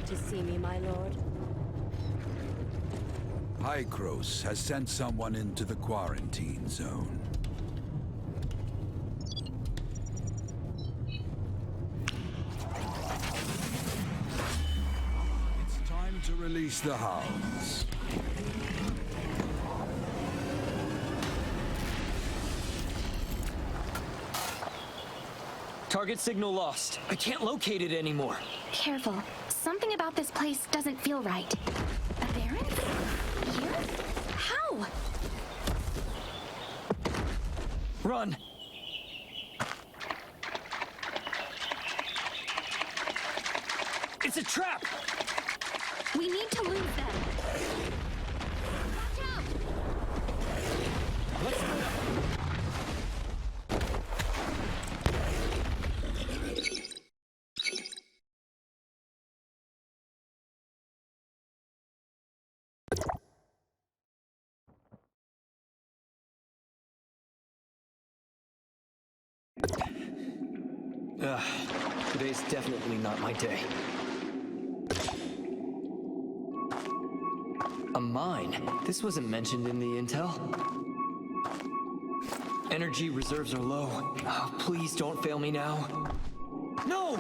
to see me, my lord? Hykros has sent someone into the quarantine zone. It's time to release the hounds. Target signal lost. I can't locate it anymore. Careful. Something about this place doesn't feel right. A Baron? Here? How? Run! It's a trap! We need to lose them. Watch out! Let's go. Today's definitely not my day. A mine? This wasn't mentioned in the intel. Energy reserves are low. Oh, please don't fail me now. No!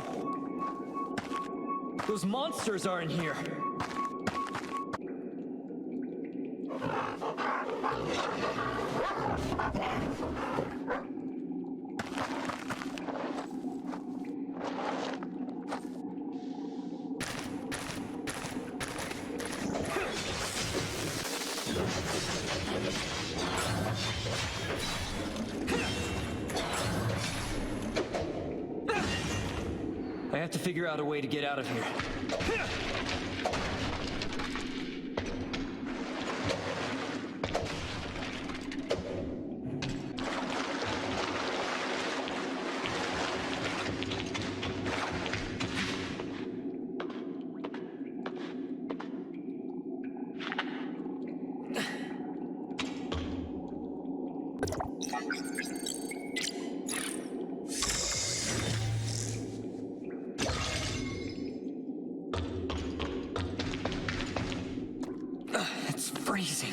Those monsters are in here. I have to figure out a way to get out of here. It's freezing.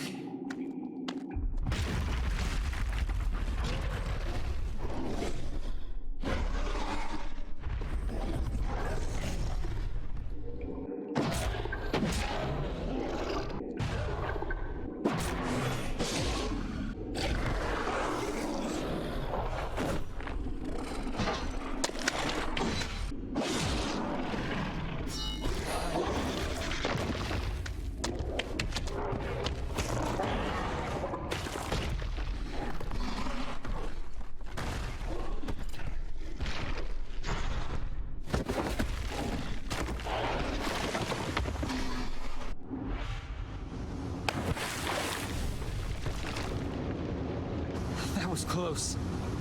That was close.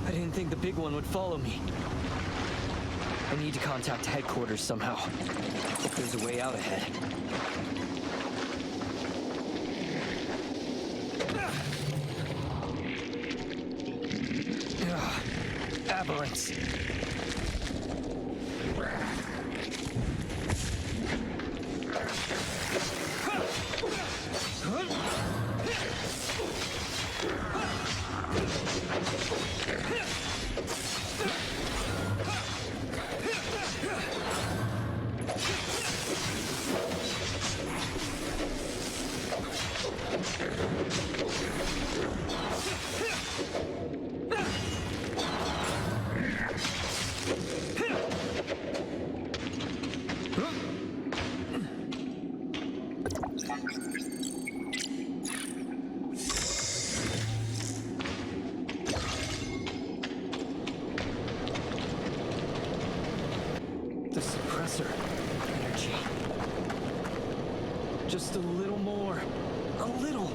I didn't think the big one would follow me. I need to contact headquarters somehow. If there's a way out ahead. Aberrants. The suppressor energy. Just a little more. A little.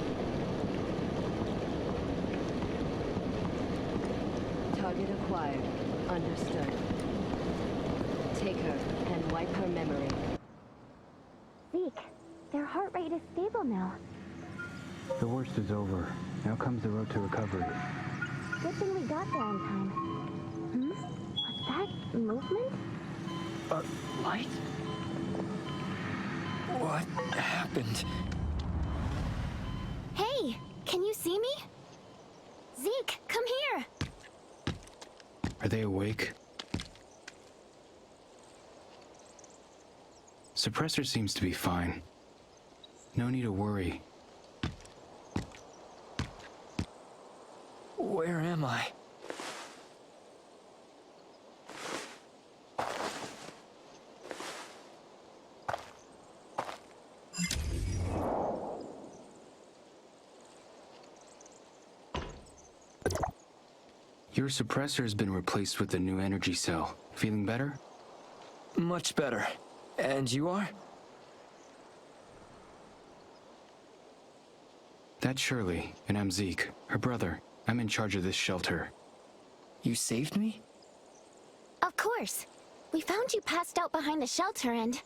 Target acquired. Understood. Take her and wipe her memory. Zeke, their heart rate is stable now. The worst is over. Now comes the road to recovery. Good thing we got there on time. Was that movement? Light? What happened? Hey, can you see me? Zeke, come here. Are they awake? Suppressor seems to be fine. No need to worry. Where am I? Your suppressor has been replaced with a new energy cell. Feeling better? Much better. And you are? That's Shirley, and I'm Zeke, her brother. I'm in charge of this shelter. You saved me? Of course. We found you passed out behind the shelter and...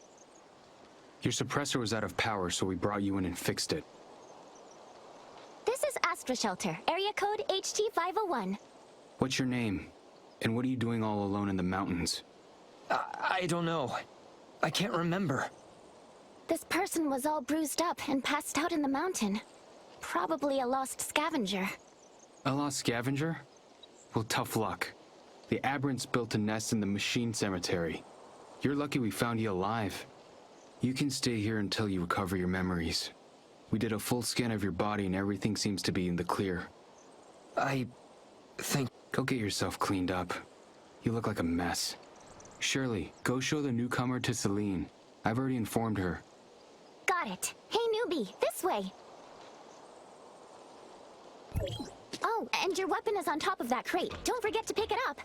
Your suppressor was out of power, so we brought you in and fixed it. This is Astra Shelter, area code HT501. What's your name? And what are you doing all alone in the mountains? I don't know. I can't remember. This person was all bruised up and passed out in the mountain. Probably a lost scavenger. A lost scavenger? Well, tough luck. The aberrants built a nest in the machine cemetery. You're lucky we found you alive. You can stay here until you recover your memories. We did a full scan of your body and everything seems to be in the clear. I think... Go get yourself cleaned up. You look like a mess. Shirley, go show the newcomer to Céline. I've already informed her. Got it. Hey, newbie, this way. Oh, and your weapon is on top of that crate. Don't forget to pick it up.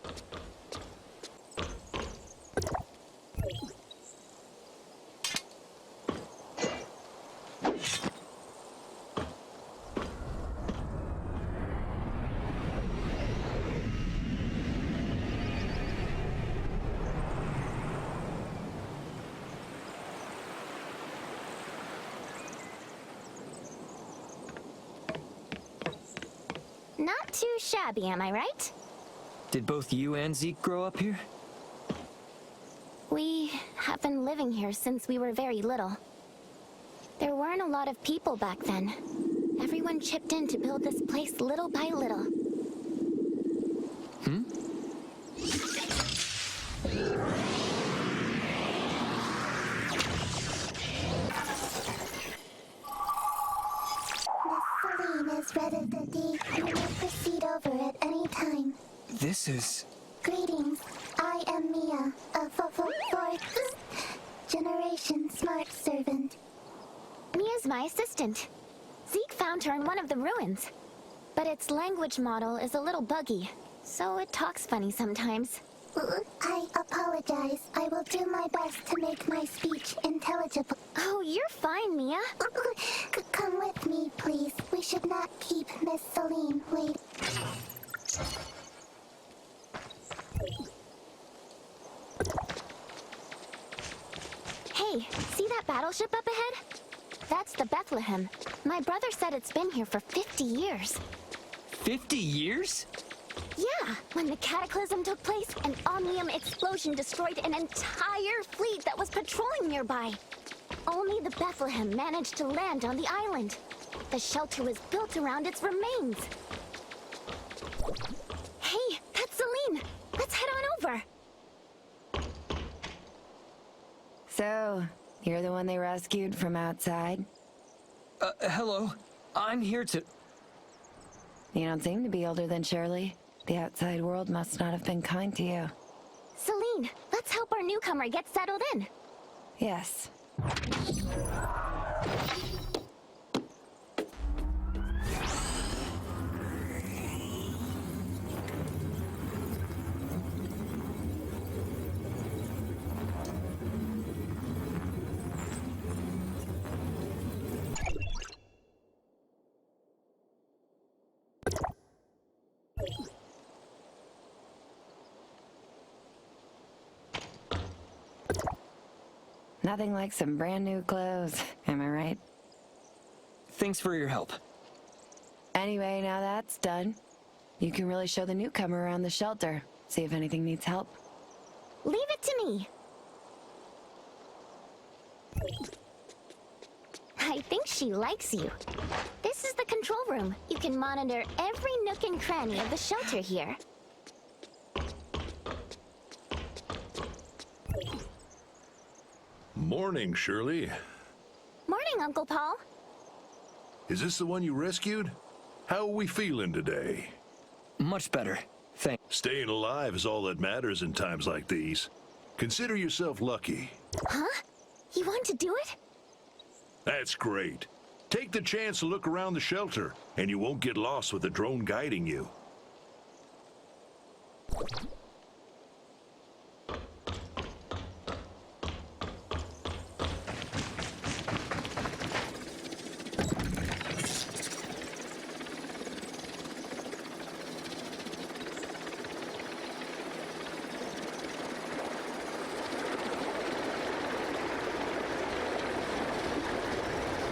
Not too shabby, am I right? Did both you and Zeke grow up here? We have been living here since we were very little. There weren't a lot of people back then. Everyone chipped in to build this place little by little. Hmm? Céline is ready to dig. You may proceed over at any time. This is... Greetings. I am Mi-a, a fourth generation smart servant. Mia's my assistant. Zeke found her in one of the ruins. But its language model is a little buggy, so it talks funny sometimes. I apologize. I will do my best to make my speech intelligible. Oh, you're fine, Mia. Come with me, please. We should not keep Miss Céline waiting. Hey, see that battleship up ahead? That's the Bethlehem. My brother said it's been here for 50 years. 50 years? Yeah, when the cataclysm took place, an omnium explosion destroyed an entire fleet that was patrolling nearby. Only the Bethlehem managed to land on the island. The shelter was built around its remains. Hey, that's Céline. Let's head on over. So, you're the one they rescued from outside? Hello. I'm here to... You don't seem to be older than Shirley. The outside world must not have been kind to you. Céline, let's help our newcomer get settled in. Yes. Nothing like some brand new clothes, am I right? Thanks for your help. Anyway, now that's done. You can really show the newcomer around the shelter, see if anything needs help. Leave it to me. I think she likes you. This is the control room. You can monitor every nook and cranny of the shelter here. Morning, Shirley. Morning, Uncle Paul. Is this the one you rescued? How are we feeling today? Much better. Thanks. Staying alive is all that matters in times like these. Consider yourself lucky. Huh? You want to do it? That's great. Take the chance to look around the shelter, and you won't get lost with the drone guiding you.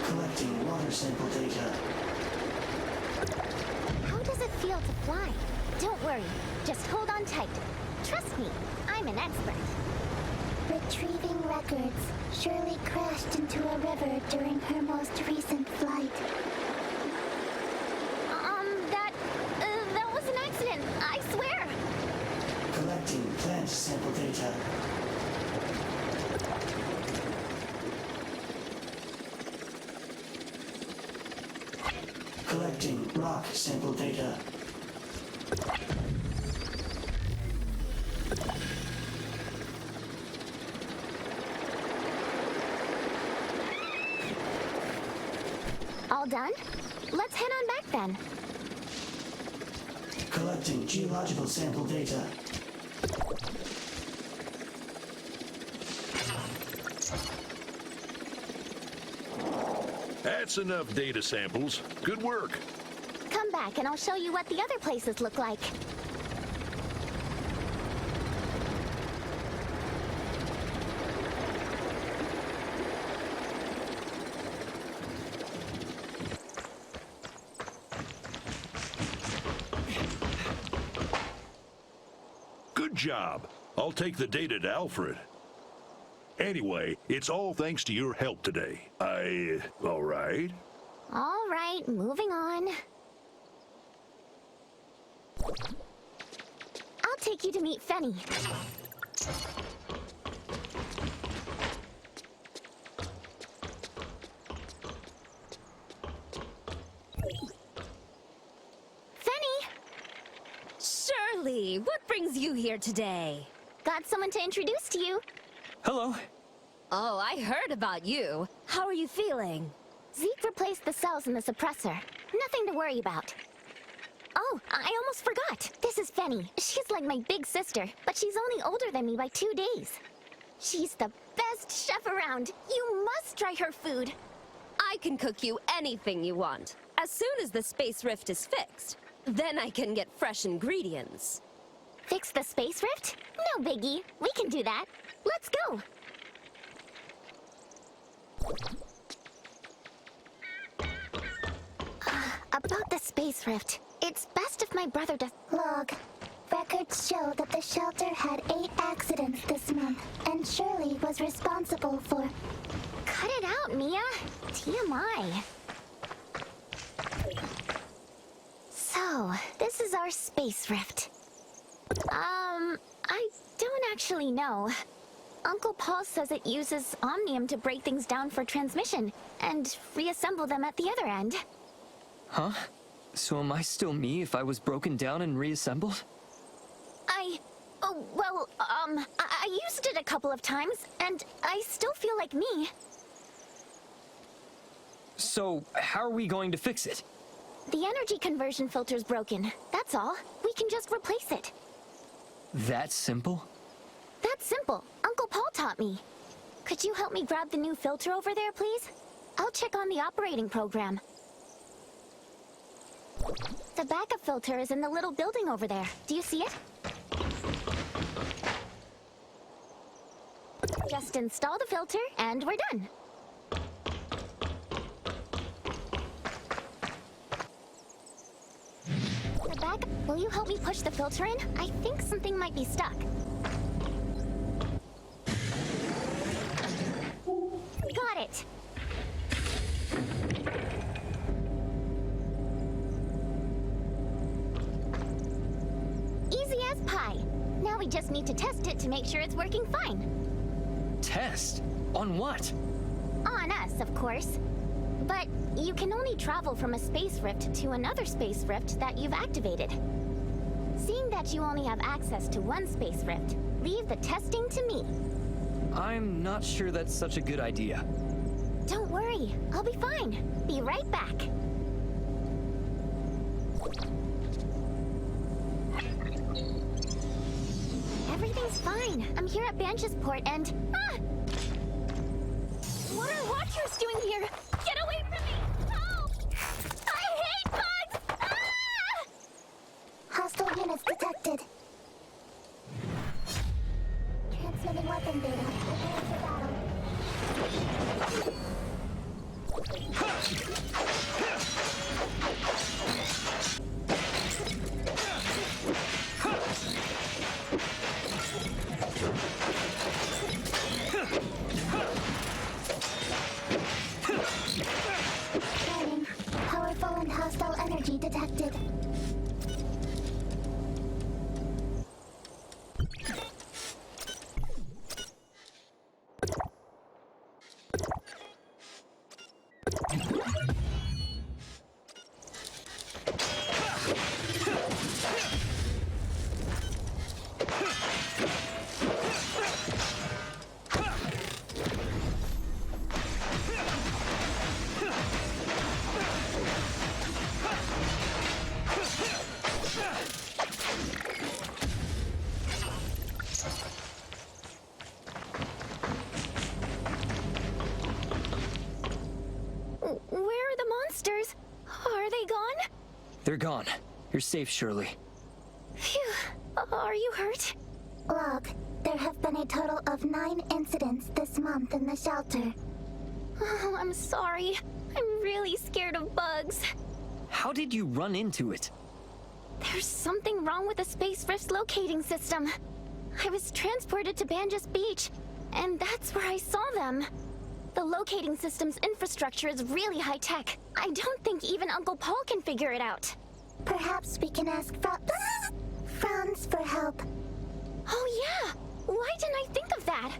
Collecting water sample data. How does it feel to fly? Don't worry. Just hold on tight. Trust me, I'm an expert. Retrieving records. Shirley crashed into a river during her most recent flight. That was an accident, I swear. Collecting plant sample data. Collecting rock sample data. All done? Let's head on back then. Collecting geological sample data. That's enough data samples. Good work. Come back and I'll show you what the other places look like. Good job. I'll take the data to Alfred. Anyway, it's all thanks to your help today. All right? All right, moving on. I'll take you to meet Fenny. Fenny! Shirley, what brings you here today? Got someone to introduce to you. Hello. Oh, I heard about you. How are you feeling? Zeke replaced the cells in the suppressor. Nothing to worry about. Oh, I almost forgot. This is Fenny. She's like my big sister, but she's only older than me by 2 days. She's the best chef around. You must try her food. I can cook you anything you want. As soon as the space rift is fixed, then I can get fresh ingredients. Fix the space rift? No biggie. We can do that. Let's go. About the space rift. It's best if my brother does. Log. Records show that the shelter had 8 accidents this month, and Shirley was responsible for... Cut it out, Mia. TMI. So, this is our space rift. I don't actually know. Uncle Paul says it uses omnium to break things down for transmission, and reassemble them at the other end. Huh? So am I still me if I was broken down and reassembled? I used it a couple of times, and I still feel like me. So, how are we going to fix it? The energy conversion filter's broken. That's all. We can just replace it. That simple? That's simple. Uncle Paul taught me. Could you help me grab the new filter over there, please? I'll check on the operating program. The backup filter is in the little building over there. Do you see it? Just install the filter, and we're done. The backup... Will you help me push the filter in? I think something might be stuck. Got it. just need to test it to make sure it's working fine. Test? On what? On us, of course. But you can only travel from a space rift to another space rift that you've activated. Seeing that you only have access to one space rift, leave the testing to me. I'm not sure that's such a good idea. Don't worry, I'll be fine. Be right back. Everything's fine. I'm here at Bansh's port and... Ah! What are Watchers doing here? Get away from me! Help! I hate bugs! Ah! Hostile units detected. Transmitting weapon data. Prepare for battle. Warning. Powerful and hostile energy detected. Where are the monsters? Are they gone? They're gone. You're safe, Shirley. Phew. Are you hurt? Log. There have been a total of 9 incidents this month in the shelter. Oh, I'm sorry. I'm really scared of bugs. How did you run into it? There's something wrong with the Space Rift's locating system. I was transported to Banjas Beach, and that's where I saw them. The locating system's infrastructure is really high-tech. I don't think even Uncle Paul can figure it out. Perhaps we can ask Franz for help. Oh yeah! Why didn't I think of that?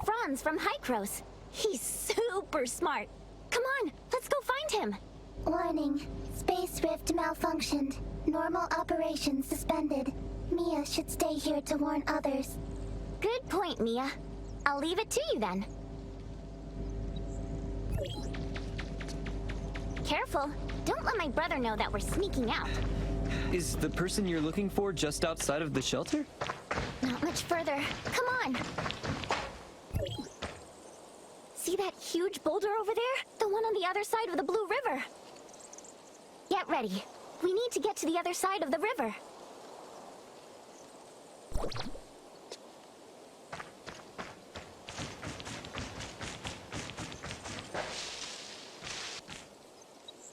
Franz from Hykros. He's super smart. Come on, let's go find him. Warning. Space Rift malfunctioned. Normal operations suspended. Mi-a should stay here to warn others. Good point, Mi-a. I'll leave it to you then. Careful. Don't let my brother know that we're sneaking out. Is the person you're looking for just outside of the shelter? Not much further. Come on. See that huge boulder over there? The one on the other side of the Blue River. Get ready. We need to get to the other side of the river.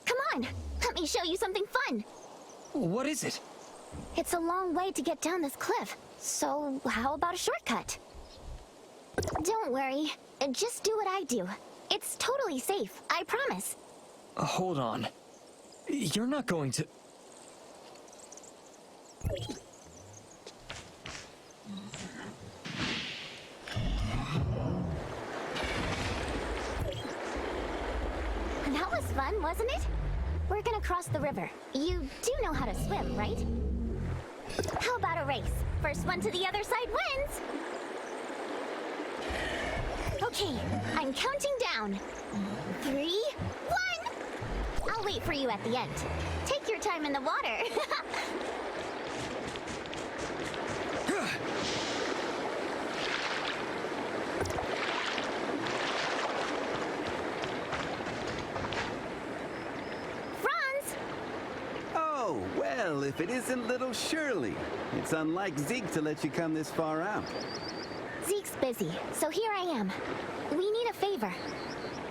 Come on. Let me show you something fun. What is it? It's a long way to get down this cliff. So how about a shortcut? Don't worry. Just do what I do. It's totally safe, I promise. Hold on. You're not going to... That was fun, wasn't it? We're gonna cross the river. You do know how to swim, right? How about a race? First one to the other side wins! Okay, I'm counting down. 3, 1! I'll wait for you at the end. Take your time in the water. Franz! Oh, well, if it isn't little Shirley. It's unlike Zeke to let you come this far out. Zeke's busy, so here I am. We need a favor.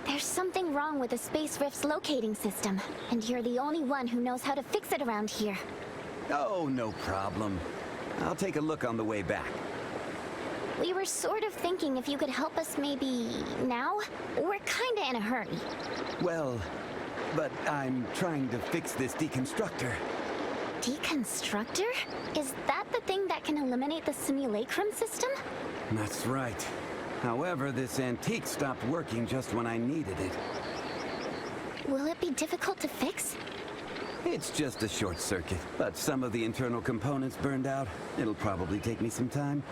There's something wrong with the Space Rift's locating system, and you're the only one who knows how to fix it around here. Oh, no problem. I'll take a look on the way back. We were sort of thinking if you could help us maybe now? We're kinda in a hurry. Well, but I'm trying to fix this deconstructor. Deconstructor? Is that that the thing that can eliminate the simulacrum system? That's right. However, this antique stopped working just when I needed it. Will it be difficult to fix? It's just a short circuit, but some of the internal components burned out. It'll probably take me some time.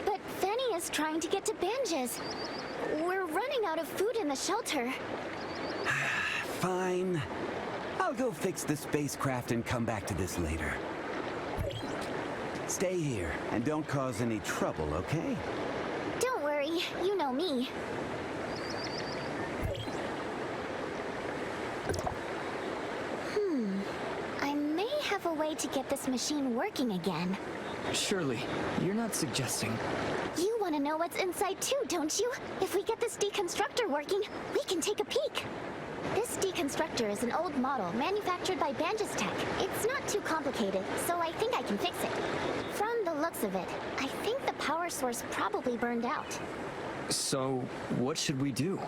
But Fanny is trying to get to Banges. We're running out of food in the shelter. Fine. I'll go fix the spacecraft and come back to this later. Stay here, and don't cause any trouble, okay? Don't worry, you know me. I may have a way to get this machine working again. Surely, you're not suggesting... You want to know what's inside too, don't you? If we get this deconstructor working, we can take a peek. This deconstructor is an old model manufactured by Banges Tech. It's not too complicated, so I think I can fix it. From the looks of it, I think the power source probably burned out. So, what should we do?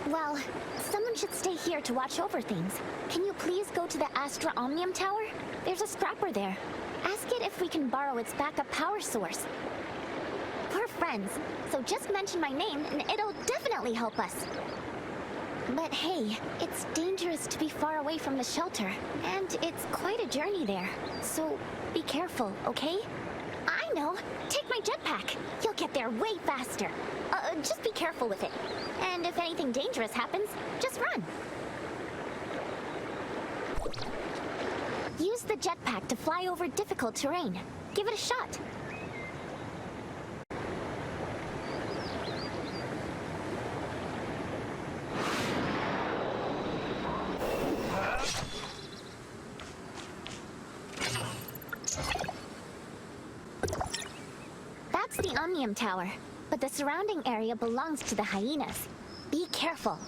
Well, someone should stay here to watch over things. Can you please go to the Astra Omnium Tower? There's a scrapper there. Ask it if we can borrow its backup power source. We're friends, so just mention my name and it'll definitely help us. But hey, it's dangerous to be far away from the shelter, and it's quite a journey there. So be careful, okay? I know! Take my jetpack! You'll get there way faster. Just be careful with it. And if anything dangerous happens, just run. Use the jetpack to fly over difficult terrain. Give it a shot. That's the Omnium Tower, but the surrounding area belongs to the hyenas. Be careful.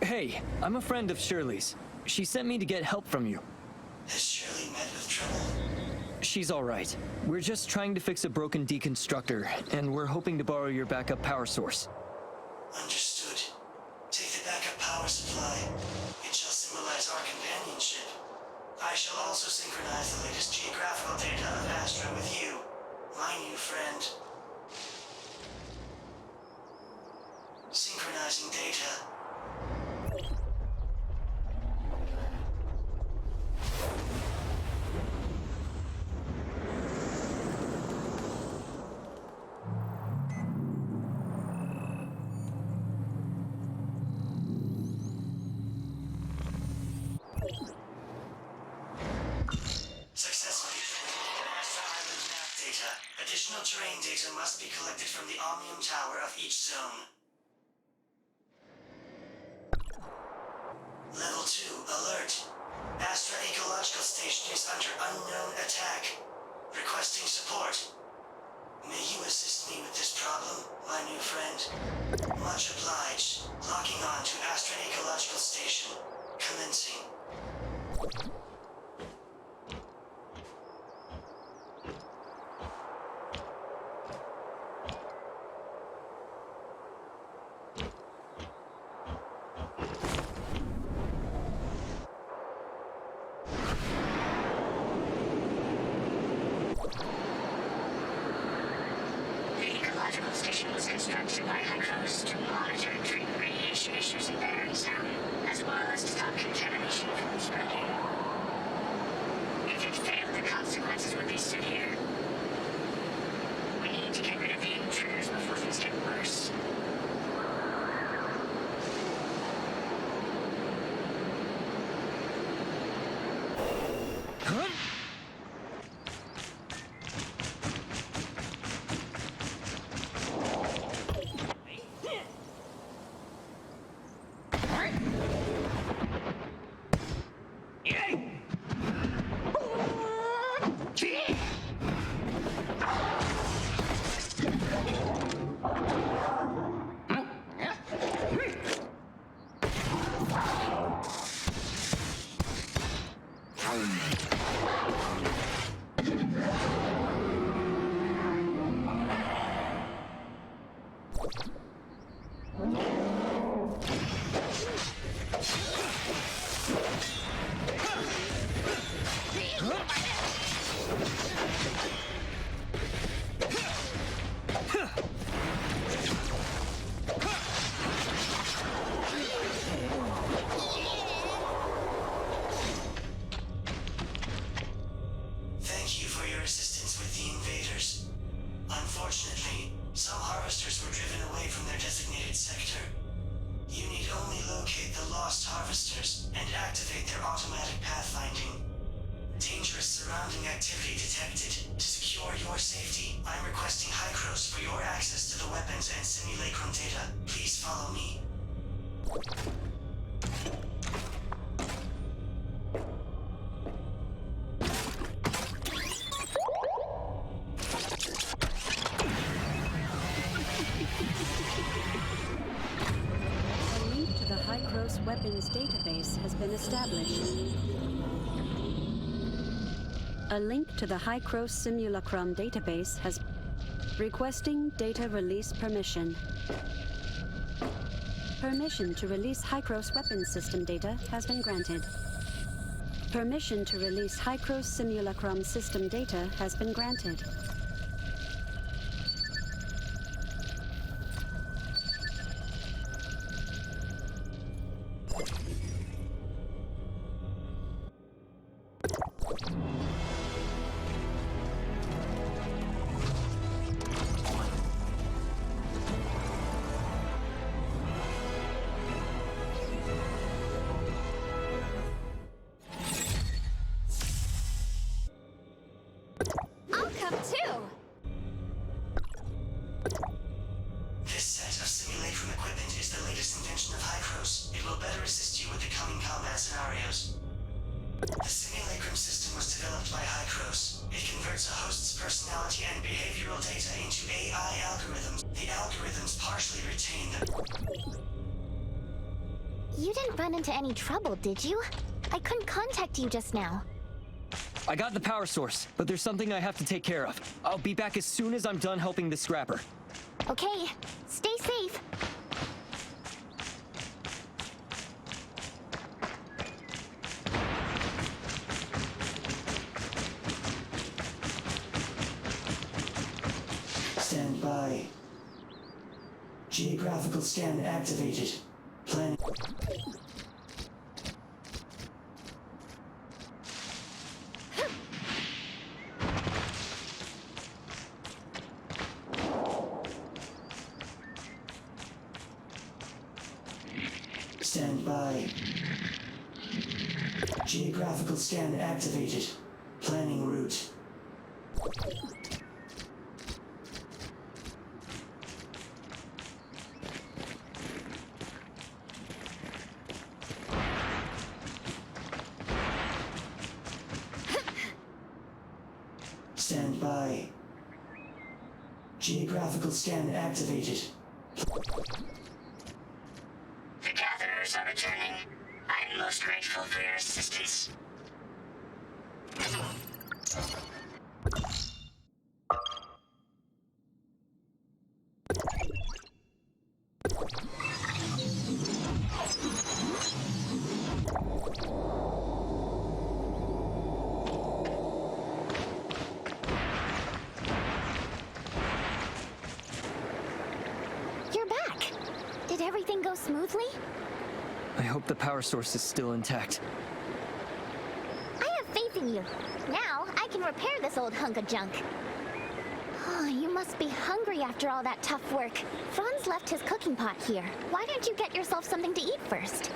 Hey, I'm a friend of Shirley's. She sent me to get help from you. Has Shirley met with trouble? She's all right. We're just trying to fix a broken deconstructor, and we're hoping to borrow your backup power source. Understood. Take the backup power supply. It shall symbolize our companionship. I shall also synchronize the latest geographical data of Astra with you, my new friend. Synchronizing data. Successfully transmitted Astra Island map data. Additional terrain data must be collected from the Omnium Tower of each zone. Level 2, alert. Astra Ecological Station is under unknown attack. Requesting support. May you assist me with this problem, my new friend? Much obliged. Locking on to Astra Ecological Station. Commencing. The ecological station was instructed by Hydros to monitor and treat radiation issues in the area sound, as well as to stop contamination from spreading. If it failed, the consequences would be severe. We need to get rid of the intruders before things get worse. Thank you for your assistance with the invaders. Unfortunately, some harvesters were driven away from their designated sector. You need only locate the lost harvesters and activate their automatic pathfinding. Dangerous surrounding activity detected. To secure your safety, I'm requesting Hydros for your access to the weapons and simulacrum data. Please follow me. A link to the Hydros weapons database has been established. A link to the Hydros simulacrum database has... Requesting data release permission. Permission to release Hydros weapons system data has been granted. Permission to release Hydros simulacrum system data has been granted. I'll come too! This set of simulacrum equipment is the latest invention of Hydros. It will better assist you with the coming combat scenarios. The simulacrum system was developed by Hydros. It converts a host's personality and behavioral data into AI algorithms. The algorithms partially retain the... You didn't run into any trouble, did you? I couldn't contact you just now. I got the power source, but there's something I have to take care of. I'll be back as soon as I'm done helping the scrapper. Okay, stay safe. Stand by. Geographical scan activated. Plan... Stand by. Geographical scan activated. Planning route. Stand by. Geographical scan activated. The gatherers are returning. I'm most grateful for your assistance. smoothly? I hope the power source is still intact. I have faith in you. Now, I can repair this old hunk of junk. Oh, you must be hungry after all that tough work. Franz left his cooking pot here. Why don't you get yourself something to eat first?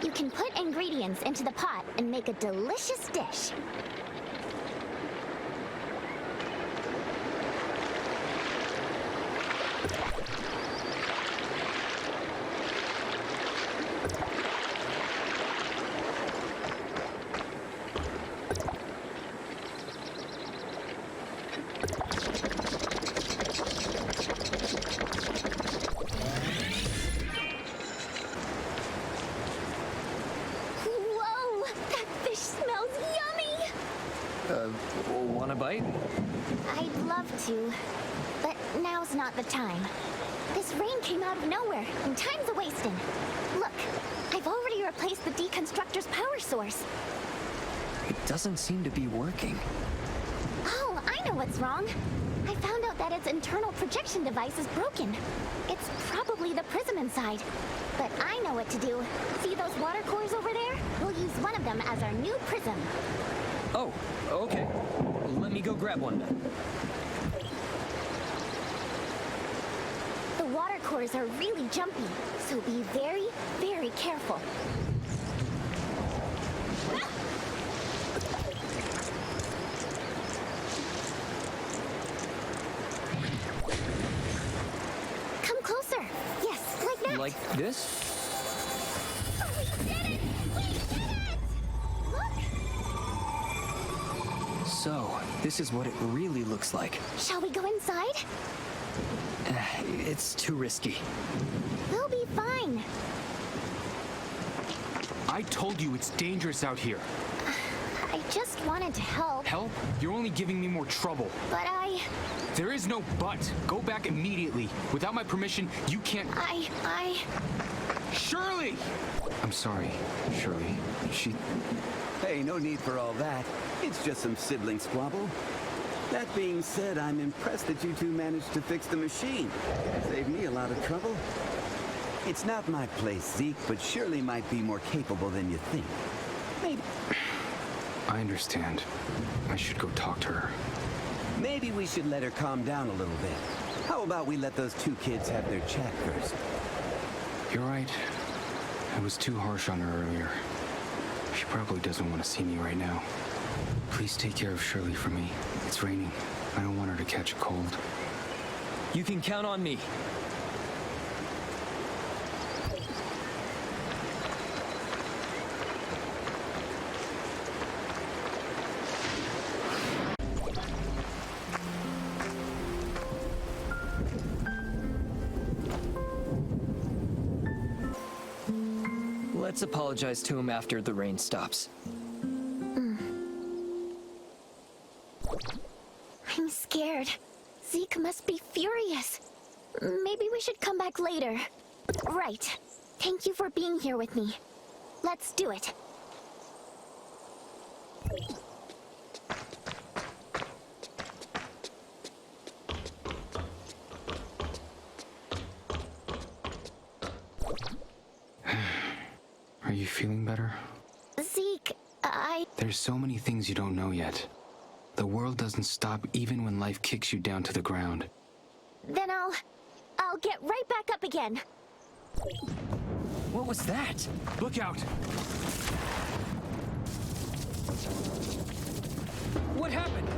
You can put ingredients into the pot and make a delicious dish. Want a bite? I'd love to, but now's not the time. This rain came out of nowhere, and time's a-wasting. Look, I've already replaced the deconstructor's power source. It doesn't seem to be working. Oh, I know what's wrong. I found out that its internal projection device is broken. It's probably the prism inside. But I know what to do. See those water cores over there? We'll use one of them as our new prism. Oh, okay. Let me go grab one then. The water cores are really jumpy, so be very, very careful. Come closer. Yes, like that. Like this? We did it! We did it! Look! So, this is what it really looks like. Shall we go inside? It's too risky. We'll be fine. I told you it's dangerous out here. I just wanted to help. Help? You're only giving me more trouble. But I... There is no but. Go back immediately. Without my permission, you can't... Shirley! I'm sorry, Shirley. Hey, no need for all that. It's just some sibling squabble. That being said, I'm impressed that you two managed to fix the machine. Saved me a lot of trouble. It's not my place, Zeke, but Shirley might be more capable than you think. Maybe... I understand. I should go talk to her. Maybe we should let her calm down a little bit. How about we let those two kids have their chat first? You're right. I was too harsh on her earlier. She probably doesn't want to see me right now. Please take care of Shirley for me. It's raining. I don't want her to catch a cold. You can count on me. Let's apologize to him after the rain stops. I'm scared. Zeke must be furious. Maybe we should come back later. Right. Thank you for being here with me. Let's do it. Are you feeling better? Zeke, There's so many things you don't know yet. The world doesn't stop even when life kicks you down to the ground. Then I'll get right back up again. What was that? Look out! What happened?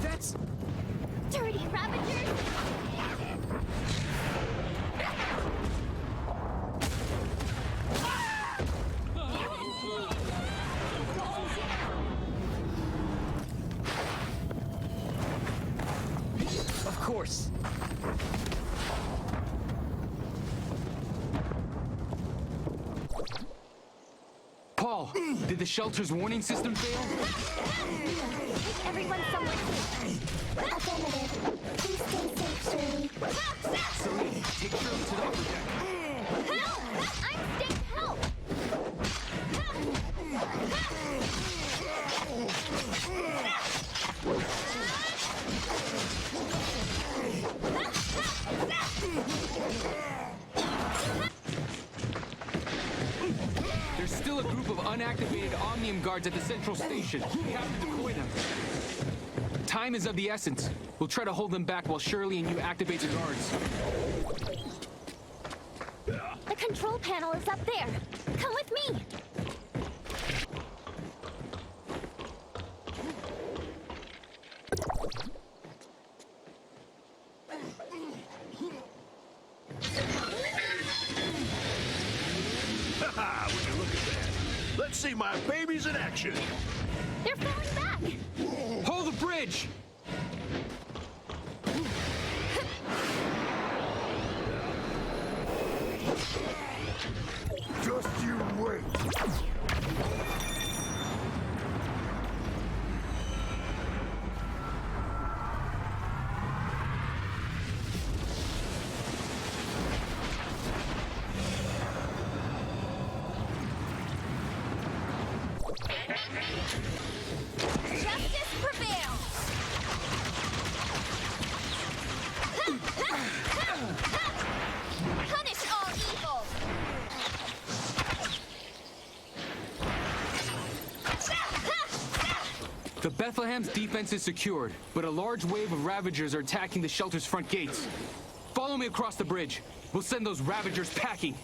That's... Dirty Ravagers! Of course. Paul, did the shelter's warning system fail? Take everyone somewhere safe. Affirmative. Please stay safe, Shirley. Céline, take Shirley to the upper deck. Help! I'm staying help! uranium guards at the central station. We have to deploy them. Time is of the essence. We'll try to hold them back while Shirley and you activate the guards. The control panel is up there. Come with me. Haha, would you look at that? Let's see my babies in action. They're falling back. Hold the bridge! Just you wait. Justice prevails. Punish all evil. The Bethlehem's defense is secured, but a large wave of Ravagers are attacking the shelter's front gates. Follow me across the bridge. We'll send those Ravagers packing.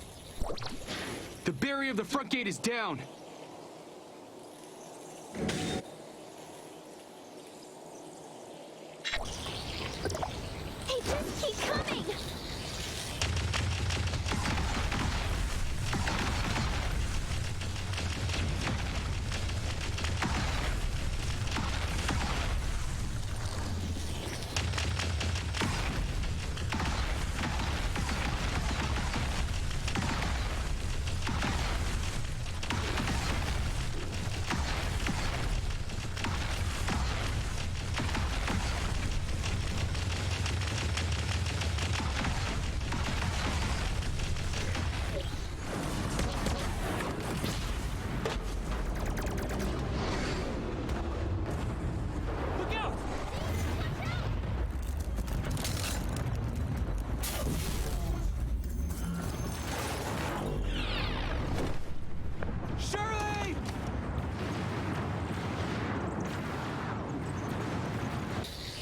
The barrier of the front gate is down. They just keep coming.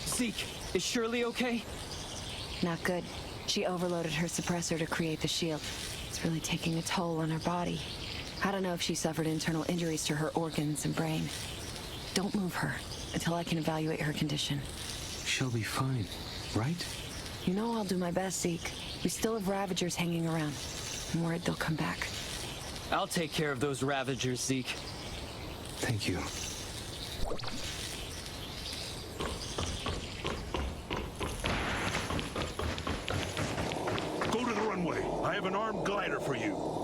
Zeke, is Shirley okay? Not good. She overloaded her suppressor to create the shield. It's really taking a toll on her body. I don't know if she suffered internal injuries to her organs and brain. Don't move her until I can evaluate her condition. She'll be fine, right? You know I'll do my best, Zeke. We still have Ravagers hanging around. I'm worried they'll come back. I'll take care of those Ravagers, Zeke. Thank you. Go to the runway. I have an armed glider for you.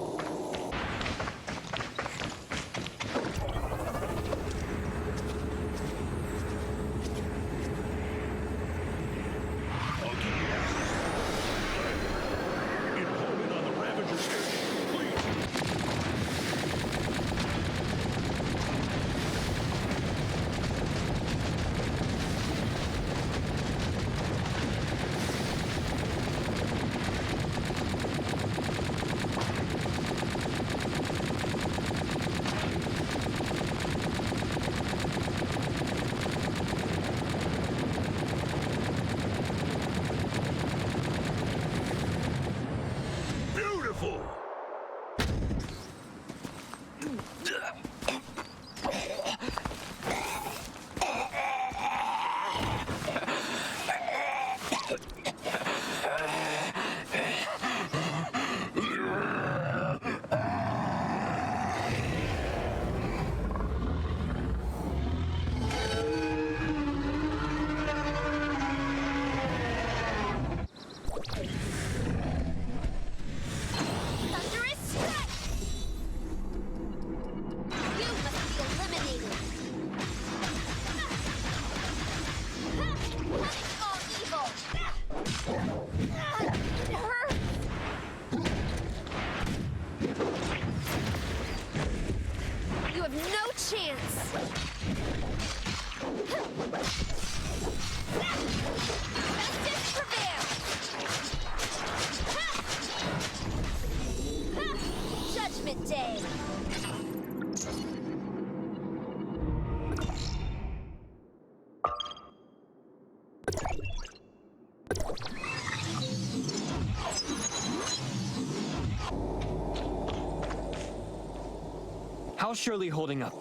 How's Shirley holding up?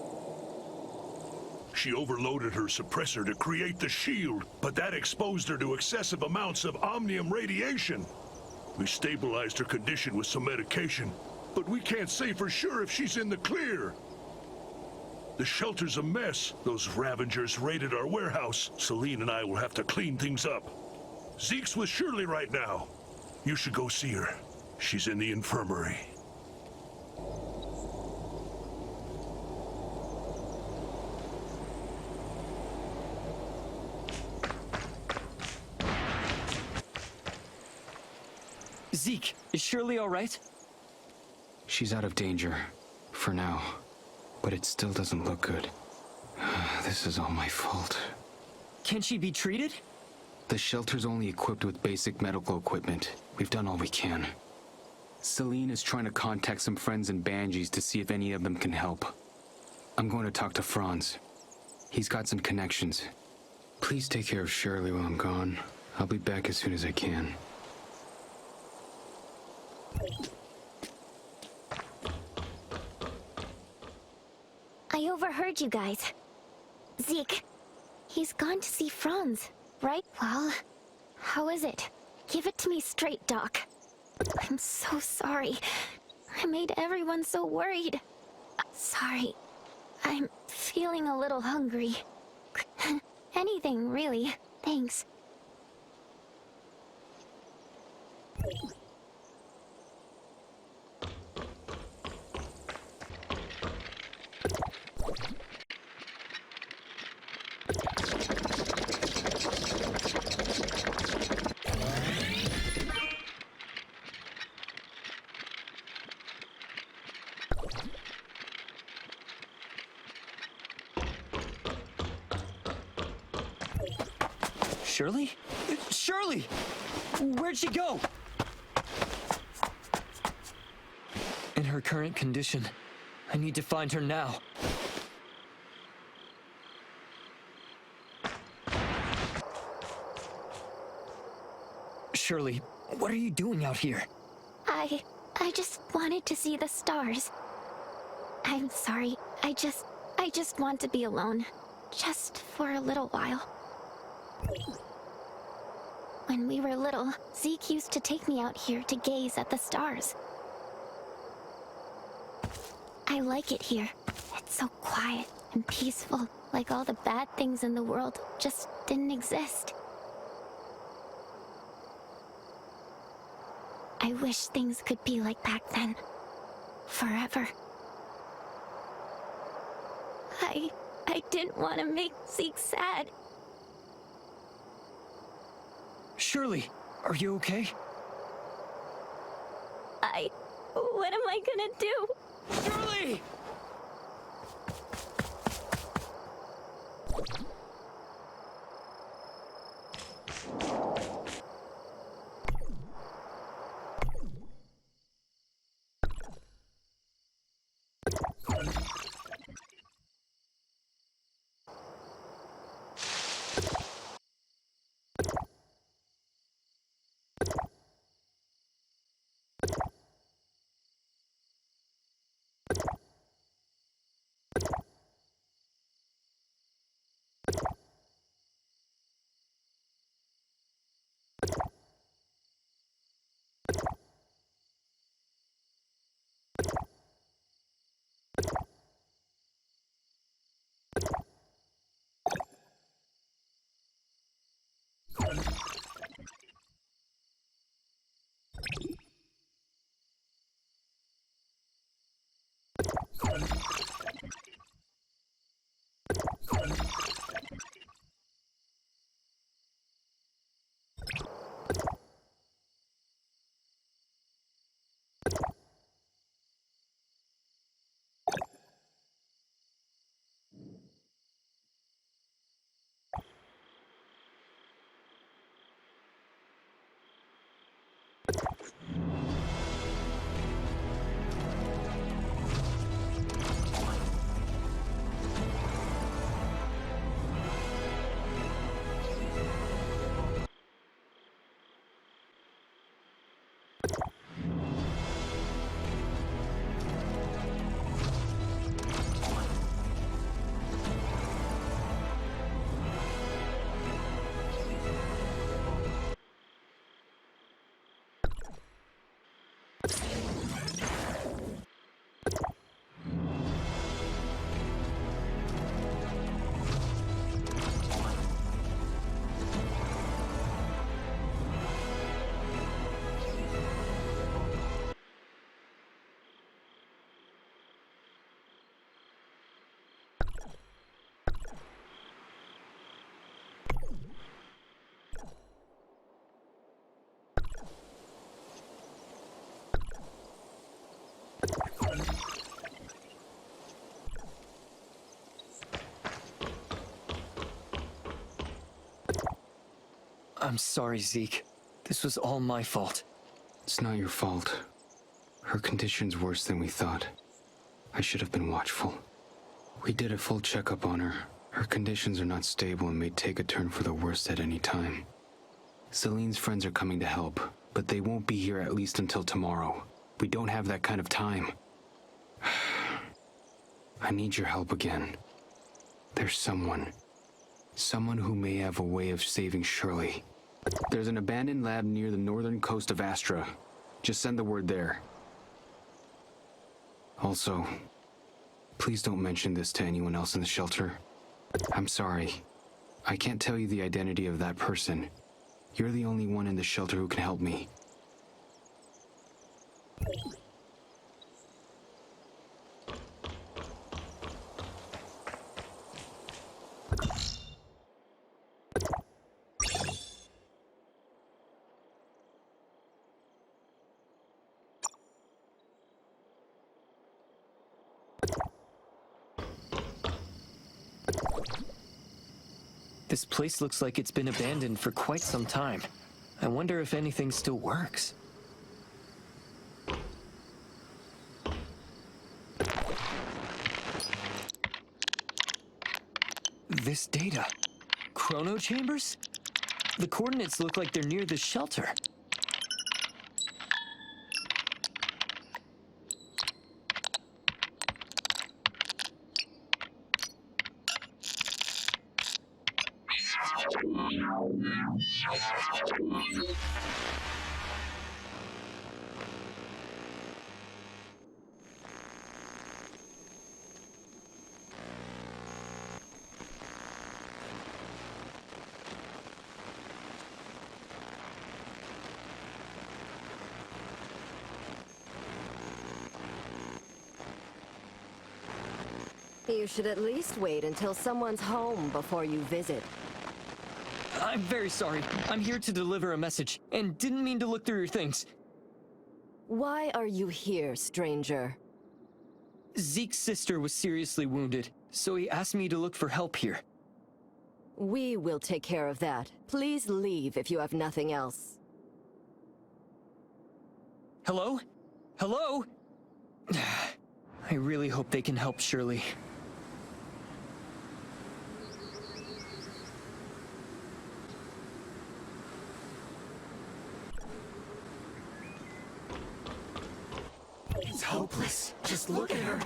She overloaded her suppressor to create the shield, but that exposed her to excessive amounts of omnium radiation. We stabilized her condition with some medication, but we can't say for sure if she's in the clear. The shelter's a mess. Those Ravengers raided our warehouse. Céline and I will have to clean things up. Zeke's with Shirley right now. You should go see her. She's in the infirmary. Zeke, is Shirley all right? She's out of danger. For now. But it still doesn't look good. This is all my fault. Can she be treated? The shelter's only equipped with basic medical equipment. We've done all we can. Céline is trying to contact some friends in Banshees to see if any of them can help. I'm going to talk to Franz. He's got some connections. Please take care of Shirley while I'm gone. I'll be back as soon as I can. I overheard you guys. Zeke, he's gone to see Franz, right? Well, how is it? Give it to me straight, Doc. I'm so sorry. I made everyone so worried. Sorry. I'm feeling a little hungry. Anything, really. Thanks. Shirley? Shirley! Where'd she go? In her current condition, I need to find her now. Shirley, what are you doing out here? I just wanted to see the stars. I'm sorry. I just want to be alone. Just for a little while. When we were little, Zeke used to take me out here to gaze at the stars. I like it here. It's so quiet and peaceful, like all the bad things in the world just didn't exist. I wish things could be like back then. Forever. I didn't want to make Zeke sad. Shirley, are you okay? What am I gonna do? Shirley! I'm sorry, Zeke. This was all my fault. It's not your fault. Her condition's worse than we thought. I should have been watchful. We did a full checkup on her. Her conditions are not stable and may take a turn for the worse at any time. Celine's friends are coming to help, but they won't be here at least until tomorrow. We don't have that kind of time. I need your help again. There's someone who may have a way of saving Shirley. There's an abandoned lab near the northern coast of Astra. Just send the word there. Also, please don't mention this to anyone else in the shelter. I'm sorry. I can't tell you the identity of that person. You're the only one in the shelter who can help me. This place looks like it's been abandoned for quite some time. I wonder if anything still works. This data. Chrono chambers? The coordinates look like they're near the shelter. You should at least wait until someone's home before you visit. I'm very sorry. I'm here to deliver a message, and didn't mean to look through your things. Why are you here, stranger? Zeke's sister was seriously wounded, so he asked me to look for help here. We will take care of that. Please leave if you have nothing else. Hello? Hello? I really hope they can help Shirley. It's hopeless. Just look at her.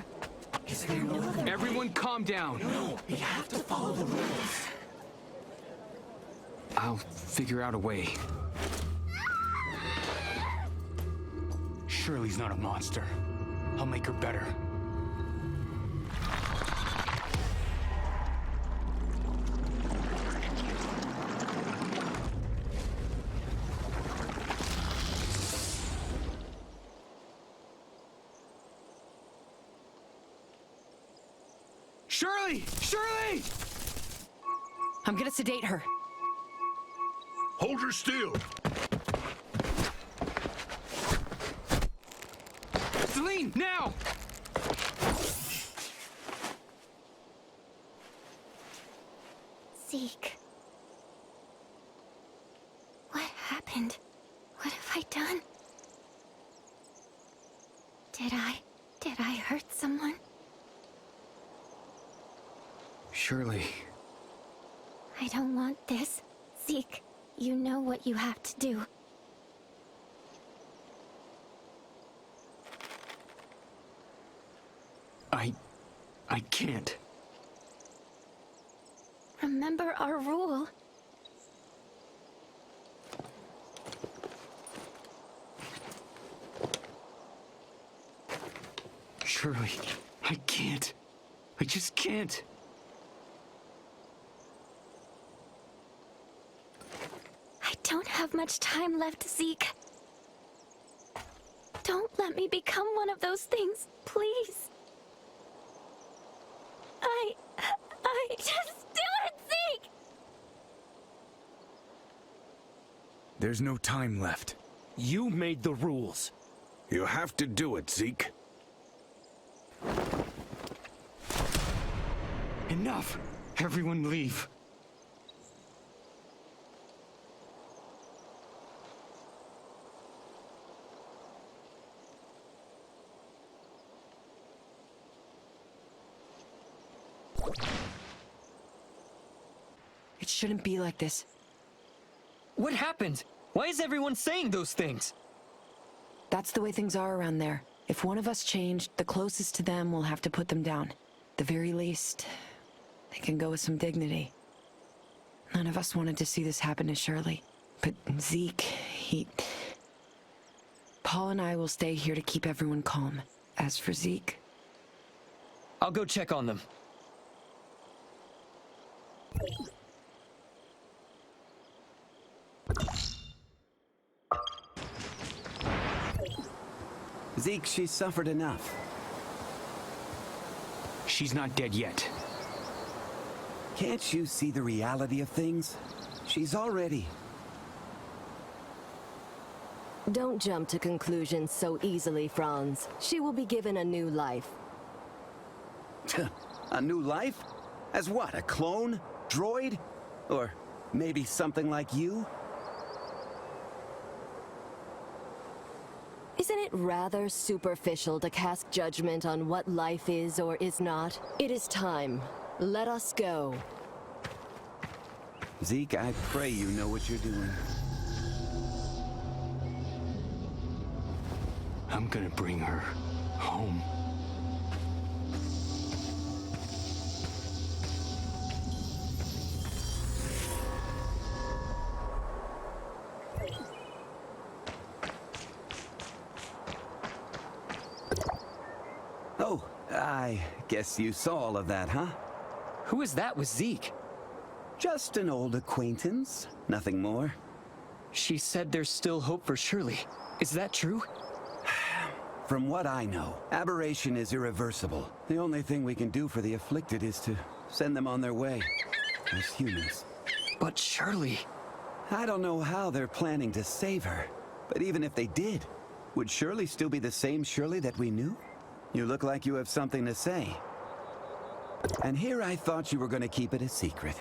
Is there no other way? Everyone calm down. No, we have to follow the rules. I'll figure out a way. Shirley's not a monster. I'll make her better. Shirley! Shirley! I'm gonna sedate her. Hold her still. Céline, now! Zeke. What happened? What have I done? Did I hurt someone? Shirley. I don't want this. Zeke, you know what you have to do. I can't. Remember our rule. Shirley, I can't. I just can't. I don't have much time left, Zeke. Don't let me become one of those things, please. Just do it, Zeke! There's no time left. You made the rules. You have to do it, Zeke. Enough! Everyone leave. shouldn't be like this. What happened? Why is everyone saying those things? That's the way things are around there. If one of us changed, the closest to them will have to put them down. At the very least, they can go with some dignity. None of us wanted to see this happen to Shirley. But Zeke, Paul and I will stay here to keep everyone calm. As for Zeke... I'll go check on them. Zeke, she's suffered enough. She's not dead yet. Can't you see the reality of things? She's already... Don't jump to conclusions so easily, Franz. She will be given a new life. A new life? As what, a clone? Droid? Or maybe something like you? Isn't it rather superficial to cast judgment on what life is or is not? It is time. Let us go. Zeke, I pray you know what you're doing. I'm gonna bring her home. Oh, I guess you saw all of that, huh? Who is that with Zeke? Just an old acquaintance, nothing more. She said there's still hope for Shirley. Is that true? From what I know, aberration is irreversible. The only thing we can do for the afflicted is to send them on their way, as humans. But Shirley... I don't know how they're planning to save her, but even if they did, would Shirley still be the same Shirley that we knew? You look like you have something to say. And here I thought you were going to keep it a secret.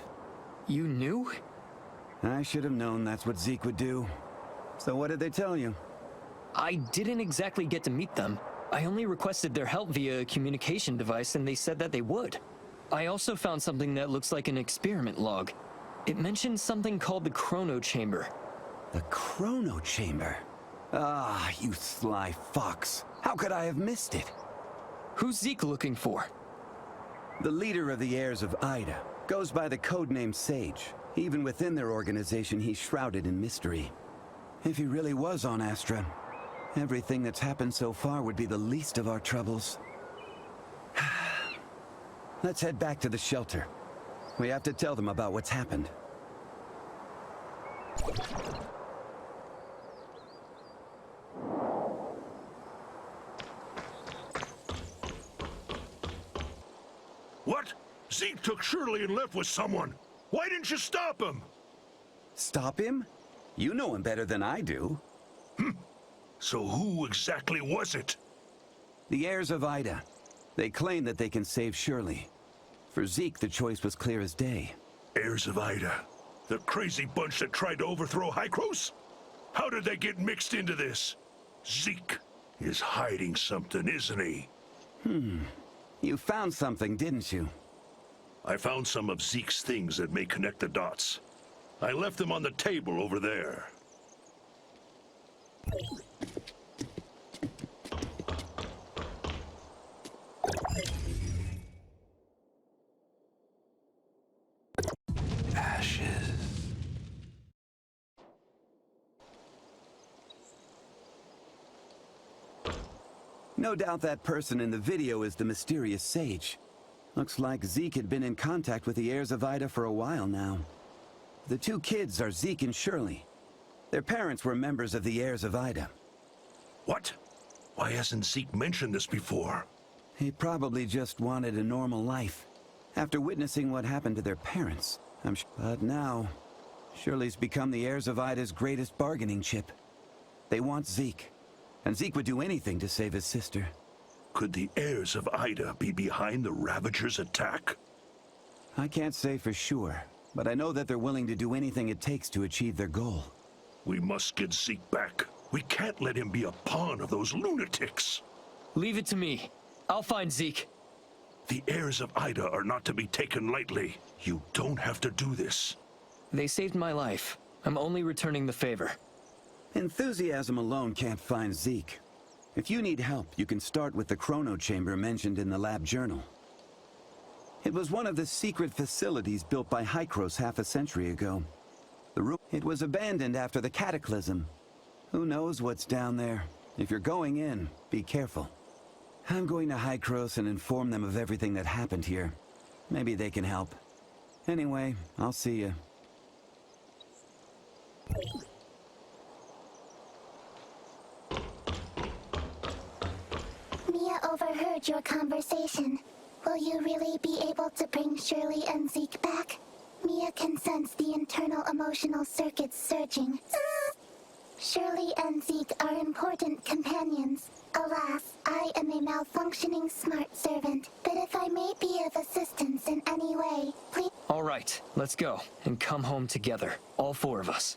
You knew? I should have known that's what Zeke would do. So what did they tell you? I didn't exactly get to meet them. I only requested their help via a communication device, and they said that they would. I also found something that looks like an experiment log. It mentioned something called the Chrono Chamber. The Chrono Chamber? Ah, you sly fox. How could I have missed it? Who's Zeke looking for? The leader of the heirs of Ida. Goes by the codename Sage. Even within their organization, he's shrouded in mystery. If he really was on Astra, everything that's happened so far would be the least of our troubles. Let's head back to the shelter. We have to tell them about what's happened. What? Zeke took Shirley and left with someone. Why didn't you stop him? Stop him? You know him better than I do. So who exactly was it? The heirs of Ida. They claim that they can save Shirley. For Zeke, the choice was clear as day. Heirs of Ida? The crazy bunch that tried to overthrow Hykros? How did they get mixed into this? Zeke is hiding something, isn't he? You found something, didn't you? I found some of Zeke's things that may connect the dots. I left them on the table over there. Ashes. No doubt that person in the video is the mysterious Sage. Looks like Zeke had been in contact with the heirs of Ida for a while now. The two kids are Zeke and Shirley. Their parents were members of the heirs of Ida. What? Why hasn't Zeke mentioned this before? He probably just wanted a normal life. After witnessing what happened to their parents, But now, Shirley's become the heirs of Ida's greatest bargaining chip. They want Zeke, and Zeke would do anything to save his sister. Could the heirs of Ida be behind the Ravagers' attack? I can't say for sure, but I know that they're willing to do anything it takes to achieve their goal. We must get Zeke back. We can't let him be a pawn of those lunatics. Leave it to me. I'll find Zeke. The heirs of Ida are not to be taken lightly. You don't have to do this. They saved my life. I'm only returning the favor. Enthusiasm alone can't find Zeke. If you need help, you can start with the chrono chamber mentioned in the lab journal. It was one of the secret facilities built by Hykros half a century ago. It was abandoned after the cataclysm. Who knows what's down there? If you're going in, be careful. I'm going to Hykros and inform them of everything that happened here. Maybe they can help. Anyway, I'll see you. Mia overheard your conversation. Will you really be able to bring Shirley and Zeke back? Mia can sense the internal emotional circuits surging. Shirley and Zeke are important companions. Alas, I am a malfunctioning smart servant. But if I may be of assistance in any way, please... All right, let's go and come home together. All four of us.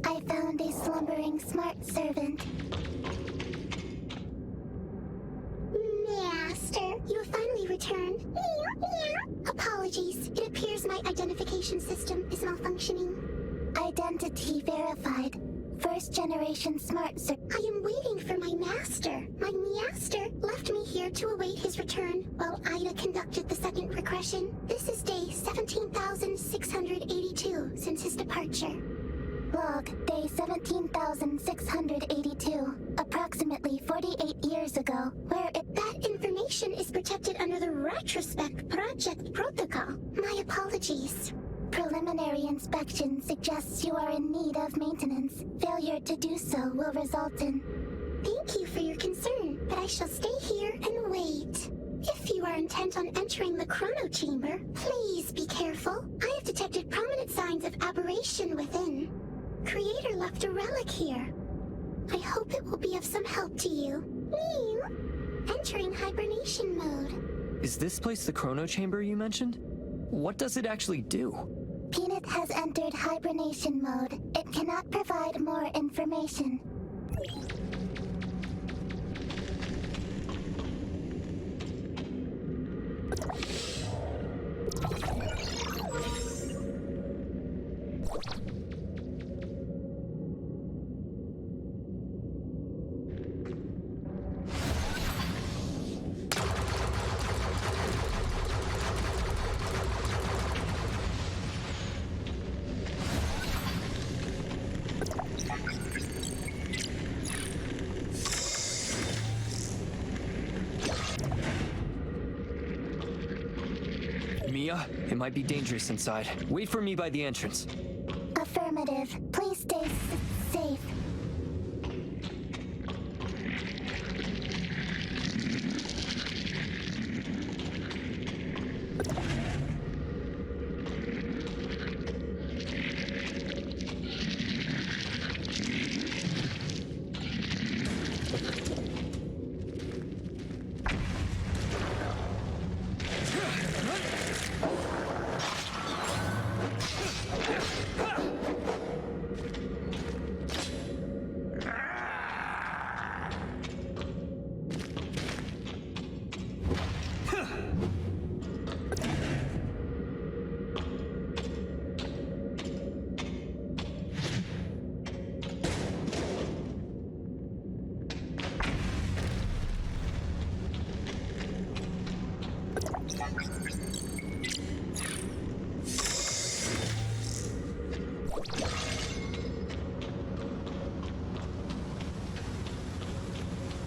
I found a slumbering smart servant. Master, you have finally returned. Apologies. It appears my identification system is malfunctioning. Identity verified. First generation smart servant. I am waiting for my master. My master left me here to await his return while Ida conducted the second regression. This is day 17,682 since his departure. Log, day 17,682, approximately 48 years ago, that information is protected under the Retrospect Project Protocol. My apologies. Preliminary inspection suggests you are in need of maintenance. Failure to do so will result in... Thank you for your concern, but I shall stay here and wait. If you are intent on entering the chrono chamber, please be careful. I have detected prominent signs of aberration within. Creator left a relic here. I hope it will be of some help to you. Entering hibernation mode. Is this place the chrono chamber you mentioned? What does it actually do? Peanut has entered hibernation mode. It cannot provide more information. Mia, it might be dangerous inside. Wait for me by the entrance. Affirmative. Please stay safe.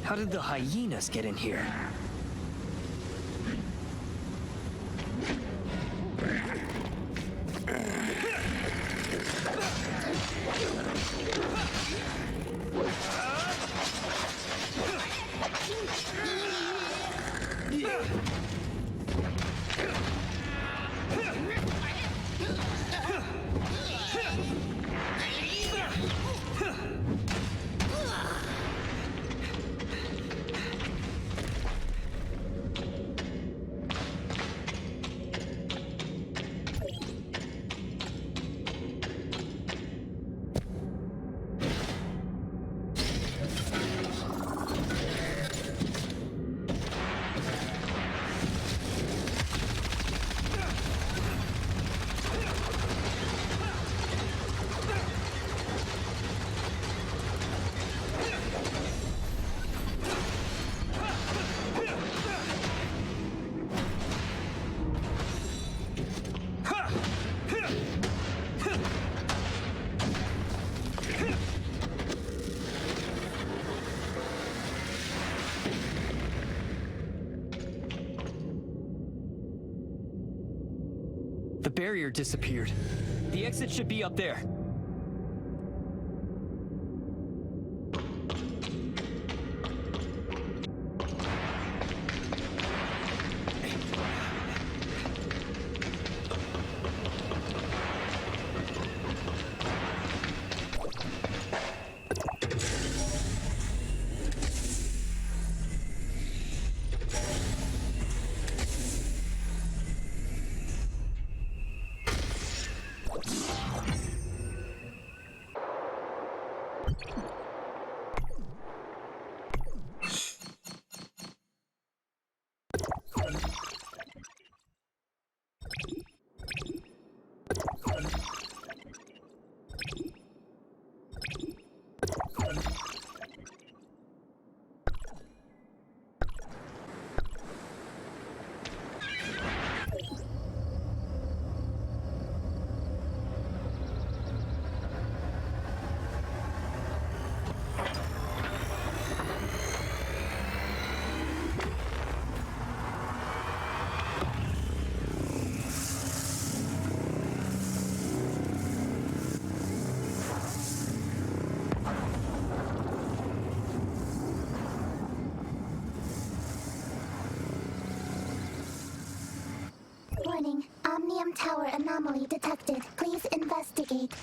How did the hyenas get in here? The barrier disappeared. The exit should be up there. Warning, Omnium Tower anomaly detected. Please investigate.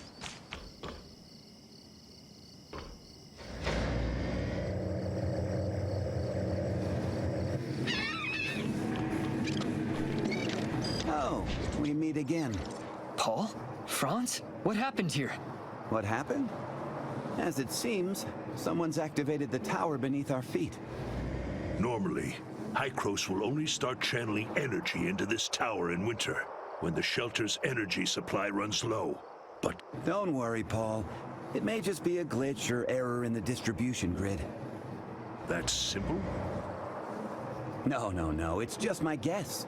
Oh, we meet again. Paul? Franz? What happened here? What happened? As it seems, someone's activated the tower beneath our feet. Normally, Hykros will only start channeling energy into this tower in winter, when the shelter's energy supply runs low. But don't worry, Paul. It may just be a glitch or error in the distribution grid. That's simple? No. It's just my guess.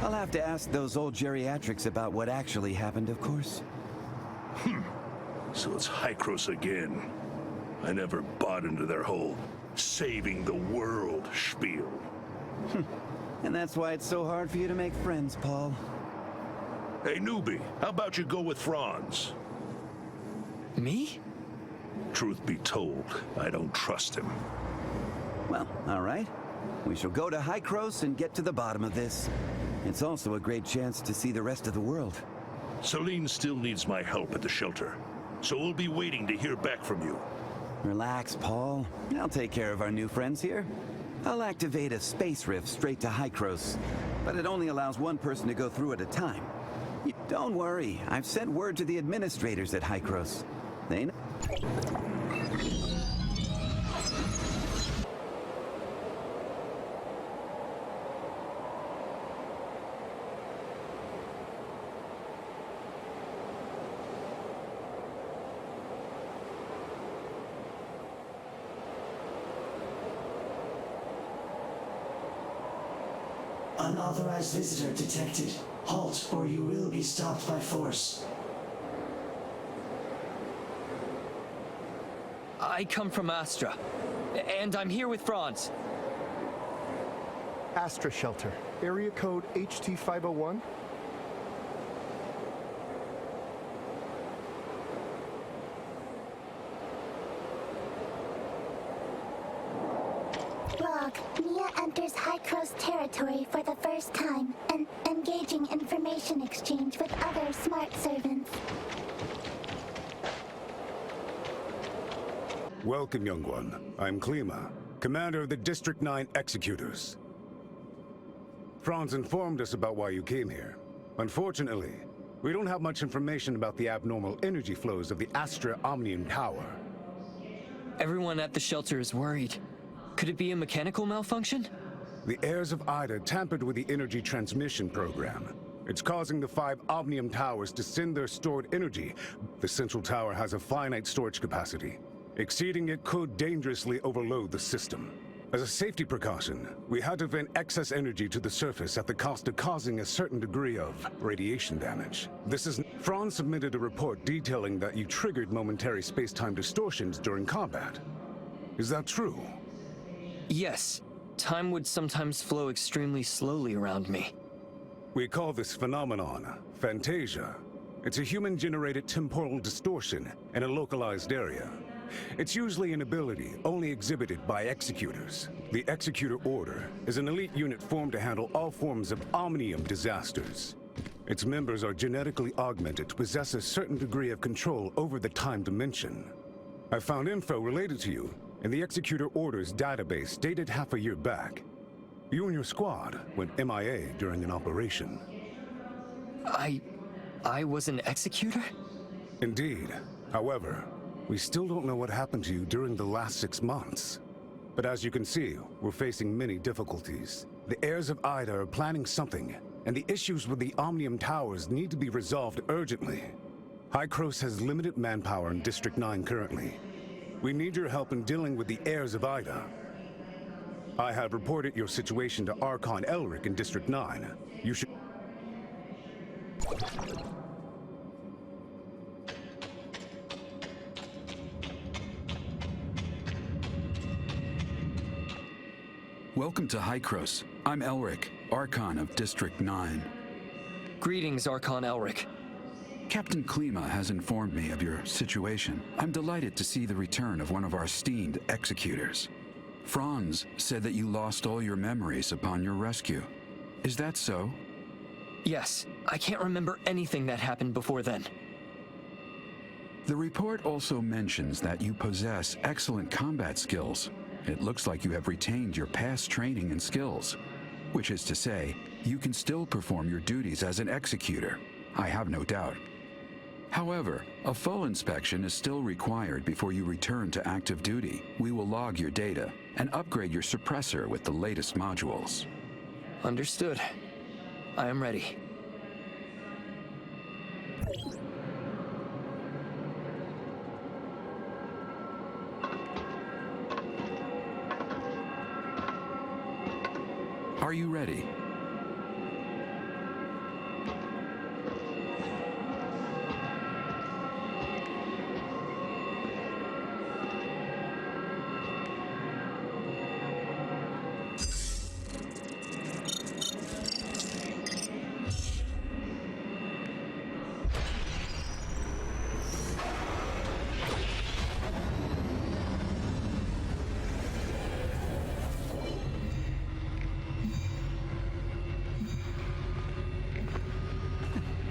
I'll have to ask those old geriatrics about what actually happened, of course. So it's Hykros again. I never bought into their whole saving the world spiel. And that's why it's so hard for you to make friends, Paul. Hey, newbie, how about you go with Franz? Me? Truth be told, I don't trust him. Well, all right. We shall go to Hykros and get to the bottom of this. It's also a great chance to see the rest of the world. Céline still needs my help at the shelter, so we'll be waiting to hear back from you. Relax, Paul. I'll take care of our new friends here. I'll activate a space rift straight to Hykros, but it only allows one person to go through at a time. Don't worry, I've sent word to the administrators at Hykros. They know. Unauthorized visitor detected. Halt, or you will be stopped by force. I come from Astra, and I'm here with Franz. Astra Shelter, area code HT501. Log, Mi-a enters Hykros territory for the first time and engaging information exchange with other smart servants. Welcome, young one. I'm Klima, commander of the District 9 Executors. Franz informed us about why you came here. Unfortunately, we don't have much information about the abnormal energy flows of the Astra Omnium Tower. Everyone at the shelter is worried. Could it be a mechanical malfunction? The heirs of Ida tampered with the energy transmission program. It's causing the 5 Omnium Towers to send their stored energy. The central tower has a finite storage capacity. Exceeding it could dangerously overload the system. As a safety precaution, we had to vent excess energy to the surface at the cost of causing a certain degree of radiation damage. Franz submitted a report detailing that you triggered momentary space-time distortions during combat. Is that true? Yes. Time would sometimes flow extremely slowly around me. We call this phenomenon phantasia. It's a human-generated temporal distortion in a localized area. It's usually an ability only exhibited by executors. The Executor Order is an elite unit formed to handle all forms of omnium disasters. Its members are genetically augmented to possess a certain degree of control over the time dimension. I found info related to you in the Executor Order's database dated half a year back. You and your squad went MIA during an operation. I was an executor? Indeed. However, we still don't know what happened to you during the last 6 months. But as you can see, we're facing many difficulties. The heirs of Ida are planning something, and the issues with the Omnium Towers need to be resolved urgently. Hykros has limited manpower in District 9 currently. We need your help in dealing with the heirs of Ida. I have reported your situation to Archon Elric in District 9. You should... Welcome to Hykros. I'm Elric, Archon of District 9. Greetings, Archon Elric. Captain Klima has informed me of your situation. I'm delighted to see the return of one of our esteemed executors. Franz said that you lost all your memories upon your rescue. Is that so? Yes, I can't remember anything that happened before then. The report also mentions that you possess excellent combat skills. It looks like you have retained your past training and skills, which is to say, you can still perform your duties as an executor. I have no doubt. However, a full inspection is still required before you return to active duty. We will log your data and upgrade your suppressor with the latest modules. Understood. I am ready. Are you ready?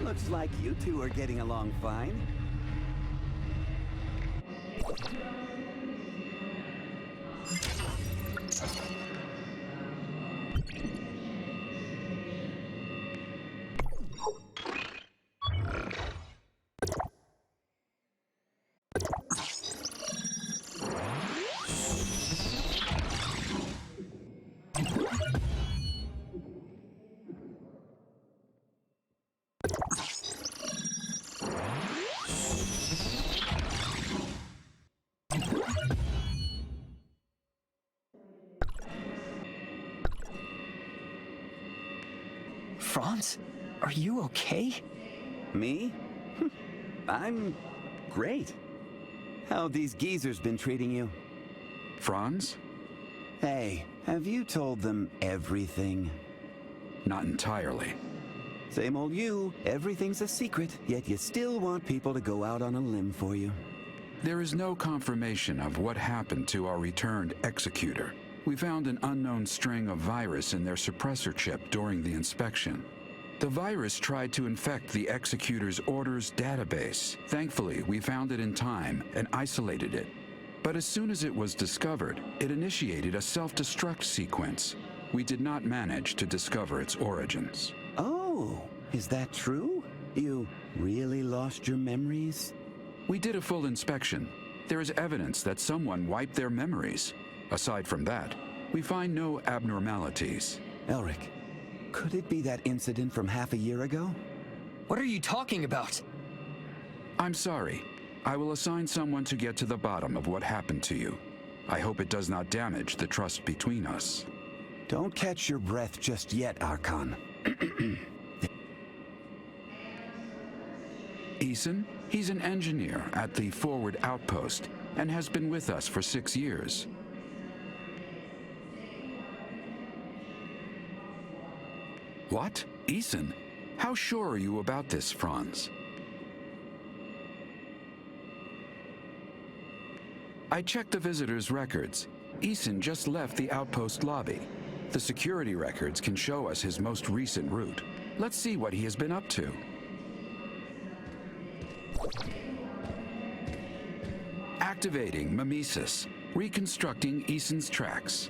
Looks like you two are getting along fine. Franz, are you okay? Me? I'm great. How have these geezers been treating you? Franz? Hey, have you told them everything? Not entirely. Same old you. Everything's a secret, yet you still want people to go out on a limb for you. There is no confirmation of what happened to our returned executor. We found an unknown string of virus in their suppressor chip during the inspection. The virus tried to infect the executor's orders database. Thankfully, we found it in time and isolated it. But as soon as it was discovered, it initiated a self-destruct sequence. We did not manage to discover its origins. Oh, is that true? You really lost your memories? We did a full inspection. There is evidence that someone wiped their memories. Aside from that, we find no abnormalities. Elric, could it be that incident from half a year ago? What are you talking about? I'm sorry. I will assign someone to get to the bottom of what happened to you. I hope it does not damage the trust between us. Don't catch your breath just yet, Archon. Eason? He's an engineer at the forward outpost and has been with us for 6 years. What? Eason? How sure are you about this, Franz? I checked the visitor's records. Eason just left the outpost lobby. The security records can show us his most recent route. Let's see what he has been up to. Activating mimesis, reconstructing Eason's tracks.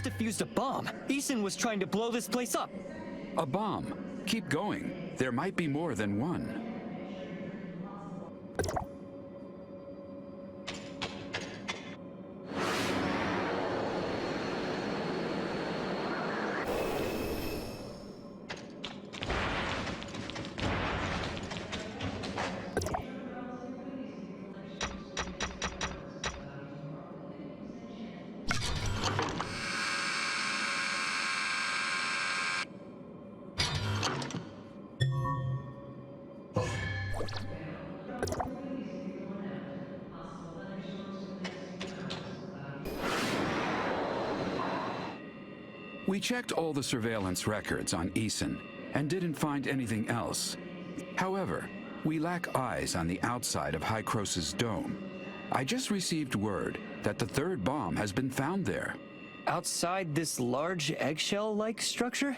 Defused a bomb. Eason was trying to blow this place up. A bomb. Keep going. There might be more than one. We checked all the surveillance records on Eason and didn't find anything else. However, we lack eyes on the outside of Hycrosa's dome. I just received word that the third bomb has been found there. Outside this large eggshell-like structure?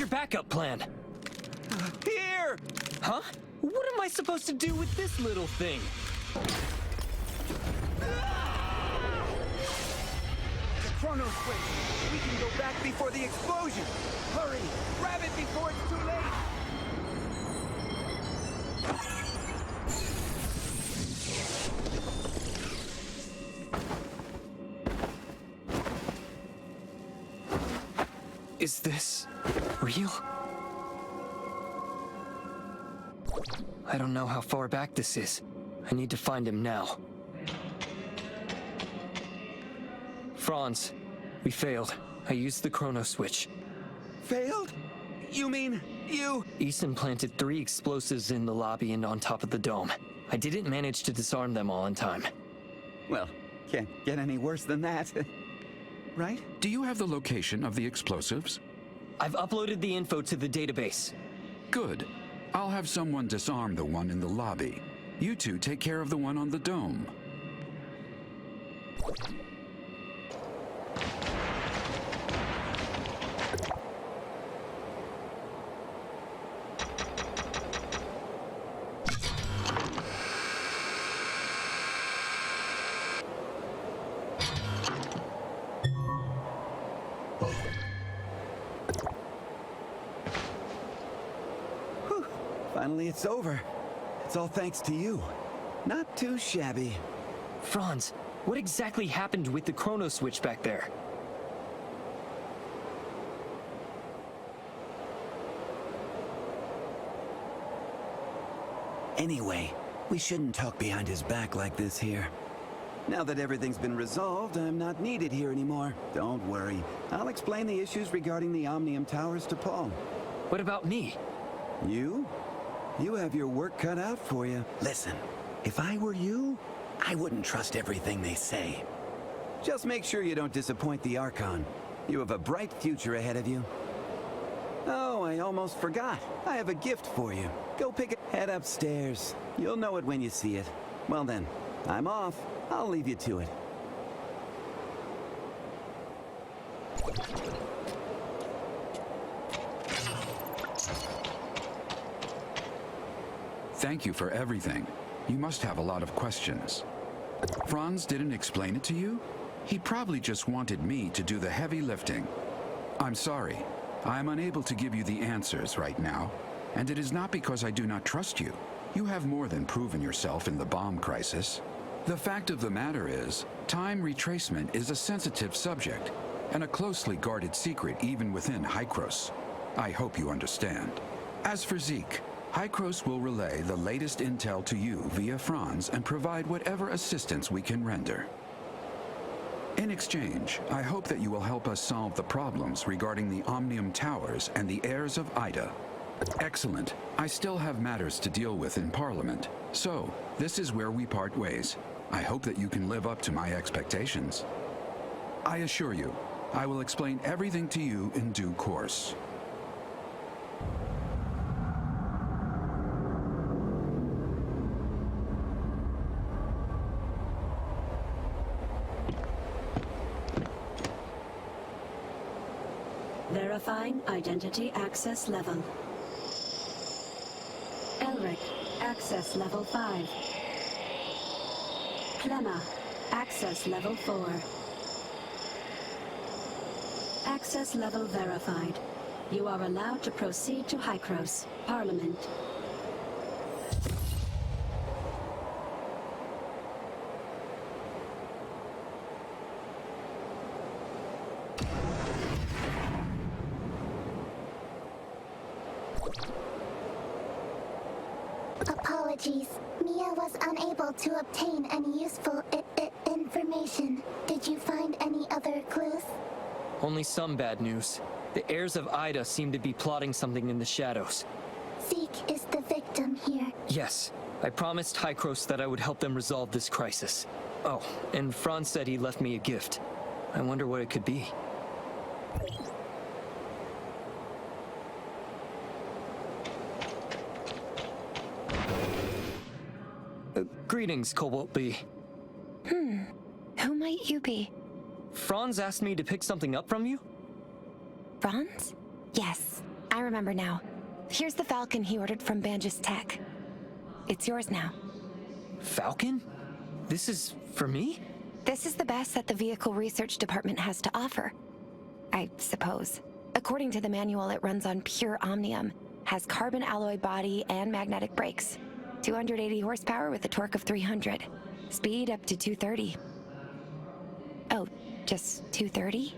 Backup plan. Here! Huh? What am I supposed to do with this little thing? The chrono switch! We can go back before the explosion! Hurry! Grab it before it's too late! Is this real? I don't know how far back this is. I need to find him now. Franz, we failed. I used the chrono switch. Failed? You mean you? Eason planted 3 explosives in the lobby and on top of the dome. I didn't manage to disarm them all in time. Well, can't get any worse than that. Right? Do you have the location of the explosives? I've uploaded the info to the database. Good. I'll have someone disarm the one in the lobby. You two take care of the one on the dome. Finally, it's over. It's all thanks to you. Not too shabby. Franz, what exactly happened with the chrono switch back there? Anyway, we shouldn't talk behind his back like this here. Now that everything's been resolved, I'm not needed here anymore. Don't worry. I'll explain the issues regarding the Omnium Towers to Paul. What about me? You? You have your work cut out for you. Listen, if I were you, I wouldn't trust everything they say. Just make sure you don't disappoint the Archon. You have a bright future ahead of you. Oh, I almost forgot. I have a gift for you. Go pick it. Head upstairs. You'll know it when you see it. Well then, I'm off. I'll leave you to it. Thank you for everything. You must have a lot of questions. Franz didn't explain it to you? He probably just wanted me to do the heavy lifting. I'm sorry. I am unable to give you the answers right now, and it is not because I do not trust you. You have more than proven yourself in the bomb crisis. The fact of the matter is, time retracement is a sensitive subject, and a closely guarded secret even within Hykros. I hope you understand. As for Zeke, Hykros will relay the latest intel to you via Franz and provide whatever assistance we can render. In exchange, I hope that you will help us solve the problems regarding the Omnium Towers and the heirs of Ida. Excellent. I still have matters to deal with in Parliament, so this is where we part ways. I hope that you can live up to my expectations. I assure you, I will explain everything to you in due course. Verifying identity access level. Elric, access level 5. Clemma, access level 4. Access level verified. You are allowed to proceed to Hykros, Parliament. Apologies. Mia was unable to obtain any useful information. Did you find any other clues? Only some bad news. The heirs of Ida seem to be plotting something in the shadows. Zeke is the victim here. Yes. I promised Hykros that I would help them resolve this crisis. Oh, and Franz said he left me a gift. I wonder what it could be. Greetings, Cobalt B. Who might you be? Franz asked me to pick something up from you? Franz? Yes, I remember now. Here's the Falcon he ordered from Banjus Tech. It's yours now. Falcon? This is for me? This is the best that the Vehicle Research Department has to offer, I suppose. According to the manual, it runs on pure omnium, has carbon alloy body and magnetic brakes. 280 horsepower with a torque of 300. Speed up to 230. Oh, just 230?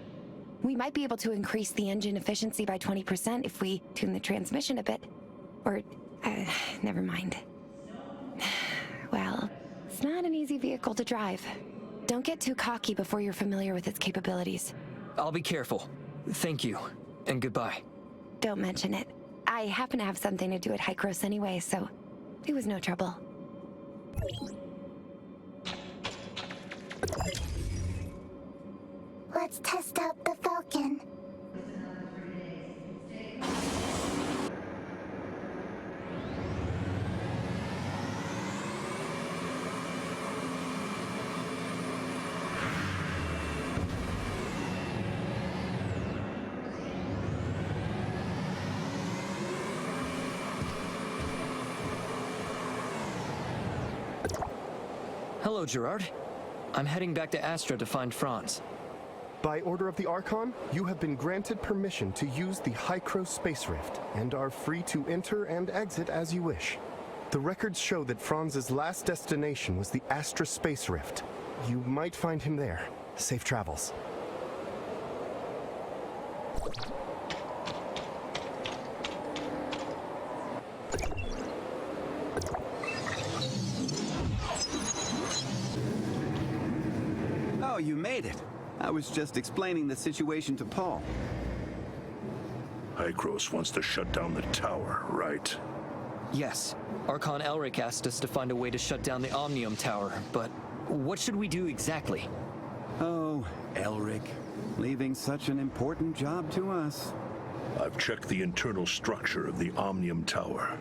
We might be able to increase the engine efficiency by 20% if we tune the transmission a bit. Or, never mind. Well, it's not an easy vehicle to drive. Don't get too cocky before you're familiar with its capabilities. I'll be careful. Thank you, and goodbye. Don't mention it. I happen to have something to do at Hykros anyway, so it was no trouble. Let's test out the Falcon. Hello, Gerard. I'm heading back to Astra to find Franz. By order of the Archon, you have been granted permission to use the Hykros Space Rift, and are free to enter and exit as you wish. The records show that Franz's last destination was the Astra Space Rift. You might find him there. Safe travels. Oh, you made it. I was just explaining the situation to Paul. Hykros wants to shut down the tower, right? Yes. Archon Elric asked us to find a way to shut down the Omnium Tower, but what should we do exactly? Oh, Elric. Leaving such an important job to us. I've checked the internal structure of the Omnium Tower.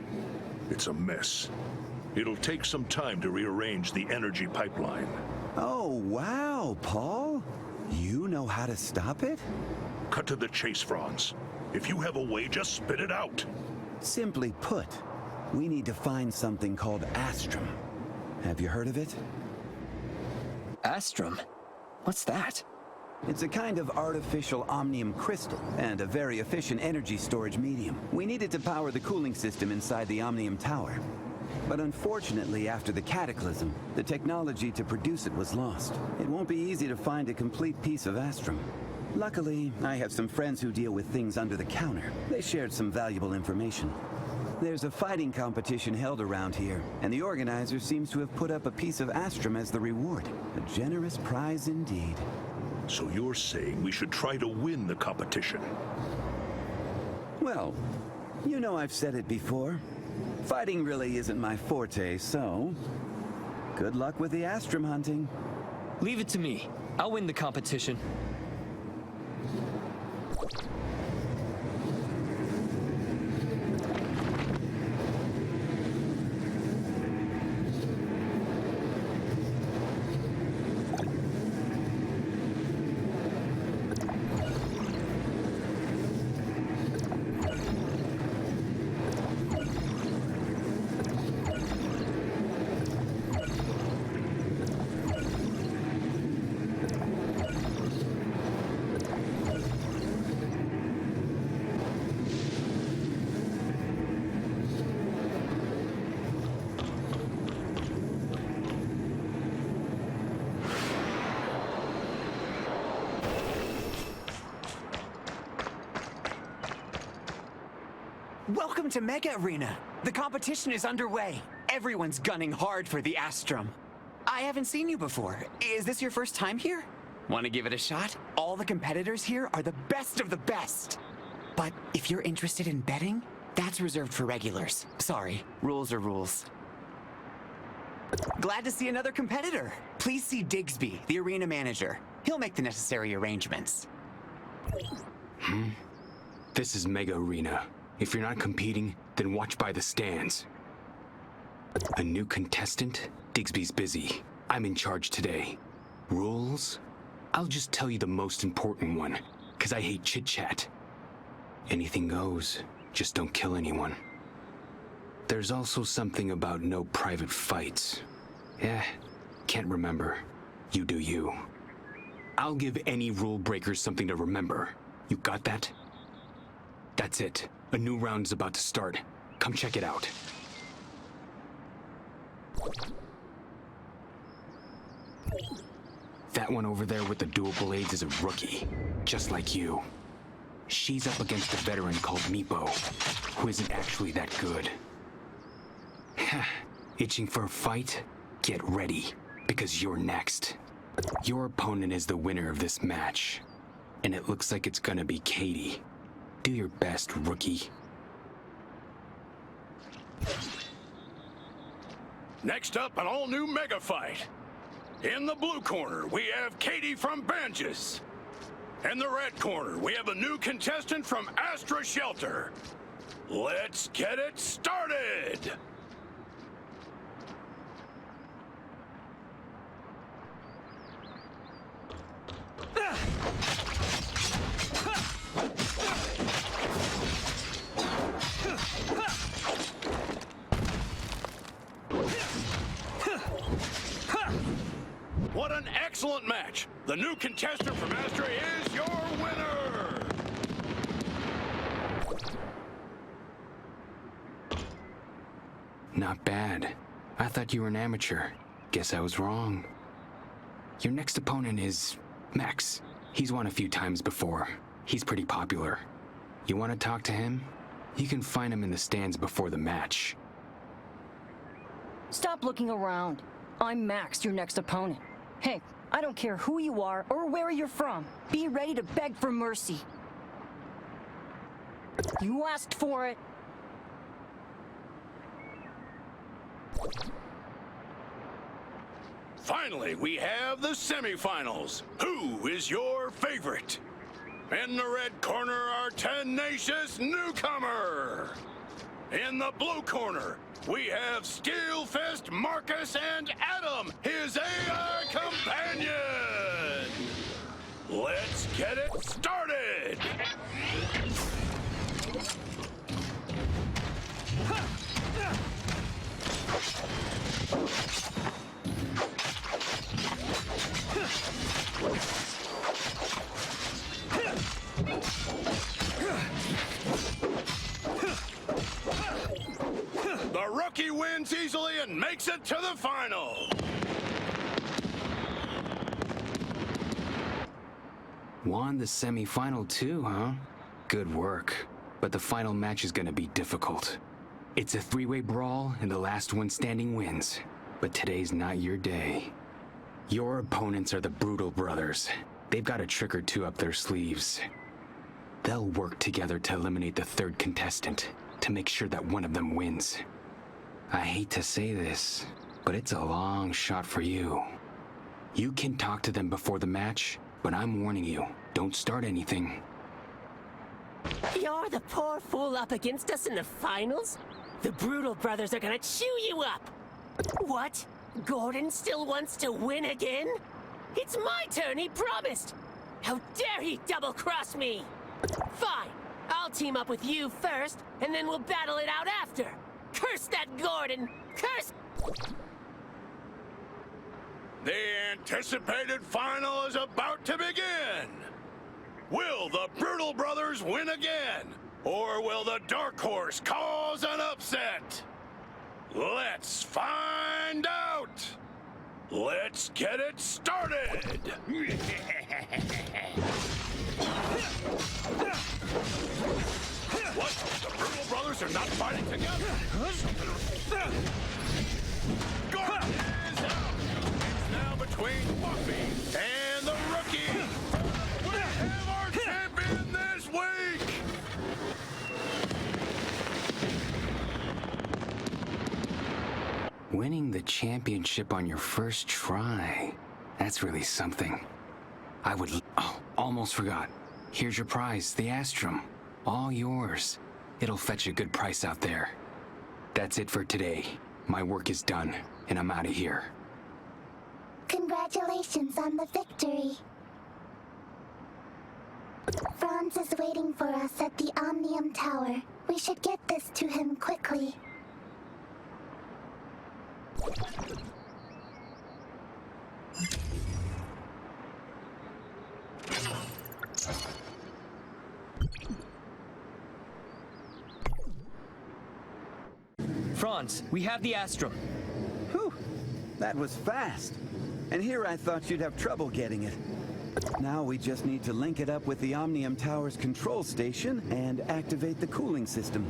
It's a mess. It'll take some time to rearrange the energy pipeline. Oh, wow, Paul. You know how to stop it? Cut to the chase, Franz. If you have a way, just spit it out. Simply put, we need to find something called Astrum. Have you heard of it? Astrum? What's that? It's a kind of artificial omnium crystal and a very efficient energy storage medium. We need it to power the cooling system inside the omnium tower. But unfortunately, after the cataclysm, the technology to produce it was lost. It won't be easy to find a complete piece of Astrum. Luckily, I have some friends who deal with things under the counter. They shared some valuable information. There's a fighting competition held around here, and the organizer seems to have put up a piece of Astrum as the reward. A generous prize indeed. So you're saying we should try to win the competition? Well, you know I've said it before. Fighting really isn't my forte, so good luck with the Astrum hunting. Leave it to me. I'll win the competition. Welcome to Mega Arena. The competition is underway. Everyone's gunning hard for the Astrum. I haven't seen you before. Is this your first time here? Want to give it a shot? All the competitors here are the best of the best. But if you're interested in betting, that's reserved for regulars. Sorry, rules are rules. Glad to see another competitor. Please see Digsby, the arena manager. He'll make the necessary arrangements. This is Mega Arena. If you're not competing, then watch by the stands. A new contestant? Digsby's busy. I'm in charge today. Rules? I'll just tell you the most important one, because I hate chit-chat. Anything goes, just don't kill anyone. There's also something about no private fights. Can't remember. You do you. I'll give any rule breakers something to remember. You got that? That's it. A new round is about to start. Come check it out. That one over there with the dual blades is a rookie, just like you. She's up against a veteran called Meepo, who isn't actually that good. Itching for a fight? Get ready, because you're next. Your opponent is the winner of this match, and it looks like it's gonna be Katie. Do your best, rookie. Next up, an all-new mega fight. In the blue corner, we have Katie from Banges. In the red corner, we have a new contestant from Astra Shelter. Let's get it started! What an excellent match! The new contestant from Astra is your winner! Not bad. I thought you were an amateur. Guess I was wrong. Your next opponent is Max. He's won a few times before. He's pretty popular. You want to talk to him? You can find him in the stands before the match. Stop looking around. I'm Max, your next opponent. Hey, I don't care who you are or where you're from. Be ready to beg for mercy. You asked for it. Finally, we have the semifinals. Who is your favorite? In the red corner, our tenacious newcomer. In the blue corner, we have Steelfist, Marcus, and Adam, his AI companion. get it started! The rookie wins easily and makes it to the final! Won the semi-final too, huh? Good work. But the final match is gonna be difficult. It's a three-way brawl, and the last one standing wins. But today's not your day. Your opponents are the Brutal Brothers. They've got a trick or two up their sleeves. They'll work together to eliminate the third contestant, to make sure that one of them wins. I hate to say this, but it's a long shot for you. You can talk to them before the match, but I'm warning you, don't start anything. You're the poor fool up against us in the finals? The Brutal Brothers are gonna chew you up! What? Gordon still wants to win again? It's my turn, he promised! How dare he double-cross me! Fine, I'll team up with you first, and then we'll battle it out after! Curse that Gordon! Curse... The anticipated final is about to begin! Will the Brutal Brothers win again? Or will the Dark Horse cause an upset? Let's find out! Let's get it started! What? The Brutal Brothers are not fighting together? Gordon is out! It's now between Buffy and the rookie! We have our champion this week! Winning the championship on your first try. That's really something. Oh, almost forgot. Here's your prize, the Astrum. All yours. It'll fetch a good price out there. That's it for today. My work is done, and I'm out of here. Congratulations on the victory. Franz is waiting for us at the Omnium Tower. We should get this to him quickly. Franz, we have the Astrum. Whew, that was fast. And here I thought you'd have trouble getting it. Now we just need to link it up with the Omnium Tower's control station and activate the cooling system.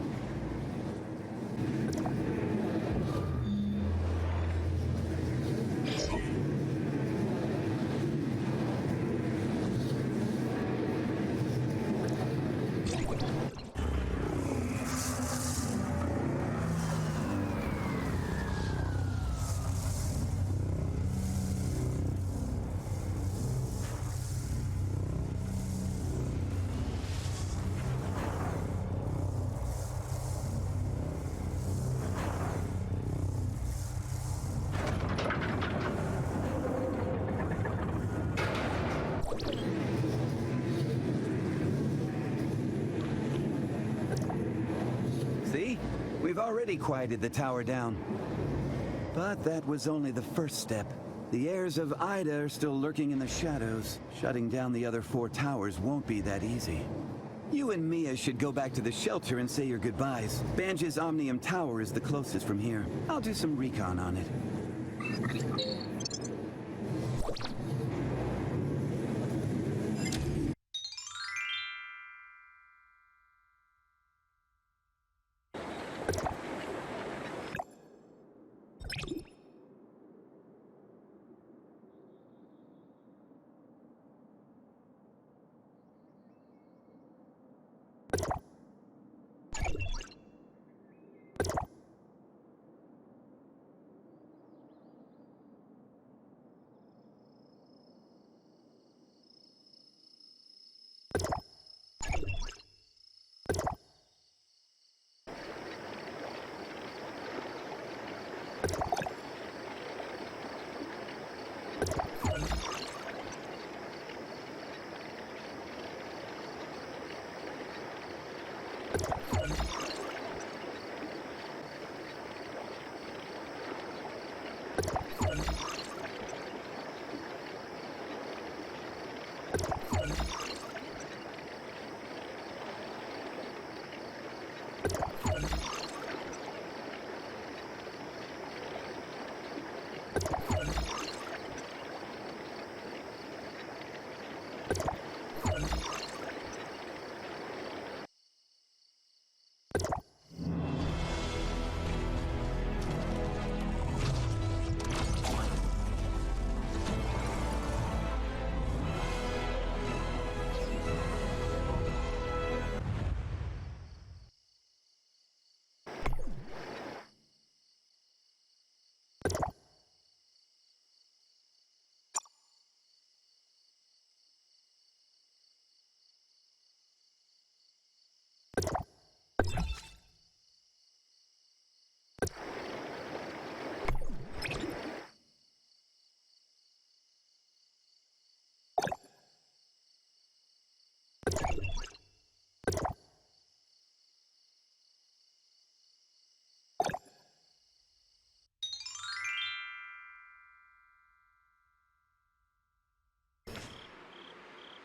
See? We've already quieted the tower down. But that was only the first step. The heirs of Ida are still lurking in the shadows. Shutting down the other 4 towers won't be that easy. You and Mi-a should go back to the shelter and say your goodbyes. Banj's Omnium Tower is the closest from here. I'll do some recon on it.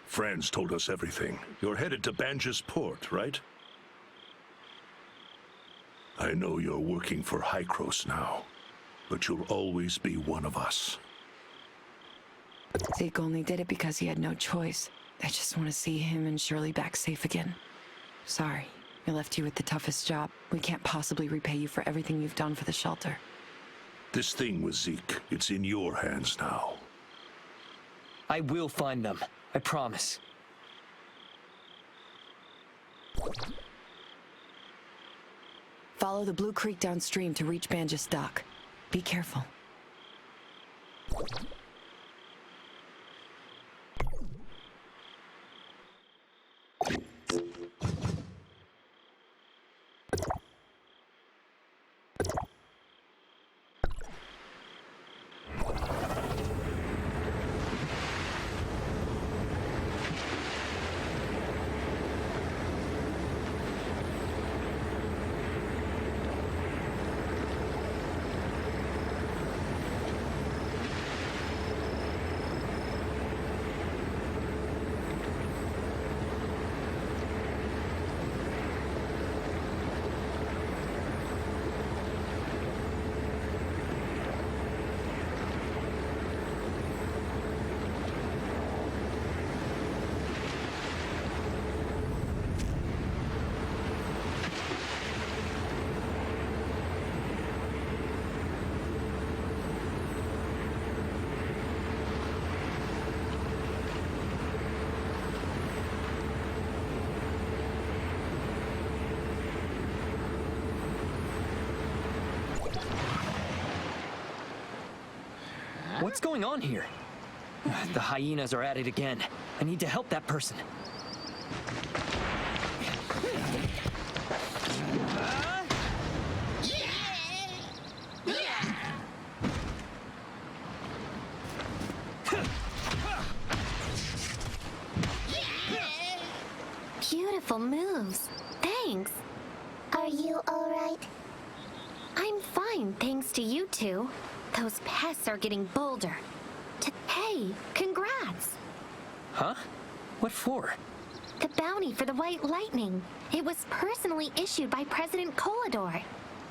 Friends told us everything. You're headed to Banja's port, right? I know you're working for Hykros now, but you'll always be one of us. Zeke only did it because he had no choice. I just want to see him and Shirley back safe again. Sorry, we left you with the toughest job. We can't possibly repay you for everything you've done for the shelter. This thing with Zeke, it's in your hands now. I will find them. I promise. Follow the Blue Creek downstream to reach Banja's dock. Be careful. What's going on here? The hyenas are at it again. I need to help that person. Beautiful moves. Thanks. Are you all right? I'm fine, thanks to you two. Those pests are getting bolder. Hey, congrats! Huh? What for? The bounty for the White Lightning. It was personally issued by President Kolador.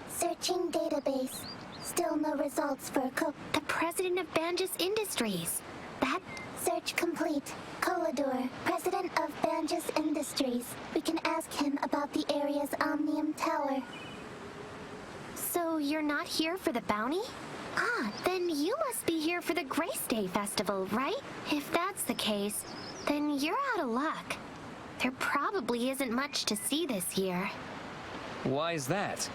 Searching database. Still no results for the president of Banjas Industries. That... Search complete. Kolador, president of Banjas Industries. We can ask him about the area's Omnium Tower. So you're not here for the bounty? Ah, then you must be here for the Grace Day Festival, right? If that's the case, then you're out of luck. There probably isn't much to see this year. Why is that?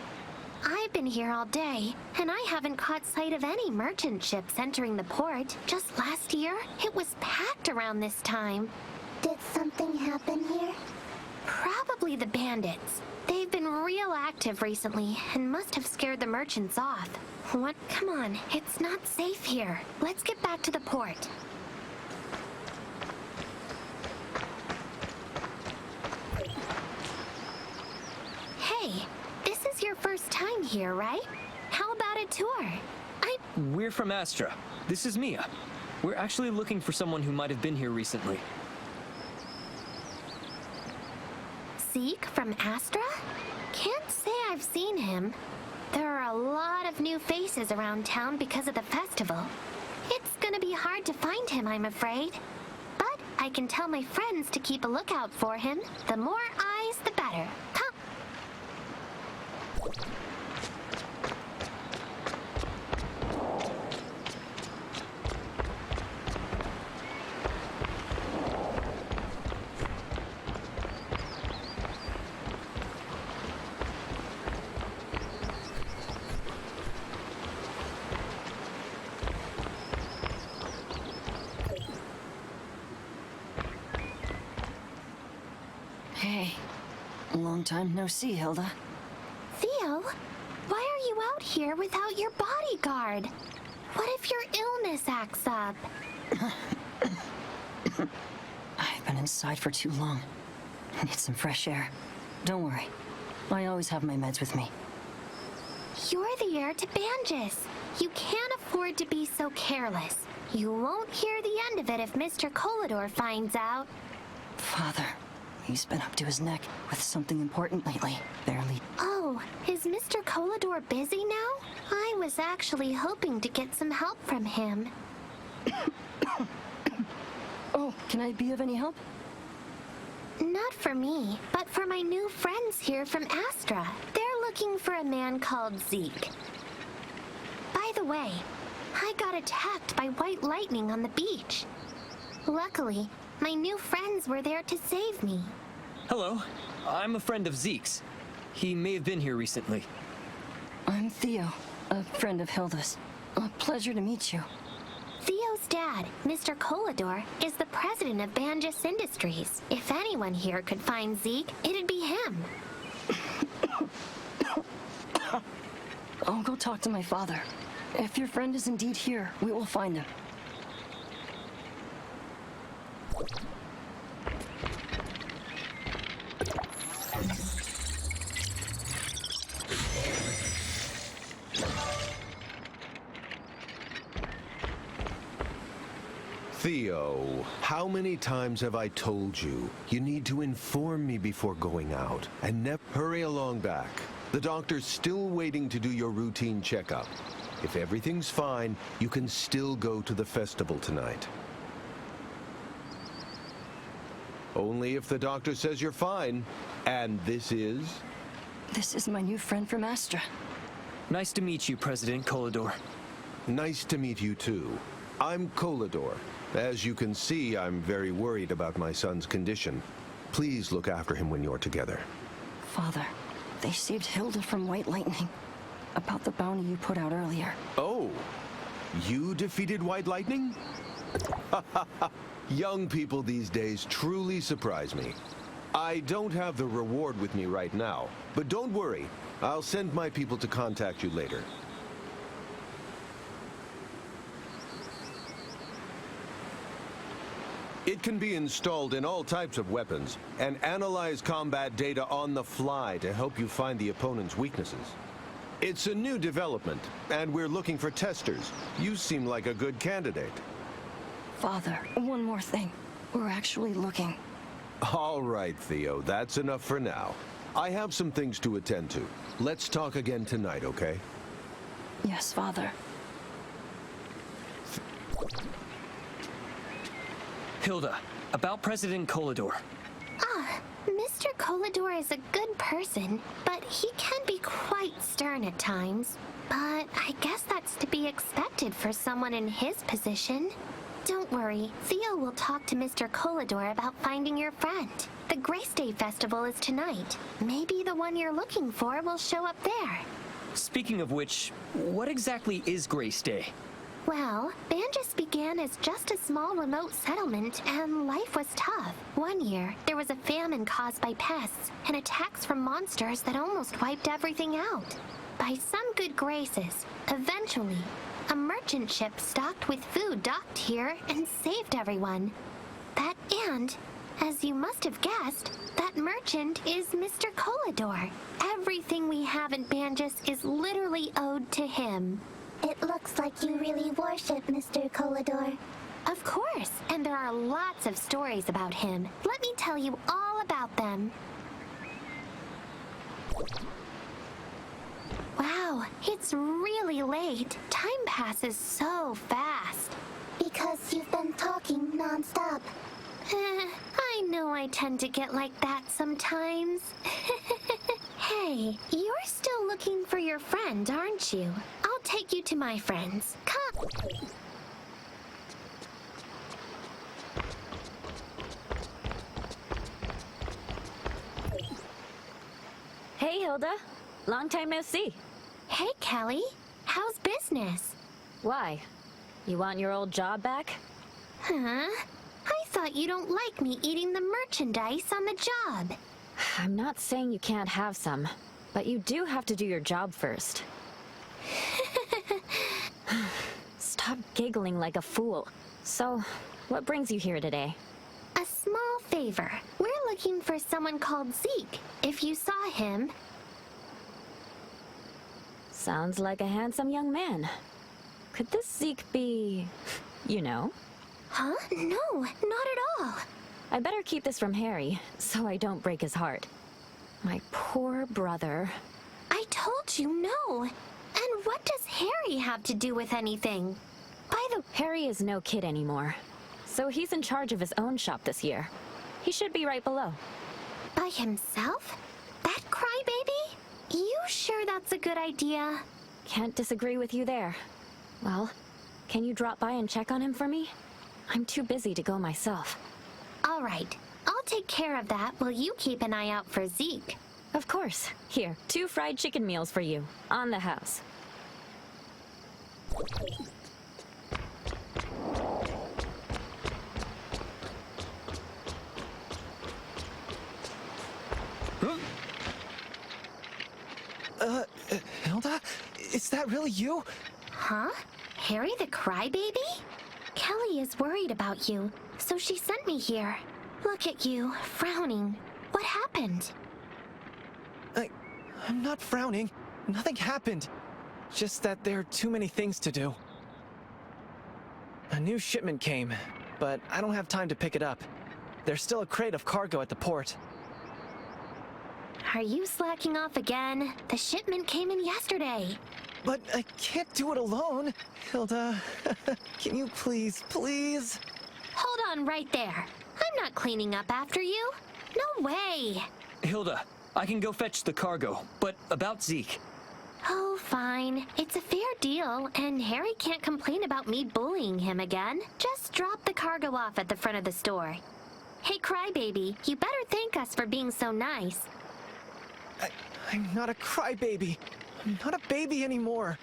I've been here all day, and I haven't caught sight of any merchant ships entering the port. Just last year, it was packed around this time. Did something happen here? Probably the bandits. They've been real active recently, and must have scared the merchants off. What? Come on, it's not safe here. Let's get back to the port. Hey, this is your first time here, right? How about a tour? We're from Astra. This is Mi-a. We're actually looking for someone who might have been here recently. Zeke from Astra? Can't say I've seen him. There are a lot of new faces around town because of the festival. It's gonna be hard to find him, I'm afraid. But I can tell my friends to keep a lookout for him. The more eyes, the better. Huh? Hey, Long time no see, Hilda. Theo, why are you out here without your bodyguard? What if your illness acts up? I've been inside for too long. I need some fresh air. Don't worry. I always have my meds with me. You're the heir to Banjus. You can't afford to be so careless. You won't hear the end of it if Mr. Kolador finds out. Father, he's been up to his neck with something important lately. Barely. Oh, is Mr. Kolador busy now? I was actually hoping to get some help from him. Oh, can I be of any help? Not for me, but for my new friends here from Astra. They're looking for a man called Zeke. By the way, I got attacked by white lightning on the beach. Luckily, my new friends were there to save me. Hello, I'm a friend of Zeke's. He may have been here recently. I'm Theo, a friend of Hilda's. A pleasure to meet you. Theo's dad, Mr. Kolador, is the president of Banjus Industries. If anyone here could find Zeke, it'd be him. I'll go talk to my father. If your friend is indeed here, we will find him. Theo, how many times have I told you? You need to inform me before going out, and never hurry along back. The doctor's still waiting to do your routine checkup. If everything's fine, you can still go to the festival tonight. Only if the doctor says you're fine. And this is? This is my new friend from Astra. Nice to meet you, President Kolador. Nice to meet you too. I'm Kolador. As you can see, I'm very worried about my son's condition. Please look after him when you're together. Father, they saved Hilda from white lightning. About the bounty you put out earlier. Oh, you defeated White Lightning? Young people these days truly surprise me. I don't have the reward with me right now, but don't worry. I'll send my people to contact you later. It can be installed in all types of weapons and analyze combat data on the fly to help you find the opponent's weaknesses. It's a new development, and we're looking for testers. You seem like a good candidate. Father, one more thing. We're actually looking. All right, Theo, that's enough for now. I have some things to attend to. Let's talk again tonight, okay? Yes, Father. Hilda, about President Kolador. Ah, Mr. Kolador is a good person, but he can be quite stern at times. But I guess that's to be expected for someone in his position. Don't worry, Theo will talk to Mr. Kolador about finding your friend. The Grace Day Festival is tonight. Maybe the one you're looking for will show up there. Speaking of which, what exactly is Grace Day? Well, Banjus began as just a small remote settlement, and life was tough. One year, there was a famine caused by pests and attacks from monsters that almost wiped everything out. By some good graces, eventually, a merchant ship stocked with food docked here and saved everyone. And, as you must have guessed, that merchant is Mr. Kolador. Everything we have in Banjus is literally owed to him. It looks like you really worship Mr. Kolador. Of course, and there are lots of stories about him. Let me tell you all about them. Wow, it's really late. Time passes so fast. Because you've been talking non-stop. I know I tend to get like that sometimes. Hey, you're still looking for your friend, aren't you? I'll take you to my friends. Come! Hey, Hilda. Long time no see. Hey, Kelly. How's business? Why? You want your old job back? Huh? I thought you don't like me eating the merchandise on the job. I'm not saying you can't have some, but you do have to do your job first. Stop giggling like a fool. So, what brings you here today? A small favor. We're looking for someone called Zeke. If you saw him... Sounds like a handsome young man. Could this Zeke be... you know? Huh? No, not at all. I better keep this from Harry, so I don't break his heart. My poor brother. I told you no. And what does Harry have to do with anything? Harry is no kid anymore, so he's in charge of his own shop this year. He should be right below. By himself? That crybaby? You sure that's a good idea? Can't disagree with you there. Well, can you drop by and check on him for me? I'm too busy to go myself. All right. I'll take care of that while you keep an eye out for Zeke. Of course. Here, 2 fried chicken meals for you. On the house. Hilda? Is that really you? Huh? Harry the crybaby? Kelly is worried about you, so she sent me here. Look at you, frowning. What happened? I'm not frowning. Nothing happened. Just that there are too many things to do. A new shipment came, but I don't have time to pick it up. There's still a crate of cargo at the port. Are you slacking off again? The shipment came in yesterday. But I can't do it alone. Hilda, can you please? Hold on right there. I'm not cleaning up after you. No way. Hilda, I can go fetch the cargo, but about Zeke. Oh, fine. It's a fair deal, and Harry can't complain about me bullying him again. Just drop the cargo off at the front of the store. Hey, crybaby, you better thank us for being so nice. I'm not a crybaby. I'm not a baby anymore.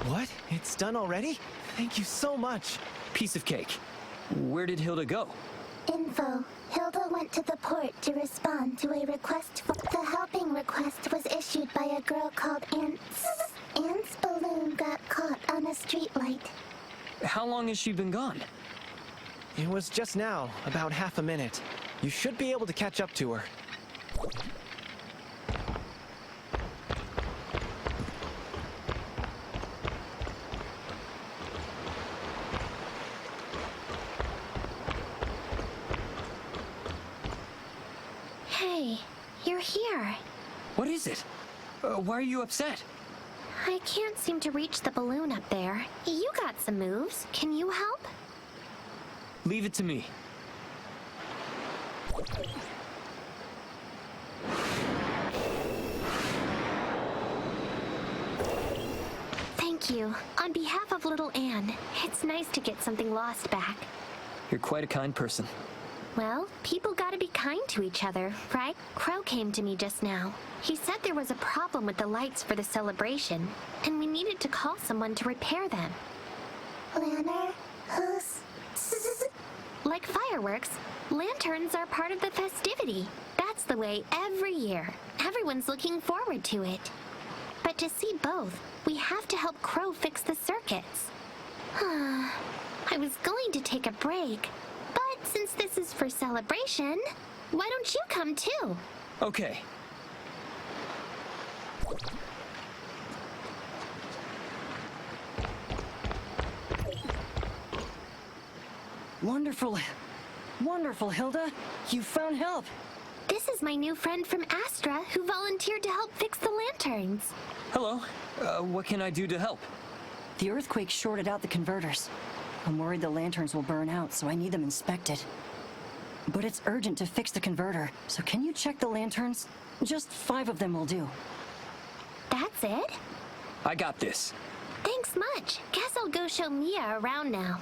What? It's done already? Thank you so much. Piece of cake. Where did Hilda go? Info. Hilda went to the port to respond to a request for... The helping request was issued by a girl called Ants. Ant's balloon got caught on a streetlight. How long has she been gone? It was just now, about half a minute. You should be able to catch up to her. Hey, you're here. What is it? Why are you upset? I can't seem to reach the balloon up there. You got some moves. Can you help? Leave it to me. Thank you. On behalf of little Anne, it's nice to get something lost back. You're quite a kind person. Well, people gotta be kind to each other, right? Crow came to me just now. He said there was a problem with the lights for the celebration, and we needed to call someone to repair them. Lantern? Like fireworks, lanterns are part of the festivity. That's the way every year. Everyone's looking forward to it. But But to see both, we have to help Crow fix the circuits. I was going to take a break, but since this is for celebration, why don't you come too? Okay. Wonderful. Wonderful, Hilda. You found help. This is my new friend from Astra who volunteered to help fix the lanterns. Hello. What can I do to help? The earthquake shorted out the converters. I'm worried the lanterns will burn out, so I need them inspected. But it's urgent to fix the converter, so can you check the lanterns? Just 5 of them will do. That's it? I got this. Thanks much. Guess I'll go show Mi-a around now.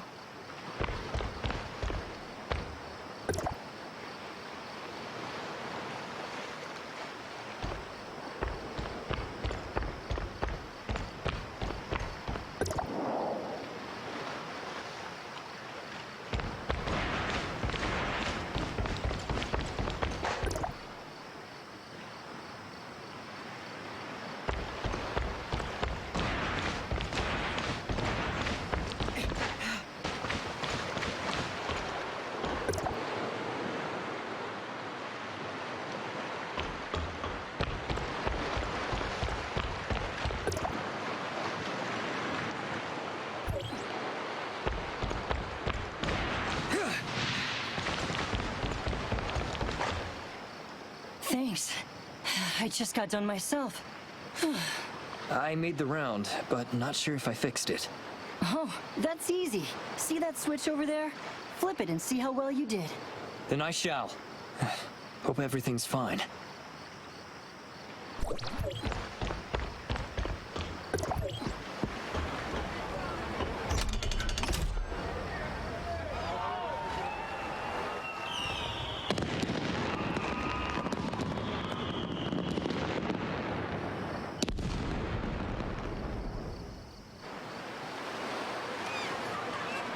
Thanks. I just got done myself. I made the round, but not sure if I fixed it. Oh, that's easy. See that switch over there? Flip it and see how well you did. Then I shall. Hope everything's fine.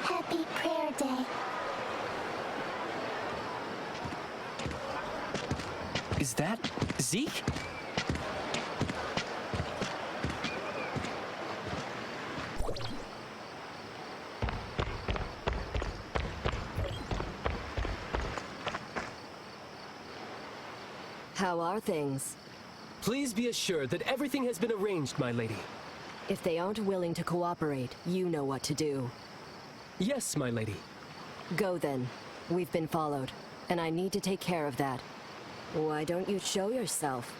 Happy Prayer Day. Is that Zeke? How are things? Please be assured that everything has been arranged, my lady. If they aren't willing to cooperate, you know what to do. Yes, my lady. Go then. We've been followed, and I need to take care of that. Why don't you show yourself?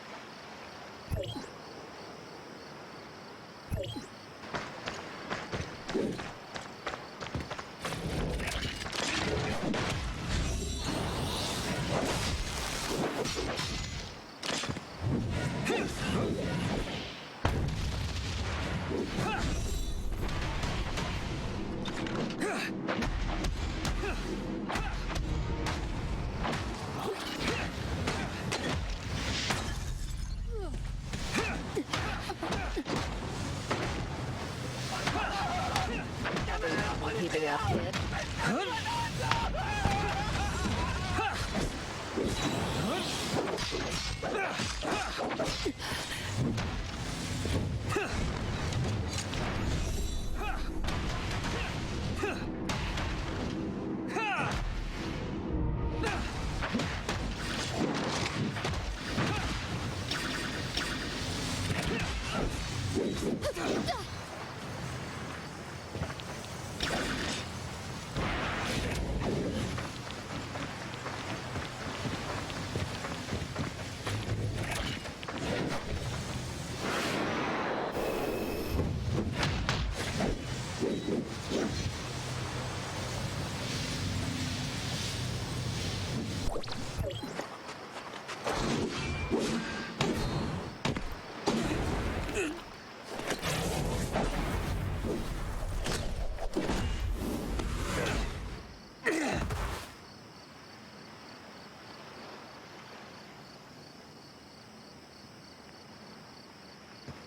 Keep it up, kid.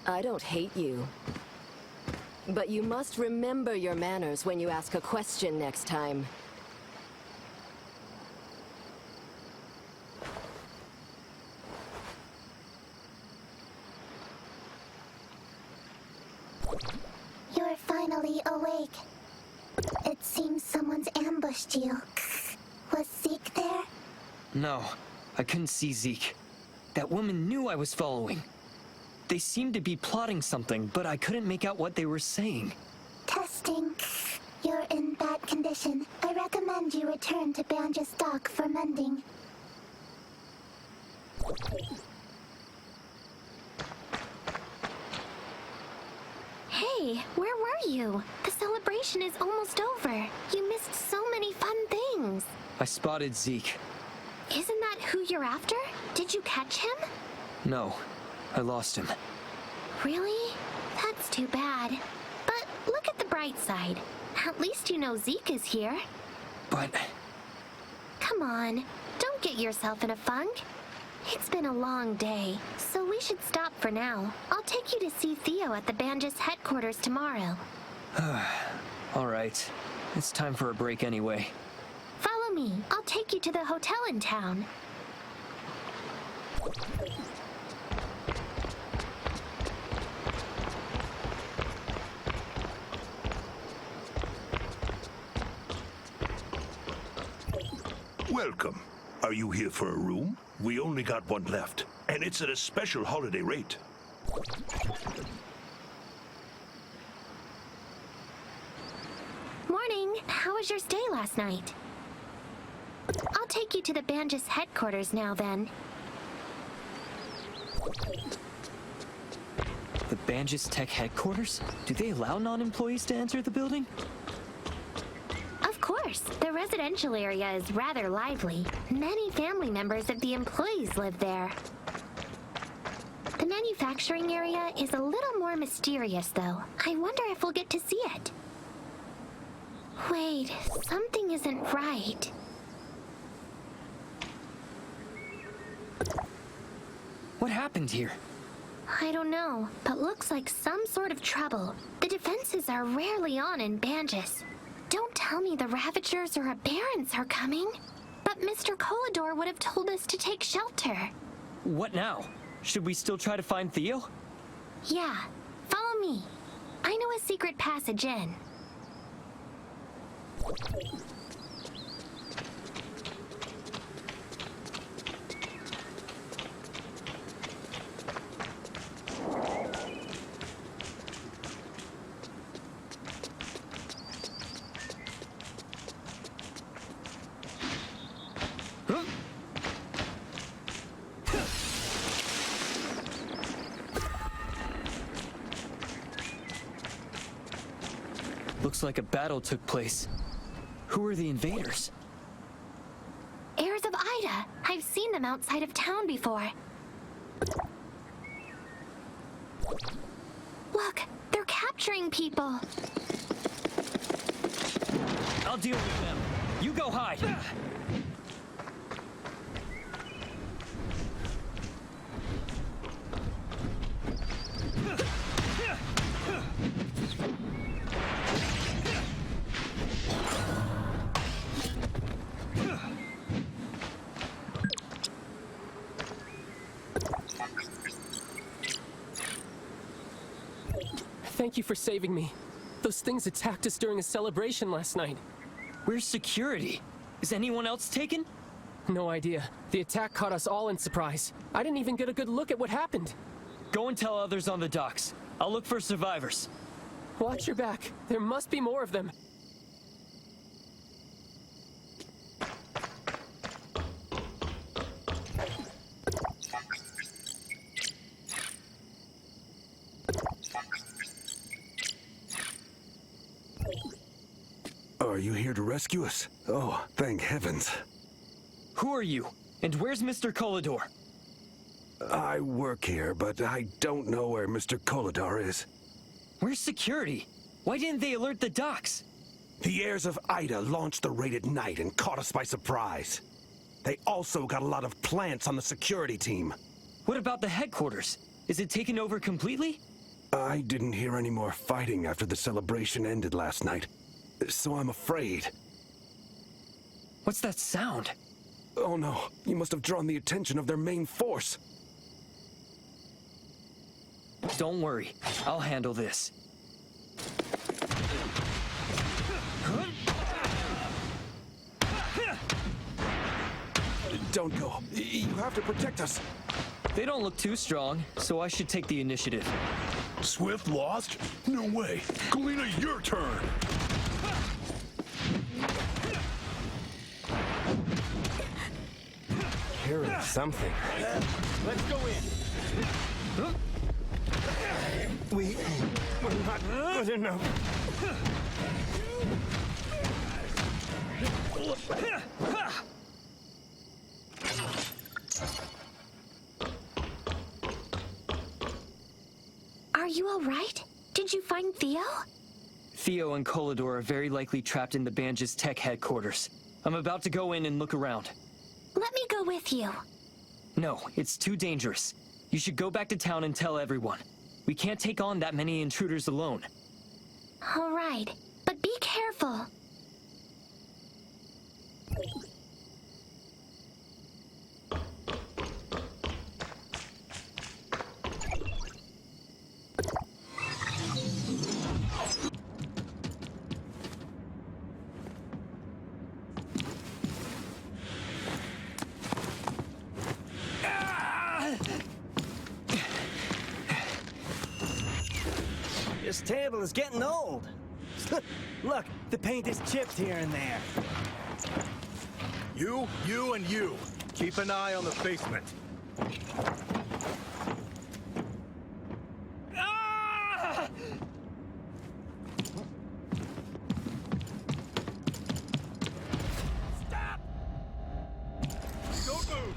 I don't hate you. But you must remember your manners when you ask a question next time. finally awake. It seems someone's ambushed you. Was Zeke there? No, I couldn't see Zeke. That woman knew I was following. They seemed to be plotting something, but I couldn't make out what they were saying. Testing. You're in bad condition. I recommend you return to Banja's dock for mending. Hey, where were you? The celebration is almost over. You missed so many fun things. I spotted Zeke. Isn't that who you're after? Did you catch him? No, I lost him. Really? That's too bad. But look at the bright side. At least you know Zeke is here. But... Come on, don't get yourself in a funk. It's been a long day, so we should stop for now. I'll take you to see Theo at the Banja's headquarters tomorrow. All right. It's time for a break anyway. Follow me. I'll take you to the hotel in town. Welcome. Are you here for a room? We only got one left, and it's at a special holiday rate. Morning. How was your stay last night? I'll take you to the Banja's headquarters now then. The Banja's Tech headquarters? Do they allow non-employees to enter the building? Of course. The residential area is rather lively. Many family members of the employees live there. The manufacturing area is a little more mysterious, though. I wonder if we'll get to see it. Wait, something isn't right. What happened here? I don't know, but looks like some sort of trouble. The defenses are rarely on in Banjas. Don't tell me the Ravagers or Aberrants are coming. But Mr. Kolador would have told us to take shelter. What now? Should we still try to find Theo? Yeah, follow me. I know a secret passage in. Looks like a battle took place. Who are the invaders? Heirs of Ida. I've seen them outside of town before. Look, they're capturing people. I'll deal with them. You go hide. Thank you for saving me. Those things attacked us during a celebration last night. Where's security? Is anyone else taken? No idea. The attack caught us all in surprise. I didn't even get a good look at what happened. Go and tell others on the docks. I'll look for survivors. Watch your back. There must be more of them. Are you here to rescue us? Oh, thank heavens. Who are you? And where's Mr. Kolador? I work here, but I don't know where Mr. Kolador is. Where's security? Why didn't they alert the docks? The heirs of Ida launched the raid at night and caught us by surprise. They also got a lot of plants on the security team. What about the headquarters? Is it taken over completely? I didn't hear any more fighting after the celebration ended last night, so I'm afraid. What's that sound? Oh no, you must have drawn the attention of their main force. Don't worry, I'll handle this. Don't go. You have to protect us. They don't look too strong, so I should take the initiative. Swift lost? No way. Galena, your turn. Hearing something. Let's go in. We're not good enough. Are you all right? Did you find Theo? Theo and Kolador are very likely trapped in the Banj's tech headquarters. I'm about to go in and look around. Let me go with you. No, it's too dangerous. You should go back to town and tell everyone. We can't take on that many intruders alone. All right, but be careful. This table is getting old. Look, the paint is chipped here and there. You, and you. Keep an eye on the basement. Ah! Stop! Don't move!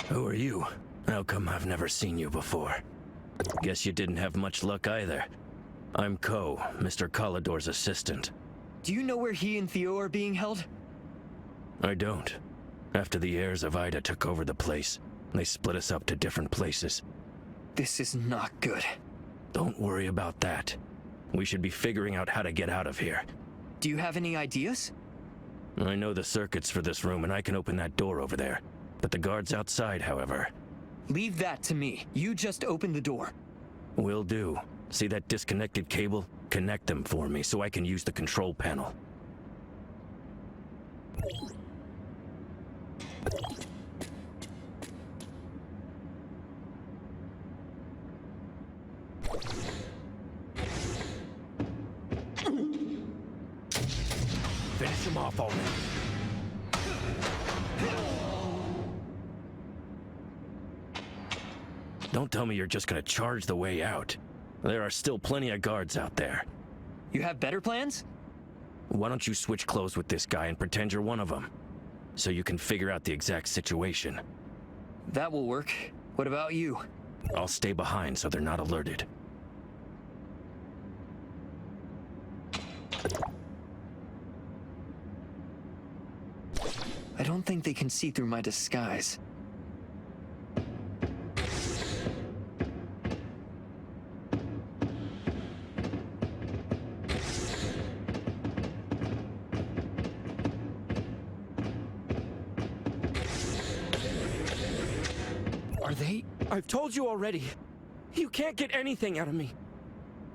Who are you? How come I've never seen you before? Guess you didn't have much luck either. I'm Ko, Mr. Kolador's assistant. Do you know where he and Theo are being held? I don't. After the heirs of Ida took over the place, they split us up to different places. This is not good. Don't worry about that. We should be figuring out how to get out of here. Do you have any ideas? I know the circuits for this room and I can open that door over there. But the guards outside, however... Leave that to me. You just open the door. Will do. See that disconnected cable? Connect them for me so I can use the control panel. Finish him off already. Don't tell me you're just gonna charge the way out. There are still plenty of guards out there. You have better plans? Why don't you switch clothes with this guy and pretend you're one of them? So you can figure out the exact situation. That will work. What about you? I'll stay behind so they're not alerted. I don't think they can see through my disguise. Are they? I've told you already. You can't get anything out of me.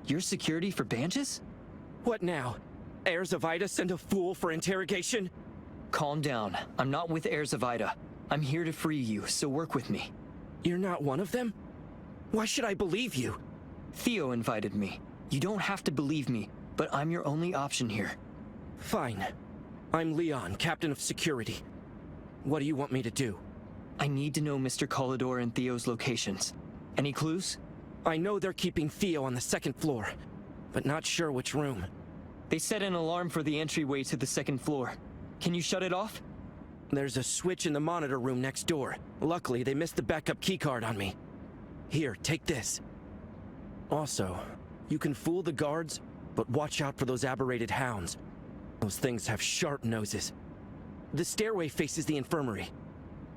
You're security for Banjis? What now? Heirs of Ida send a fool for interrogation? Calm down. I'm not with Heirs of Ida. I'm here to free you, so work with me. You're not one of them? Why should I believe you? Theo invited me. You don't have to believe me, but I'm your only option here. Fine. I'm Leon, captain of security. What do you want me to do? I need to know Mr. Kolador and Theo's locations. Any clues? I know they're keeping Theo on the second floor, but not sure which room. They set an alarm for the entryway to the second floor. Can you shut it off? There's a switch in the monitor room next door. Luckily, they missed the backup keycard on me. Here, take this. Also, you can fool the guards, but watch out for those aberrated hounds. Those things have sharp noses. The stairway faces the infirmary.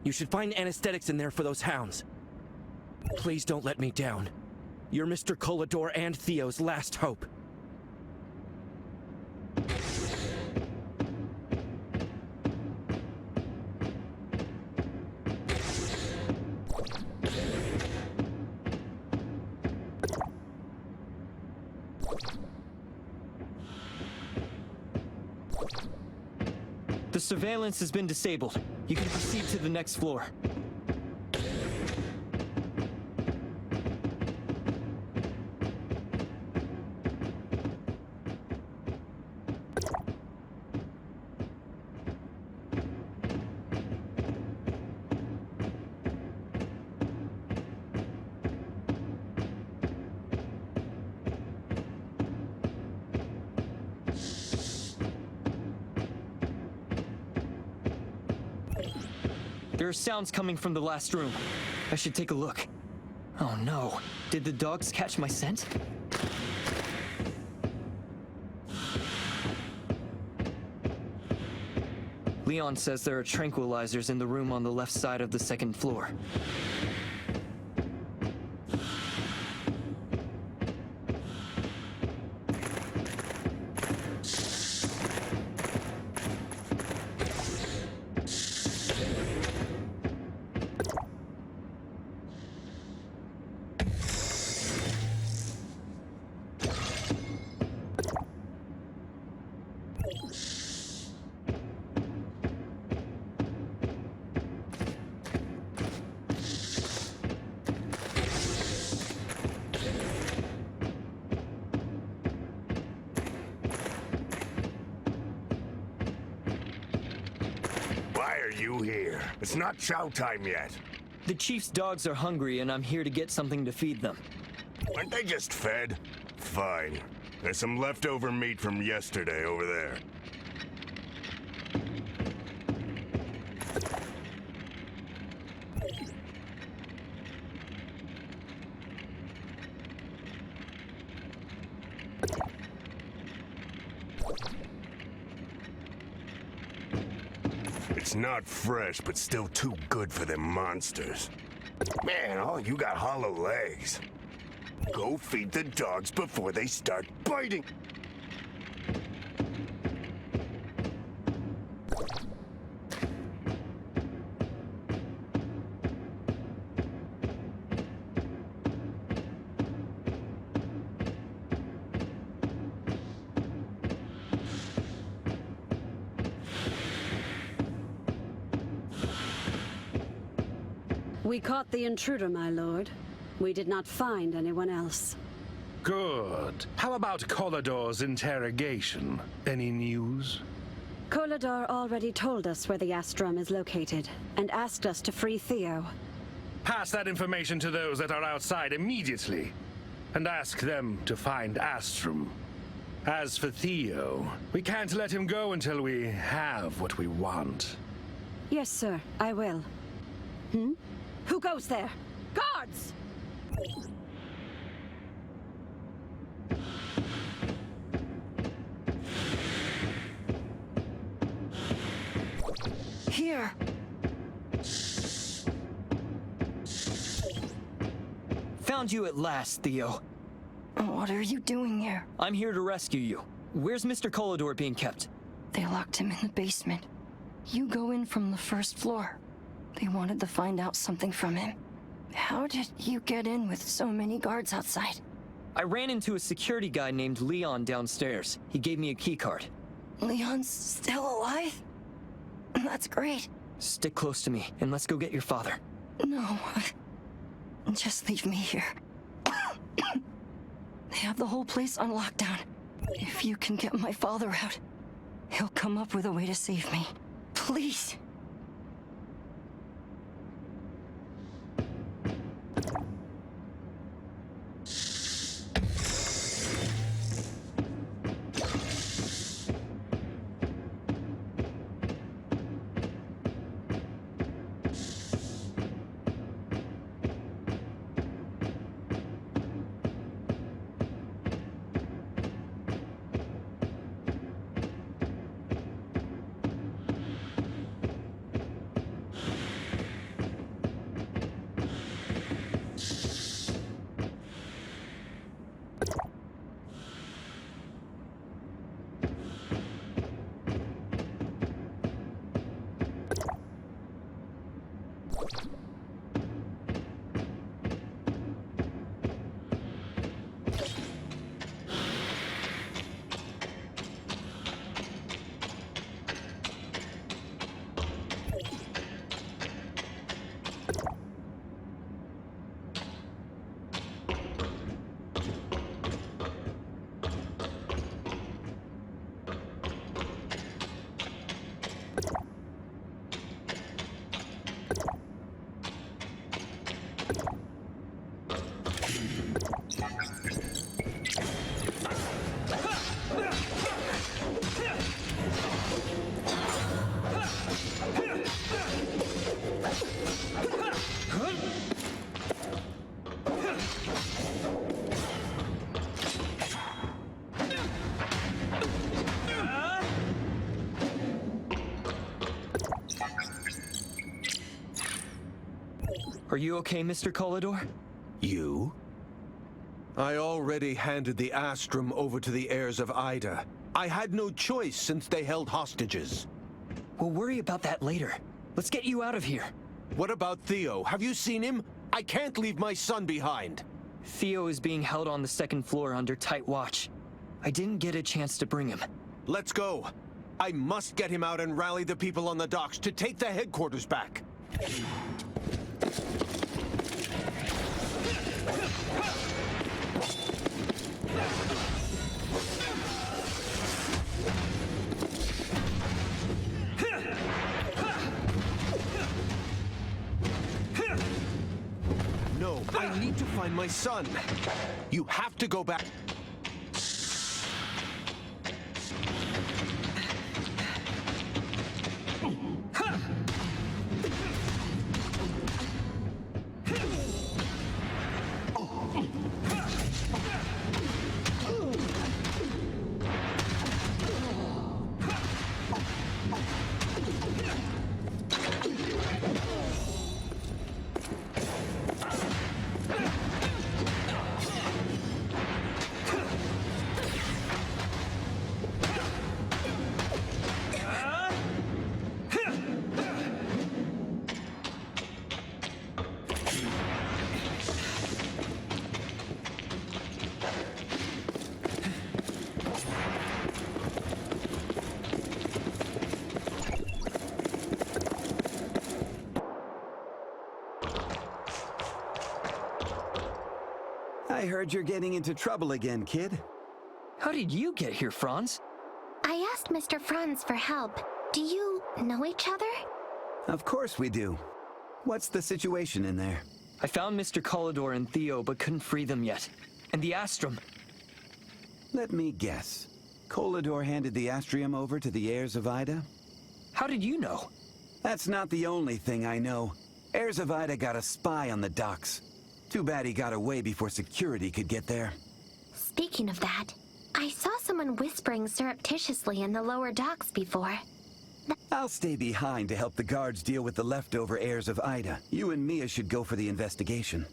You should find anesthetics in there for those hounds. Please don't let me down. You're Mr. Kolador and Theo's last hope. surveillance has been disabled. You can proceed to the next floor. There are sounds coming from the last room. I should take a look. Oh no. Did the dogs catch my scent? Leon says there are tranquilizers in the room on the left side of the second floor. You here? It's not chow time yet. The chief's dogs are hungry and I'm here to get something to feed them. Aren't they just fed? Fine. There's some leftover meat from yesterday over there. It's not fresh, but still too good for them monsters. Man, all you got hollow legs. Go feed the dogs before they start biting. We caught the intruder, my lord. We did not find anyone else. Good. How about Collador's interrogation? Any news? Collador already told us where the Astrum is located, and asked us to free Theo. Pass that information to those that are outside immediately, and ask them to find Astrum. As for Theo, we can't let him go until we have what we want. Yes, sir, I will. Who goes there? Guards! Here. Found you at last, Theo. What are you doing here? I'm here to rescue you. Where's Mr. Collador being kept? They locked him in the basement. You go in from the first floor. They wanted to find out something from him. How did you get in with so many guards outside? I ran into a security guy named Leon downstairs. He gave me a keycard. Leon's still alive? That's great. Stick close to me, and let's go get your father. No. Just leave me here. They have the whole place on lockdown. If you can get my father out, he'll come up with a way to save me. Please. Are you okay, Mr. Collidor? You? I already handed the Astrum over to the heirs of Ida. I had no choice since they held hostages. We'll worry about that later. Let's get you out of here. What about Theo? Have you seen him? I can't leave my son behind. Theo is being held on the second floor under tight watch. I didn't get a chance to bring him. Let's go. I must get him out and rally the people on the docks to take the headquarters back. No, I need to find my son. You have to go back. I heard you're getting into trouble again, kid. How did you get here, Franz? I asked Mr. Franz for help. Do you know each other? Of course we do. What's the situation in there? I found Mr. Collidor and Theo, but couldn't free them yet. And the Astrum. Let me guess. Collidor handed the Astrium over to the heirs of Ida? How did you know? That's not the only thing I know. Heirs of Ida got a spy on the docks. Too bad he got away before security could get there. Speaking of that, I saw someone whispering surreptitiously in the lower docks before. I'll stay behind to help the guards deal with the leftover heirs of Ida. You and Mi-a should go for the investigation.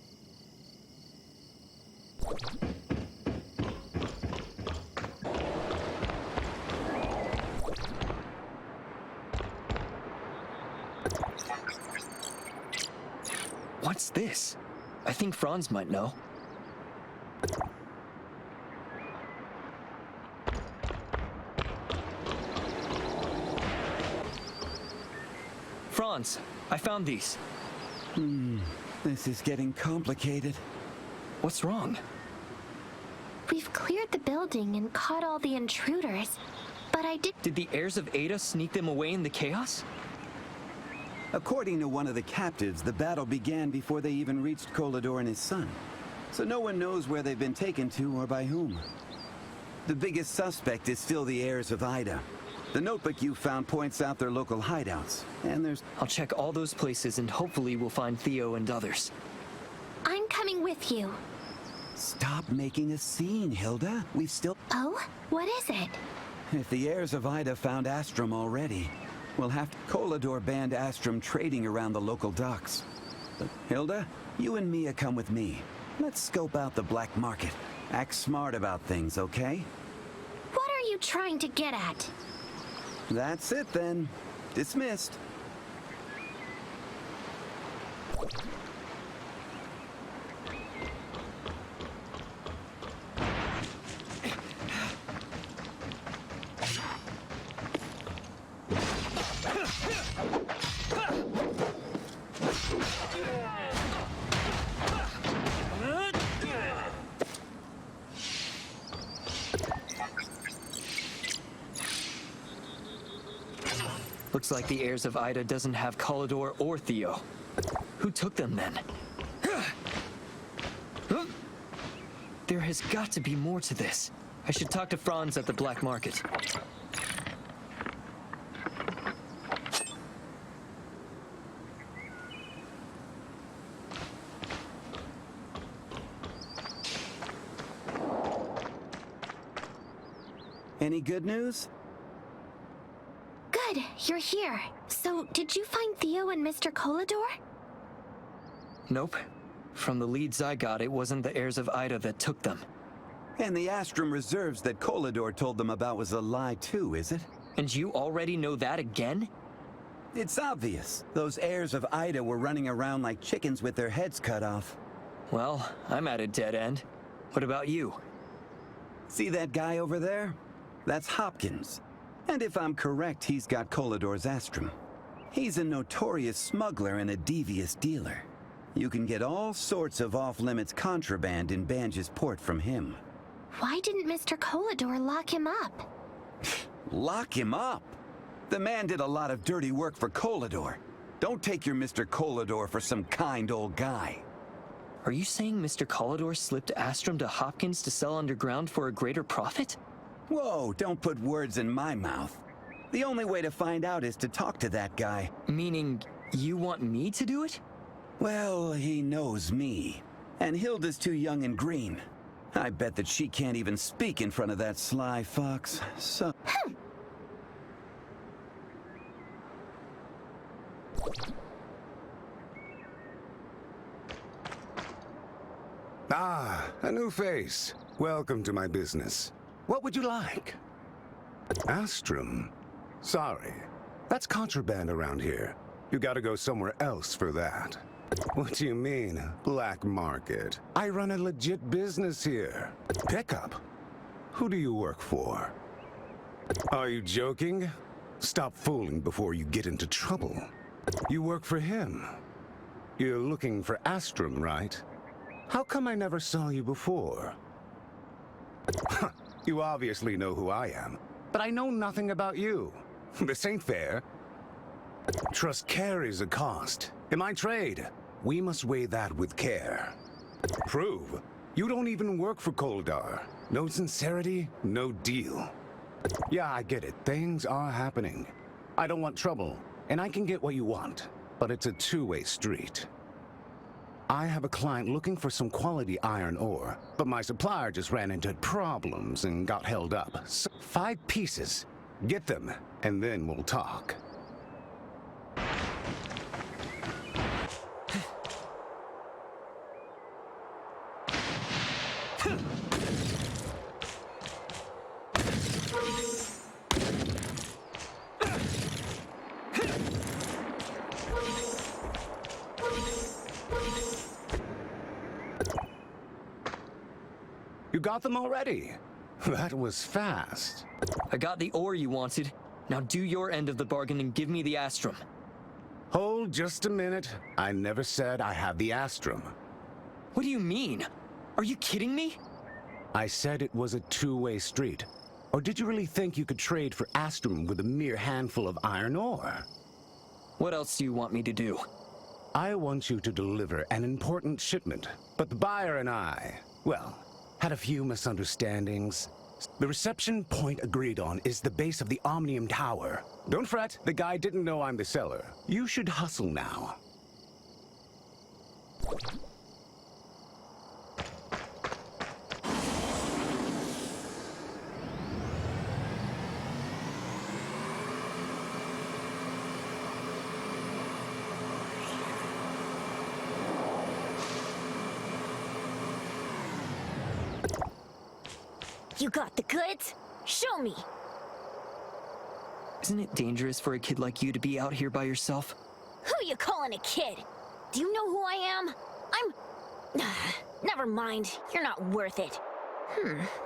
What's this? I think Franz might know. Franz, I found these. This is getting complicated. What's wrong? We've cleared the building and caught all the intruders, but Did the heirs of Ada sneak them away in the chaos? According to one of the captives, the battle began before they even reached Collidor and his son. So no one knows where they've been taken to or by whom. The biggest suspect is still the heirs of Ida. The notebook you found points out their local hideouts, and there's... I'll check all those places and hopefully we'll find Theo and others. I'm coming with you. Stop making a scene, Hilda. We've still... Oh? What is it? If the heirs of Ida found Astrum already, we'll have to... Collidor banned Astrum trading around the local docks. But Hilda, you and Mi-a come with me. Let's scope out the black market. Act smart about things, okay? What are you trying to get at? That's it then. Dismissed. Looks like the heirs of Ida doesn't have Collidor or Theo. Who took them then? There has got to be more to this. I should talk to Franz at the black market. Any good news? Good, you're here. So, did you find Theo and Mr. Collidor? Nope. From the leads I got, it wasn't the heirs of Ida that took them. And the Astrum reserves that Kolador told them about was a lie too, is it? And you already know that again? It's obvious. Those heirs of Ida were running around like chickens with their heads cut off. Well, I'm at a dead end. What about you? See that guy over there? That's Hopkins. And if I'm correct, he's got Kolador's Astrum. He's a notorious smuggler and a devious dealer. You can get all sorts of off-limits contraband in Banj's port from him. Why didn't Mr. Kolador lock him up? Lock him up? The man did a lot of dirty work for Kolador. Don't take your Mr. Kolador for some kind old guy. Are you saying Mr. Kolador slipped Astrum to Hopkins to sell underground for a greater profit? Whoa, don't put words in my mouth. The only way to find out is to talk to that guy. Meaning, you want me to do it? Well, he knows me. And Hilda's too young and green. I bet that she can't even speak in front of that sly fox, so... Ah, a new face. Welcome to my business. What would you like? Astrum? Sorry. That's contraband around here. You gotta go somewhere else for that. What do you mean, black market? I run a legit business here. Pickup? Who do you work for? Are you joking? Stop fooling before you get into trouble. You work for him. You're looking for Astrum, right? How come I never saw you before? You obviously know who I am, but I know nothing about you. This ain't fair. Trust carries a cost. In my trade, we must weigh that with care. Prove you don't even work for Koldar. No sincerity, no deal. Yeah, I get it. Things are happening. I don't want trouble, and I can get what you want, but it's a two-way street. I have a client looking for some quality iron ore, but my supplier just ran into problems and got held up. So 5 pieces. Get them, and then we'll talk. You got them already? That was fast. I got the ore you wanted. Now do your end of the bargain and give me the Astrum. Hold just a minute. I never said I have the Astrum. What do you mean? Are you kidding me? I said it was a two-way street. Or did you really think you could trade for Astrum with a mere handful of iron ore? What else do you want me to do? I want you to deliver an important shipment, but the buyer and I, well, had a few misunderstandings. The reception point agreed on is the base of the Omnium Tower. Don't fret, the guy didn't know I'm the seller. You should hustle now. You got the goods? Show me! Isn't it dangerous for a kid like you to be out here by yourself? Who you calling a kid? Do you know who I am? I'm... Never mind. You're not worth it.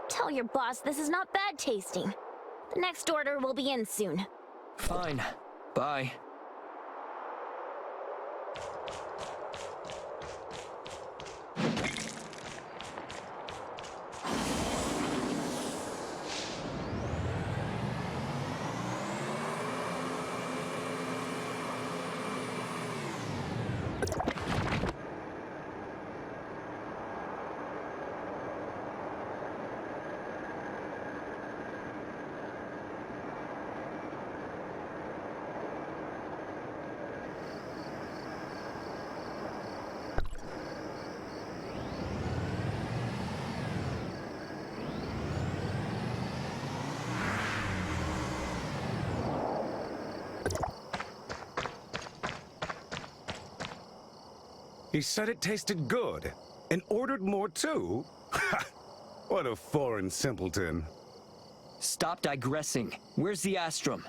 Tell your boss this is not bad tasting. The next order will be in soon. Fine. Bye. He said it tasted good, and ordered more too? What a foreign simpleton. Stop digressing. Where's the Astrum?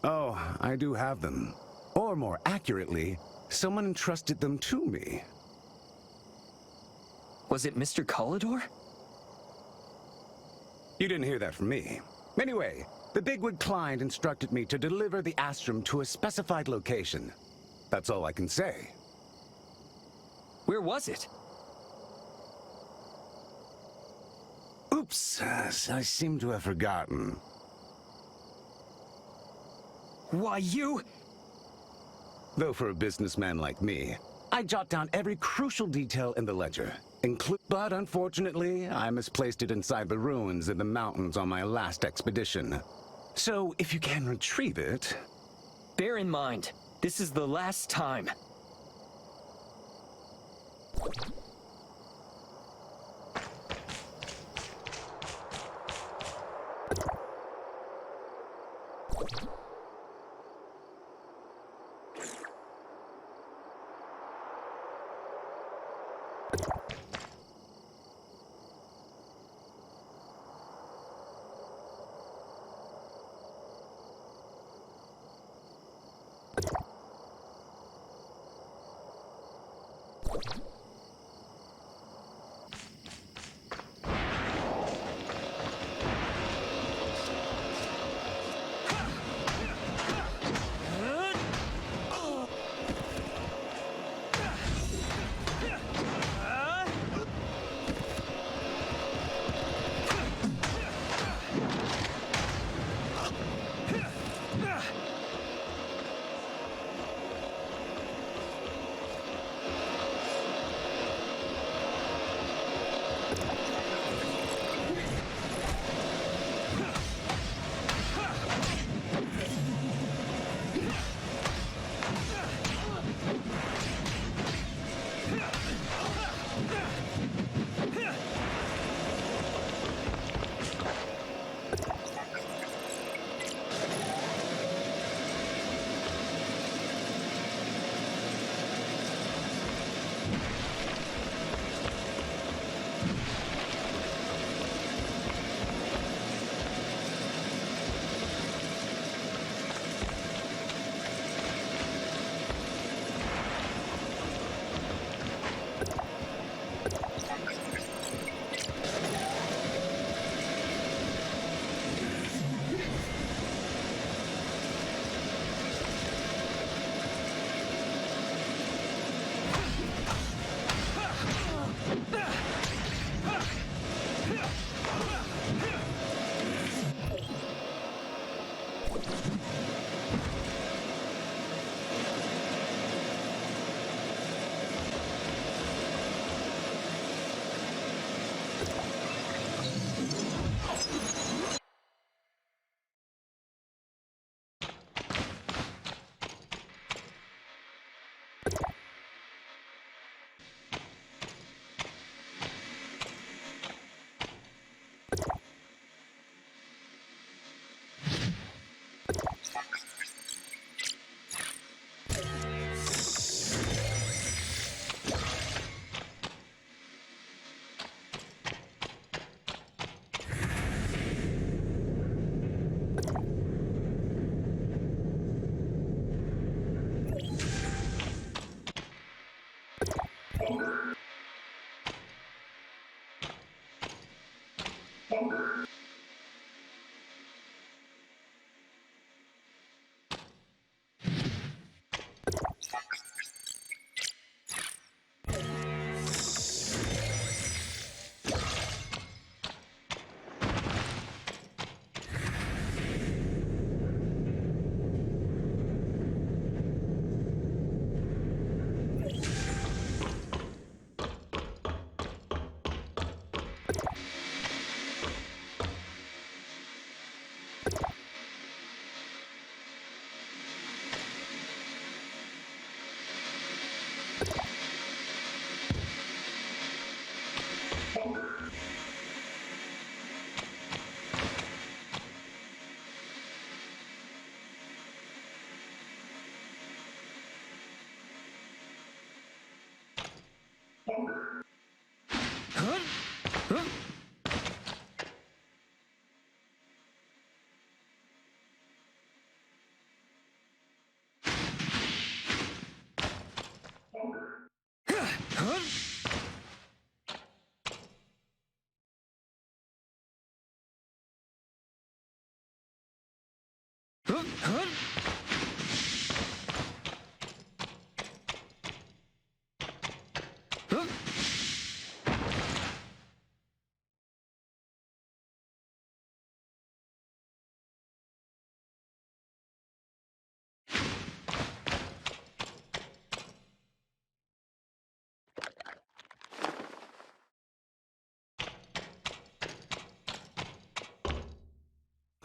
Oh, I do have them. Or more accurately, someone entrusted them to me. Was it Mr. Calidor? You didn't hear that from me. Anyway, the bigwig client instructed me to deliver the Astrum to a specified location. That's all I can say. Where was it? Oops, I seem to have forgotten. Why, you... Though for a businessman like me, I jot down every crucial detail in the ledger. But unfortunately, I misplaced it inside the ruins in the mountains on my last expedition. So, if you can retrieve it... Bear in mind, this is the last time.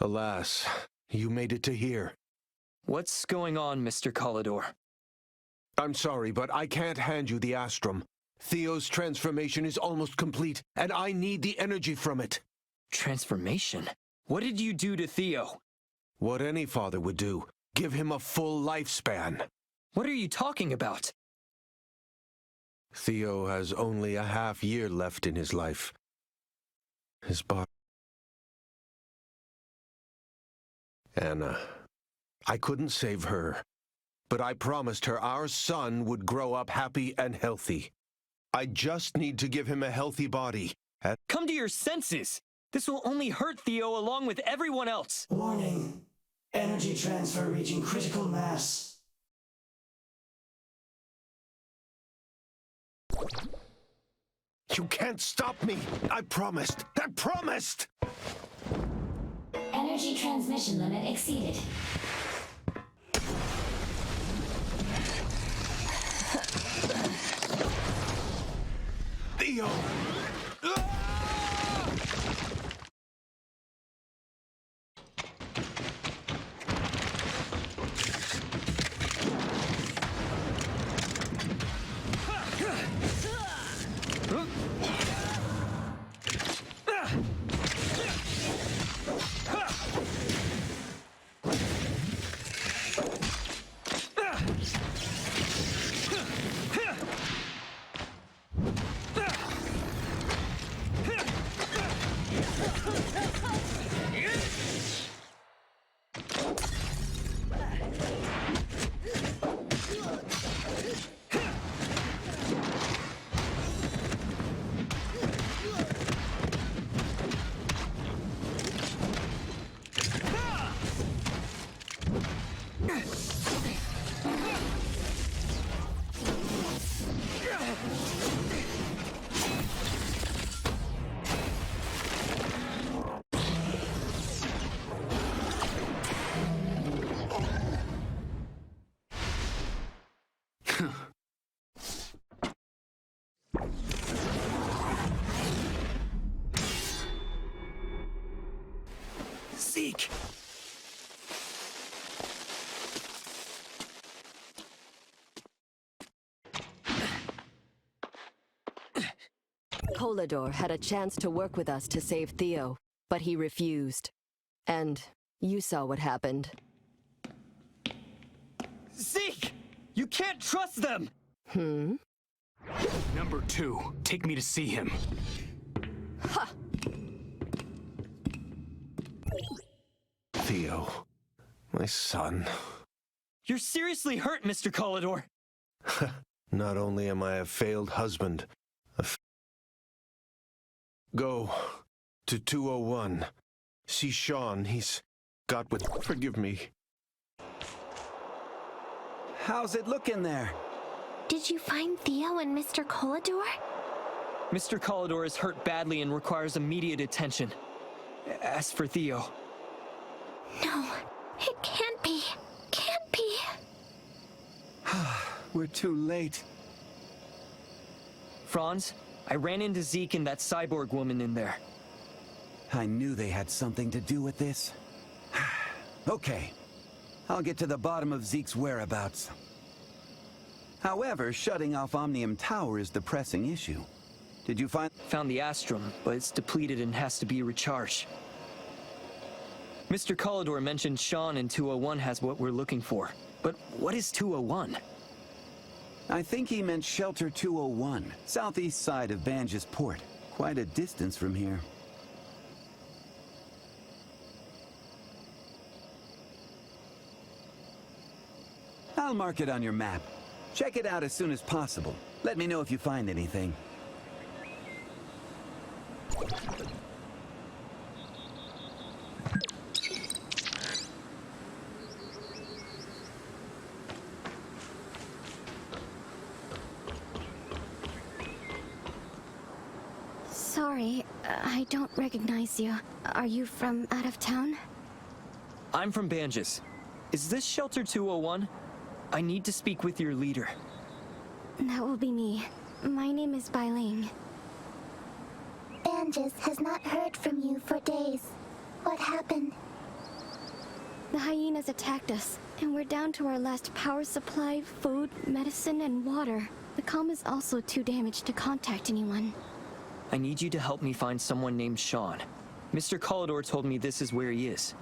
Alas, you made it to here. What's going on, Mr. Collidor? I'm sorry, but I can't hand you the Astrum. Theo's transformation is almost complete, and I need the energy from it. Transformation? What did you do to Theo? What any father would do. Give him a full lifespan. What are you talking about? Theo has only a half year left in his life. His body... Anna. I couldn't save her, but I promised her our son would grow up happy and healthy. I just need to give him a healthy body. Come to your senses! This will only hurt Theo along with everyone else! Warning. Energy transfer reaching critical mass. You can't stop me! I promised! I promised! Energy transmission limit exceeded. Theo! Zeke! Collidor had a chance to work with us to save Theo, but he refused. And you saw what happened. Zeke! You can't trust them! Number 2, take me to see him. Ha! Theo, my son. You're seriously hurt, Mr. Collidor. Not only am I a failed husband, Go to 201. See Sean, he's got what... Forgive me. How's it looking there? Did you find Theo and Mr. Collidor? Mr. Collidor is hurt badly and requires immediate attention. As for Theo... No, it can't be. Can't be. We're too late. Franz, I ran into Zeke and that cyborg woman in there. I knew they had something to do with this. Okay. I'll get to the bottom of Zeke's whereabouts. However, shutting off Omnium Tower is the pressing issue. Did you find... Found the Astrum, but it's depleted and has to be recharged. Mr. Collidor mentioned Sean in 201 has what we're looking for. But what is 201? I think he meant Shelter 201, southeast side of Banj's port. Quite a distance from here. I'll mark it on your map. Check it out as soon as possible. Let me know if you find anything. Sorry, I don't recognize you. Are you from out of town? I'm from Banj's. Is this Shelter 201? I need to speak with your leader. That will be me. My name is Bailing. Banj's has not heard from you for days. What happened? The hyenas attacked us, and we're down to our last power supply, food, medicine, and water. The comm is also too damaged to contact anyone. I need you to help me find someone named Sean. Mr. Calidor told me this is where he is.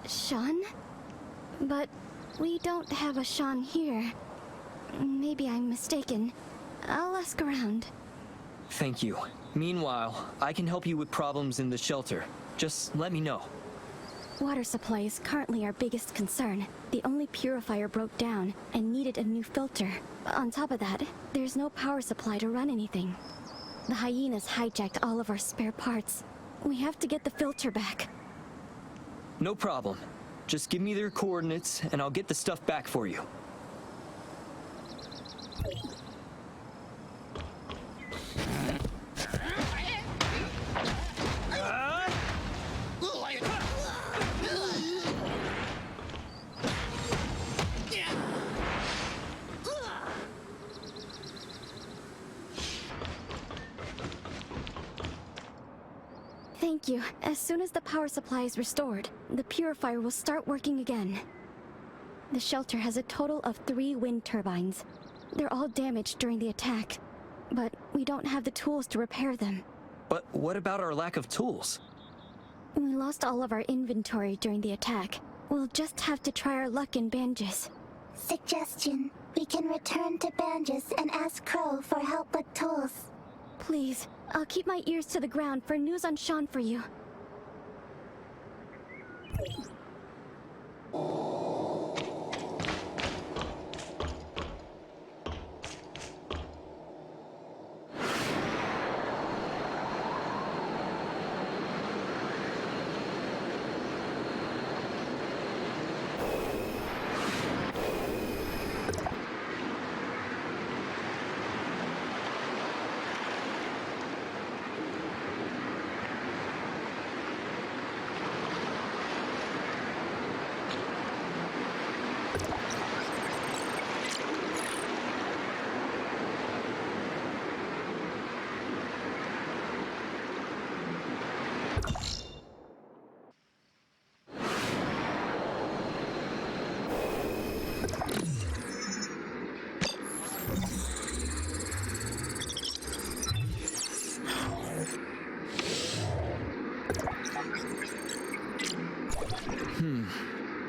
Sean? But we don't have a Sean here. Maybe I'm mistaken. I'll ask around. Thank you. Meanwhile, I can help you with problems in the shelter. Just let me know. Water supply is currently our biggest concern. The only purifier broke down and needed a new filter. On top of that, there's no power supply to run anything. The hyenas hijacked all of our spare parts. We have to get the filter back. No problem. Just give me their coordinates, and I'll get the stuff back for you. Thank you. As soon as the power supply is restored, the purifier will start working again. The shelter has a total of 3 wind turbines. They're all damaged during the attack, but we don't have the tools to repair them. But what about our lack of tools? We lost all of our inventory during the attack. We'll just have to try our luck in Banges. Suggestion. We can return to Banges and ask Crow for help with tools. Please, I'll keep my ears to the ground for news on Sean for you.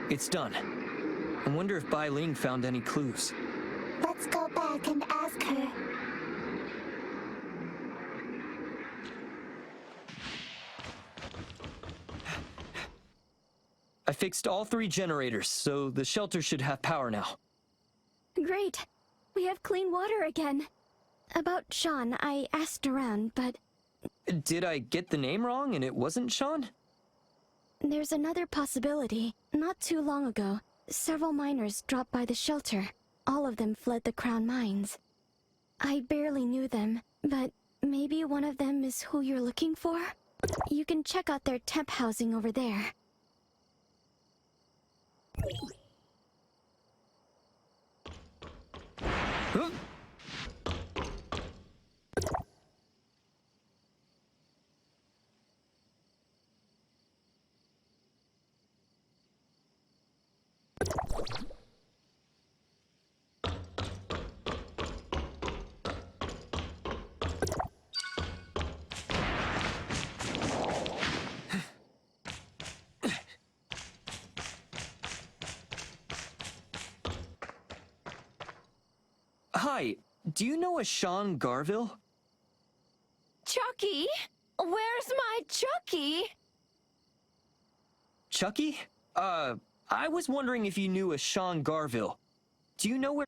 It's done. I wonder if Bai Ling found any clues. Let's go back and ask her. I fixed all 3 generators, so the shelter should have power now. Great. We have clean water again. About Sean, I asked around, but... Did I get the name wrong and it wasn't Sean? There's another possibility. Not too long ago, several miners dropped by the shelter. All of them fled the Crown Mines. I barely knew them, but maybe one of them is who you're looking for? You can check out their temp housing over there. Huh? Hi, do you know a Sean Garville? Chucky? Where's my Chucky? Chucky? I was wondering if you knew a Sean Garville. Do you know where...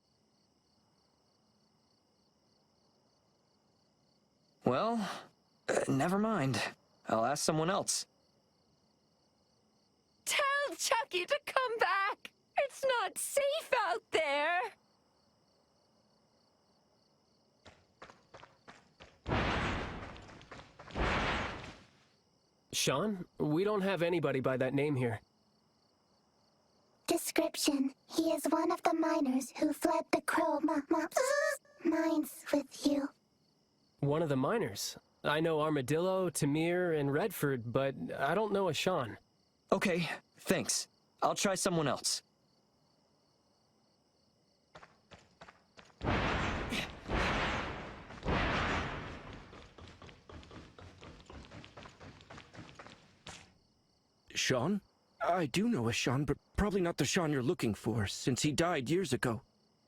Well, never mind. I'll ask someone else. Tell Chucky to come back! It's not safe out there! Sean? We don't have anybody by that name here. Description. He is one of the miners who fled the Crow mines with you. One of the miners? I know Armadillo, Tamir, and Redford, but I don't know a Sean. Okay, thanks. I'll try someone else. Sean? I do know a Sean, but probably not the Sean you're looking for, since he died years ago.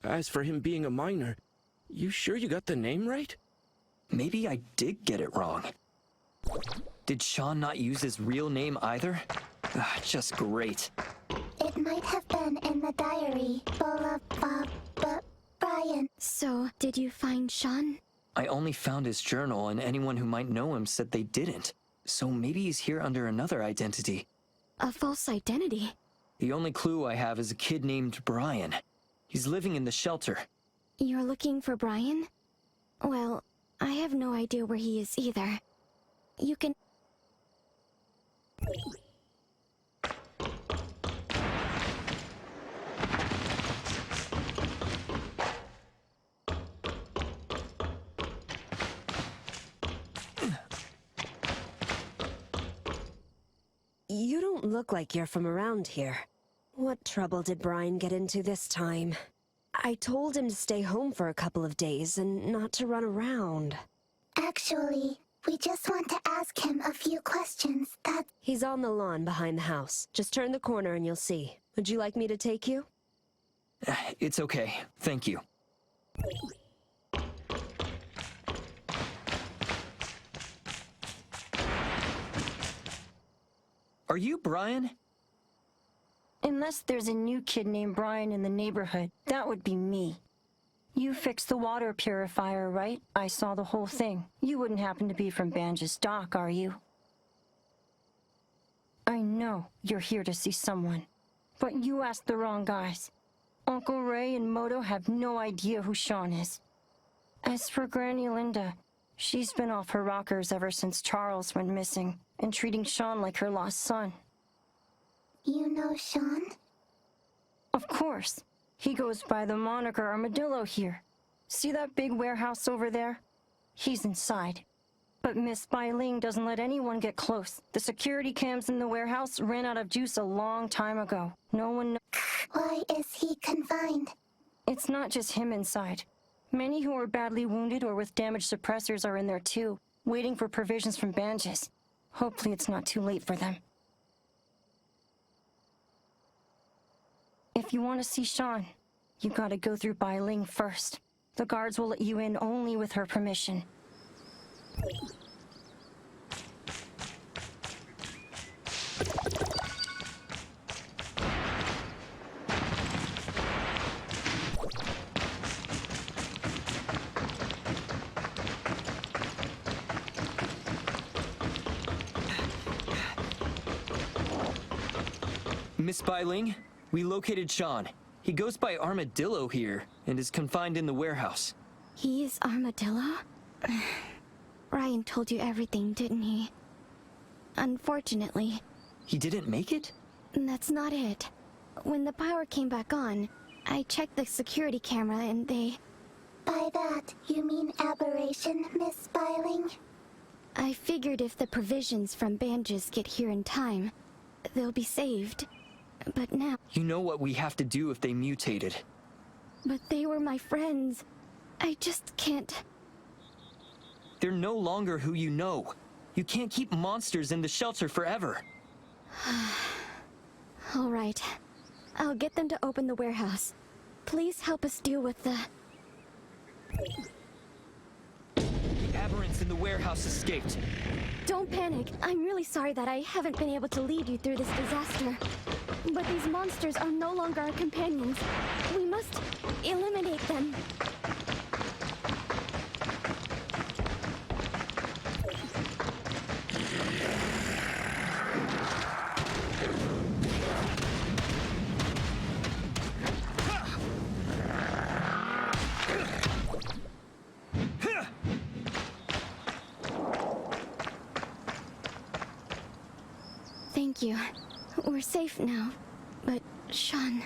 As for him being a minor, you sure you got the name right? Maybe I did get it wrong. Did Sean not use his real name either? Just great. It might have been in the diary. Brian. So, did you find Sean? I only found his journal, and anyone who might know him said they didn't. So maybe he's here under another identity. A false identity? The only clue I have is a kid named Brian. He's living in the shelter. You're looking for Brian? Well, I have no idea where he is either. You can... You don't look like you're from around here. What trouble did Brian get into this time? I told him to stay home for a couple of days and not to run around. Actually, we just want to ask him a few questions. He's on the lawn behind the house. Just turn the corner and you'll see. Would you like me to take you? It's okay. Thank you. Are you Brian? Unless there's a new kid named Brian in the neighborhood, that would be me. You fixed the water purifier, right? I saw the whole thing. You wouldn't happen to be from Banj's dock, are you? I know you're here to see someone, but you asked the wrong guys. Uncle Ray and Moto have no idea who Sean is. As for Granny Linda, she's been off her rockers ever since Charles went missing, and treating Sean like her lost son. You know Sean? Of course. He goes by the moniker Armadillo here. See that big warehouse over there? He's inside. But Miss Bai Ling doesn't let anyone get close. The security cams in the warehouse ran out of juice a long time ago. No one knows. Why is he confined? It's not just him inside. Many who are badly wounded or with damaged suppressors are in there too, waiting for provisions from Banj's. Hopefully it's not too late for them. If you want to see Sean, you gotta go through Bai Ling first. The guards will let you in only with her permission. Miss Bai Ling, we located Sean. He goes by Armadillo here, and is confined in the warehouse. He is Armadillo? Ryan told you everything, didn't he? Unfortunately. He didn't make it? That's not it. When the power came back on, I checked the security camera and they... By that, you mean aberration, Miss Bai Ling? I figured if the provisions from Banj's get here in time, they'll be saved. But now... You know what we have to do if they mutated. But they were my friends. I just can't... They're no longer who you know. You can't keep monsters in the shelter forever. All right. I'll get them to open the warehouse. Please help us deal with the... The aberrants in the warehouse escaped. Don't panic. I'm really sorry that I haven't been able to lead you through this disaster. But these monsters are no longer our companions. We must eliminate them. Thank you. We're safe now. But, Sean...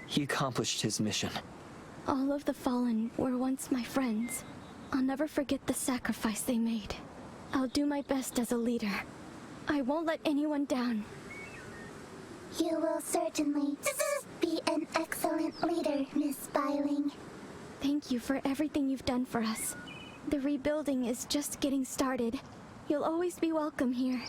He accomplished his mission. All of the Fallen were once my friends. I'll never forget the sacrifice they made. I'll do my best as a leader. I won't let anyone down. You will certainly be an excellent leader, Miss Byling. Thank you for everything you've done for us. The rebuilding is just getting started. You'll always be welcome here.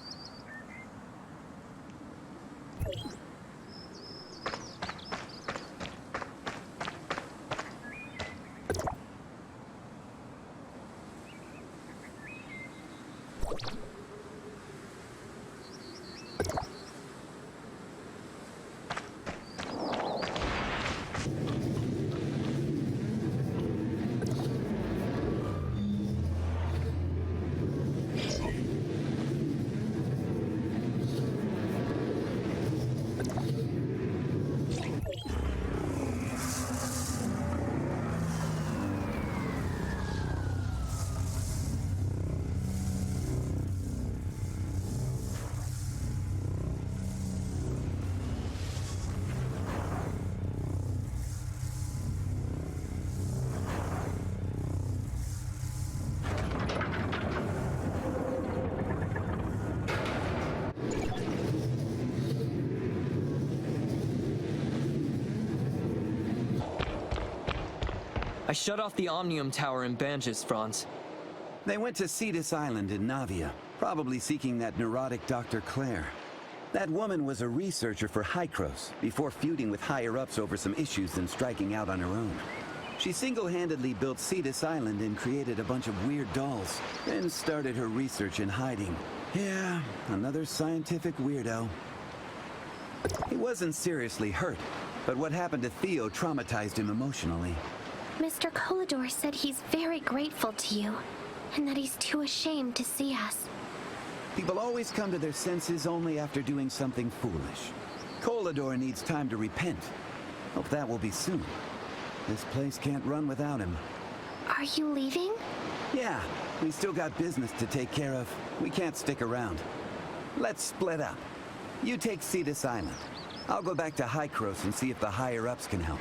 I shut off the Omnium Tower in Banges, Franz. They went to Cetus Island in Navia, probably seeking that neurotic Dr. Claire. That woman was a researcher for Hykros, before feuding with higher-ups over some issues and striking out on her own. She single-handedly built Cetus Island and created a bunch of weird dolls, then started her research in hiding. Yeah, another scientific weirdo. He wasn't seriously hurt, but what happened to Theo traumatized him emotionally. Mr. Kolador said he's very grateful to you, and that he's too ashamed to see us. People always come to their senses only after doing something foolish. Kolador needs time to repent. Hope that will be soon. This place can't run without him. Are you leaving? Yeah, we still got business to take care of. We can't stick around. Let's split up. You take Cetus Island. I'll go back to Hykros and see if the higher-ups can help.